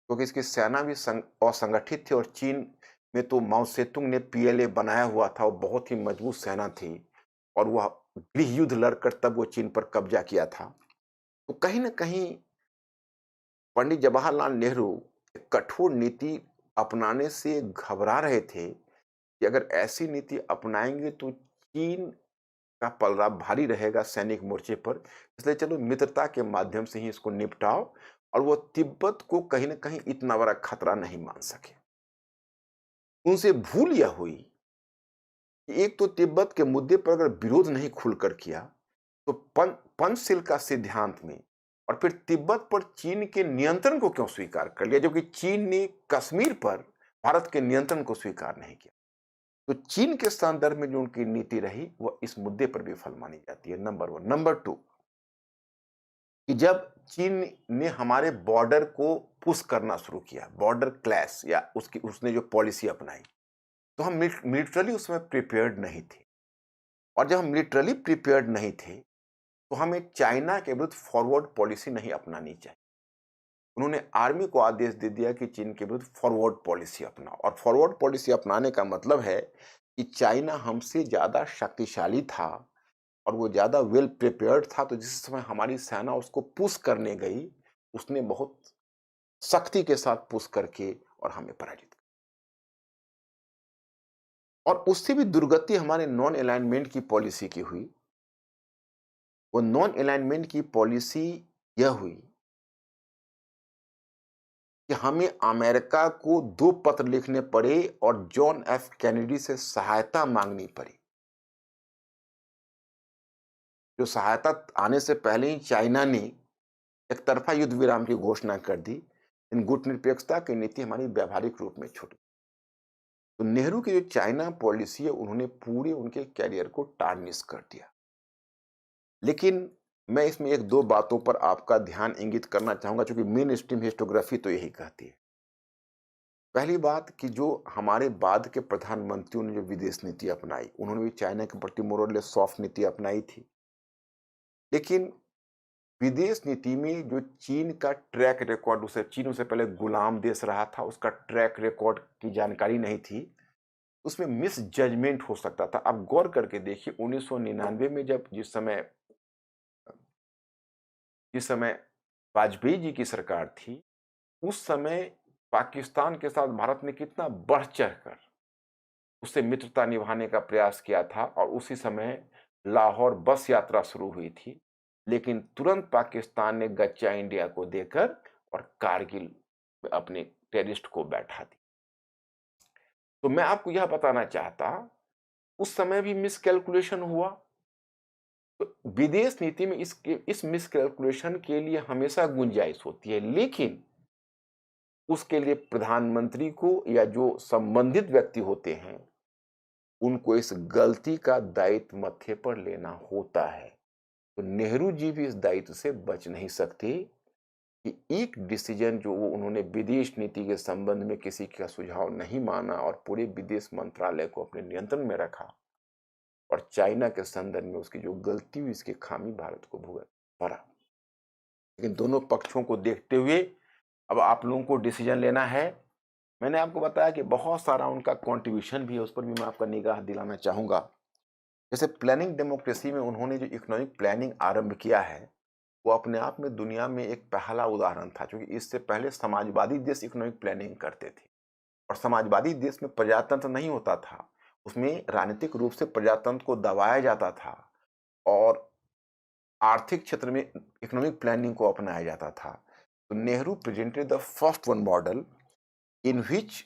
क्योंकि इसकी सेना भी असंगठित थी, और चीन में तो माओ सेतुंग ने पीएलए बनाया हुआ था, और बहुत ही मजबूत सेना थी, और वह गृह युद्ध लड़कर तब वो चीन पर कब्जा किया था। तो कहीं ना कहीं पंडित जवाहरलाल नेहरू एक कठोर नीति अपनाने से घबरा रहे थे कि अगर ऐसी नीति अपनाएंगे तो चीन का पलड़ा भारी रहेगा सैनिक मोर्चे पर, इसलिए चलो मित्रता के माध्यम से ही इसको निपटाओ। और वो तिब्बत को कहीं ना कहीं इतना बड़ा खतरा नहीं मान सके। उनसे भूल यह हुई कि एक तो तिब्बत के मुद्दे पर अगर विरोध नहीं खुलकर किया, तो पंचशील का सिद्धांत में, और फिर तिब्बत पर चीन के नियंत्रण को क्यों स्वीकार कर लिया, जबकि चीन ने कश्मीर पर भारत के नियंत्रण को स्वीकार नहीं किया। तो चीन के संदर्भ में जो उनकी नीति रही, वह इस मुद्दे पर विफल मानी जाती है, नंबर 1। नंबर 2 कि जब चीन ने हमारे बॉर्डर को पुश करना शुरू किया, बॉर्डर क्लैश या उसने जो पॉलिसी अपनाई, तो हम मिलिटरली उसमें प्रिपेयर्ड नहीं थे। और जब हम मिलिटरली प्रिपेयर्ड नहीं थे, तो हमें चाइना के विरुद्ध फॉरवर्ड पॉलिसी नहीं अपनानी चाहिए। उन्होंने आर्मी को आदेश दे दिया कि चीन के विरुद्ध फॉरवर्ड पॉलिसी अपनाओ। और फॉरवर्ड पॉलिसी अपनाने का मतलब है कि चाइना हमसे ज्यादा शक्तिशाली था, और वो ज़्यादा वेल प्रिपेयर्ड था, तो जिस समय हमारी सेना उसको पुश करने गई, उसने बहुत सख्ती के साथ पुश करके और हमें पराजित किया। और उससे भी दुर्गति हमारे नॉन अलाइनमेंट की पॉलिसी की हुई। वो नॉन अलाइनमेंट की पॉलिसी यह हुई कि हमें अमेरिका को 2 पत्र लिखने पड़े और जॉन एफ कैनेडी से सहायता मांगनी पड़ी। जो सहायता आने से पहले ही चाइना ने एक तरफा युद्ध विराम की घोषणा कर दी। इन गुटनिरपेक्षता की नीति हमारी व्यावहारिक रूप में छूट गई। तो नेहरू की जो चाइना पॉलिसी है, उन्होंने पूरे उनके कैरियर को टार्निश कर दिया। लेकिन मैं इसमें 1-2 बातों पर आपका ध्यान इंगित करना चाहूंगा, क्योंकि मेन स्ट्रीम हिस्टोग्राफी तो यही कहती है। पहली बात कि जो हमारे बाद के प्रधानमंत्रियों ने जो विदेश नीति अपनाई, उन्होंने भी चाइना के प्रति मोर और लेस सॉफ्ट नीति अपनाई थी। लेकिन विदेश नीति में जो चीन का ट्रैक रिकॉर्ड, उसे चीन उससे पहले गुलाम देश रहा था, उसका ट्रैक रिकॉर्ड की जानकारी नहीं थी, उसमें मिस जजमेंट हो सकता था। आप गौर करके देखिए, 1999 में जब जिस समय वाजपेयी जी की सरकार थी, उस समय पाकिस्तान के साथ भारत ने कितना बढ़ चढ़कर उससे मित्रता निभाने का प्रयास किया था, और उसी समय लाहौर बस यात्रा शुरू हुई थी। लेकिन तुरंत पाकिस्तान ने गच्चा इंडिया को देकर और कारगिल में अपने टेररिस्ट को बैठा दी। तो मैं आपको यह बताना चाहता, उस समय भी मिसकैलकुलेशन हुआ। तो विदेश नीति में इस मिसकैलकुलेशन के लिए हमेशा गुंजाइश होती है, लेकिन उसके लिए प्रधानमंत्री को या जो संबंधित व्यक्ति होते हैं, उनको इस गलती का दायित्व मत्थे पर लेना होता है। तो नेहरू जी भी इस दायित्व से बच नहीं सकते कि एक डिसीजन जो वो उन्होंने विदेश नीति के संबंध में किसी का सुझाव नहीं माना और पूरे विदेश मंत्रालय को अपने नियंत्रण में रखा, और चाइना के संदर्भ में उसकी जो गलती हुई, इसकी खामी भारत को भुगतना पड़ा। लेकिन दोनों पक्षों को देखते हुए अब आप लोगों को डिसीजन लेना है। मैंने आपको बताया कि बहुत सारा उनका कंट्रीब्यूशन भी है, उस पर भी मैं आपका निगाह दिलाना चाहूंगा। जैसे प्लानिंग डेमोक्रेसी में उन्होंने जो इकोनॉमिक प्लानिंग आरंभ किया है, वो अपने आप में दुनिया में एक पहला उदाहरण था, क्योंकि इससे पहले समाजवादी देश इकोनॉमिक प्लानिंग करते थे, और समाजवादी देश में प्रजातंत्र नहीं होता था, उसमें राजनीतिक रूप से प्रजातंत्र को दबाया जाता था, और आर्थिक क्षेत्र में इकोनॉमिक प्लानिंग को अपनाया जाता था। तो Nehru presented the first one model in which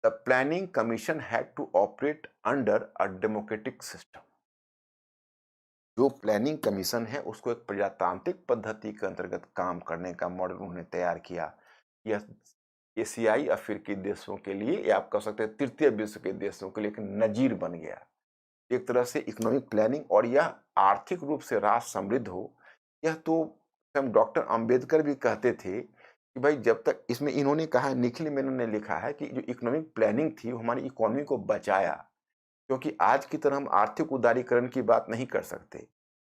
the planning commission had to operate under a democratic system। जो प्लानिंग कमीशन है, उसको एक प्रजातांत्रिक पद्धति के अंतर्गत काम करने का मॉडल उन्होंने तैयार किया। यह एशियाई अफ्रीकी देशों के लिए, या आप कह सकते हैं तृतीय विश्व के देशों के लिए, एक नजीर बन गया। एक तरह से इकोनॉमिक प्लानिंग, और यह आर्थिक रूप से राष्ट्र समृद्ध हो, यह तो हम डॉक्टर अंबेडकर भी कहते थे कि भाई जब तक, इसमें इन्होंने कहा है, निखिल मेनन ने लिखा है कि जो इकोनॉमिक प्लानिंग थी वो हमारी इकोनॉमी को बचाया, क्योंकि आज की तरह हम आर्थिक उदारीकरण की बात नहीं कर सकते।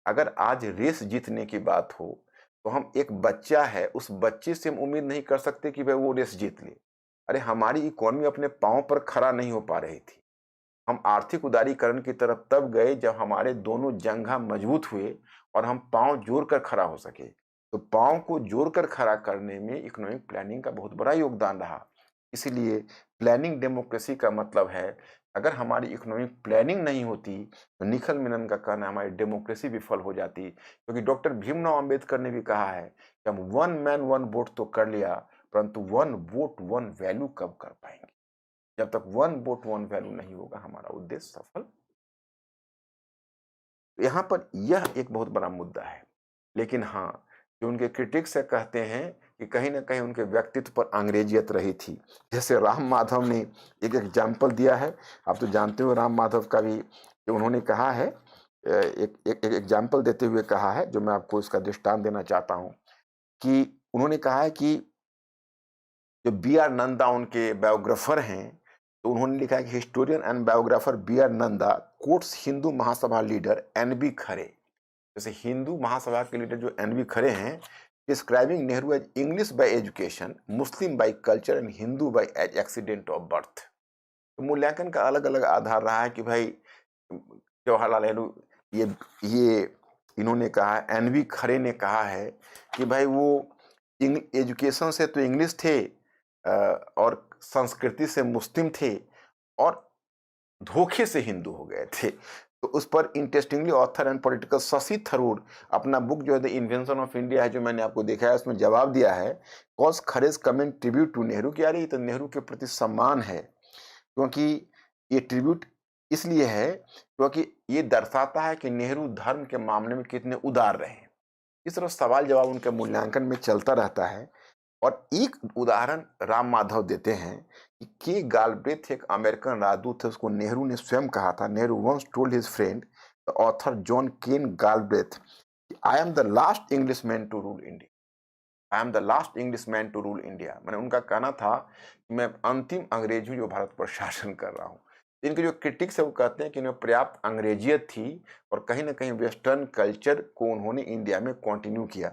अगर आज रेस जीतने की बात हो, तो हम, एक बच्चा है, उस बच्चे से हम उम्मीद नहीं कर सकते कि भाई वो रेस जीत ले। अरे हमारी इकोनॉमी अपने पांव पर खड़ा नहीं हो पा रही थी। हम आर्थिक उदारीकरण की तरफ तब गए जब हमारे दोनों जंघा मजबूत हुए और हम पांव जोड़कर खड़ा हो सके। तो पांव को जोड़कर खड़ा करने में इकोनॉमिक प्लानिंग का बहुत बड़ा योगदान रहा। इसीलिए प्लानिंग डेमोक्रेसी का मतलब है, अगर हमारी इकोनॉमिक प्लानिंग नहीं होती, तो निखिल मेनन का कहना, हमारी डेमोक्रेसी विफल हो जाती। क्योंकि डॉक्टर भीमराव अंबेडकर ने भी कहा है कि हम वन मैन वन वोट तो कर लिया, परंतु वन वोट वन वैल्यू कब कर पाएंगे। जब तक वन वोट वन वैल्यू नहीं होगा, हमारा उद्देश्य सफल। यहां पर यह एक बहुत बड़ा मुद्दा है। लेकिन हाँ, जो उनके क्रिटिक्स है कहते हैं कि कहीं ना कहीं उनके व्यक्तित्व पर अंग्रेजियत रही थी। जैसे राम माधव ने एक एग्जाम्पल दिया है, आप तो जानते हो राम माधव का भी, जो उन्होंने कहा है, एक एग्जाम्पल देते हुए कहा है, जो मैं आपको इसका दृष्टांत देना चाहता हूं, कि उन्होंने कहा है कि जो बी आर नंदा उनके बायोग्राफर हैं, तो उन्होंने लिखा है कि historian and biographer B R Nanda quotes Hindu Mahasabha leader N B Khare. जैसे हिंदू महासभा के लीडर जो एन बी खरे हैं, describing Nehru as English by education, Muslim by culture and Hindu by as accident of birth. तो मूल्यांकन का अलग अलग आधार रहा है कि भाई जवाहरलाल नेहरू ये इन्होंने कहा, एनवी खरे ने कहा है कि भाई वो एजुकेशन से तो इंग्लिश थे, और संस्कृति से मुस्लिम थे, और धोखे से हिंदू हो गए थे। तो उस पर interestingly author and political Shashi Tharoor अपना बुक जो है द इन्वेंशन ऑफ इंडिया है, जो मैंने आपको देखा है, उसमें जवाब दिया है cause Khare's comment tribute to Nehru, कि यार ये तो नेहरू के प्रति सम्मान है, क्योंकि ये ट्रिब्यूट इसलिए है क्योंकि ये दर्शाता है कि नेहरू धर्म के मामले में कितने उदार रहे। इस तरह सवाल जवाब उनके मूल्यांकन में चलता रहता है। और एक उदाहरण राम माधव देते हैं कि के गालब्रेथ एक अमेरिकन राजदूत थे, उसको नेहरू ने स्वयं कहा था, Nehru once told his friend the author John Ken Galbraith, I am the last Englishman to rule India, I am the last Englishman to rule India. मैंने उनका कहना था कि मैं अंतिम अंग्रेज हूं जो भारत पर शासन कर रहा हूं। इनके जो क्रिटिक्स है वो कहते हैं कि इन्हें पर्याप्त अंग्रेजियत थी और कहीं ना कहीं वेस्टर्न कल्चर को उन्होंने इंडिया में कंटिन्यू किया।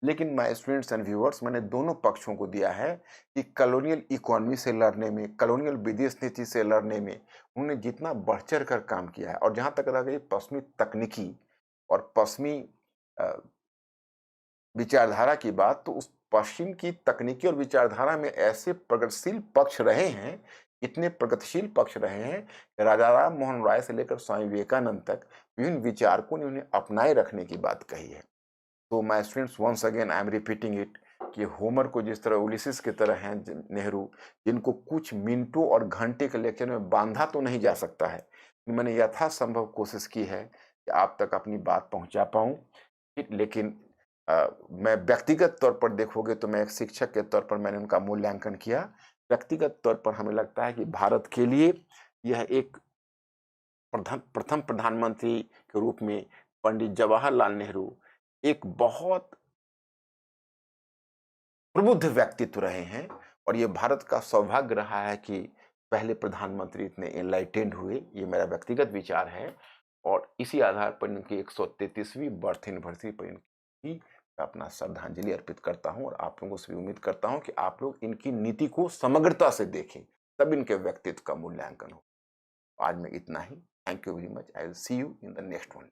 लेकिन माय स्टूडेंट्स एंड व्यूअर्स, मैंने दोनों पक्षों को दिया है कि कॉलोनियल इकोनॉमी से लड़ने में, कॉलोनियल विदेश नीति से लड़ने में उन्होंने जितना बढ़ चढ़ कर काम किया है, और जहाँ तक रह गई पश्चिमी तकनीकी और पश्चिमी विचारधारा की बात, तो उस पश्चिम की तकनीकी और विचारधारा में ऐसे प्रगतिशील पक्ष रहे हैं, इतने प्रगतिशील पक्ष रहे हैं कि राजा राम मोहन राय से लेकर स्वामी विवेकानंद तक विभिन्न विचारकों ने उन्हें अपनाए रखने की बात कही है। तो my students, once again I am repeating it कि होमर को जिस तरह उलिसिस की तरह हैं नेहरू, जिनको कुछ मिनटों और घंटे के लेक्चर में बांधा तो नहीं जा सकता है, मैंने यथासंभव कोशिश की है कि आप तक अपनी बात पहुंचा पाऊं। लेकिन मैं व्यक्तिगत तौर पर देखोगे तो मैं एक शिक्षक के तौर पर मैंने उनका मूल्यांकन किया। व्यक्तिगत तौर पर हमें लगता है कि भारत के लिए यह एक प्रथम प्रधानमंत्री के रूप में पंडित जवाहरलाल नेहरू एक बहुत प्रबुद्ध व्यक्तित्व रहे हैं, और ये भारत का सौभाग्य रहा है कि पहले प्रधानमंत्री इतने एनलाइटेंड हुए। ये मेरा व्यक्तिगत विचार है, और इसी आधार पर इनकी 133वीं बर्थ एनिवर्सरी पर इनकी अपना श्रद्धांजलि अर्पित करता हूं, और आप लोगों से भी उम्मीद करता हूं कि आप लोग इनकी नीति को समग्रता से देखें, तब इनके व्यक्तित्व का मूल्यांकन हो। आज में इतना ही। Thank you very much. I will see you in the next one.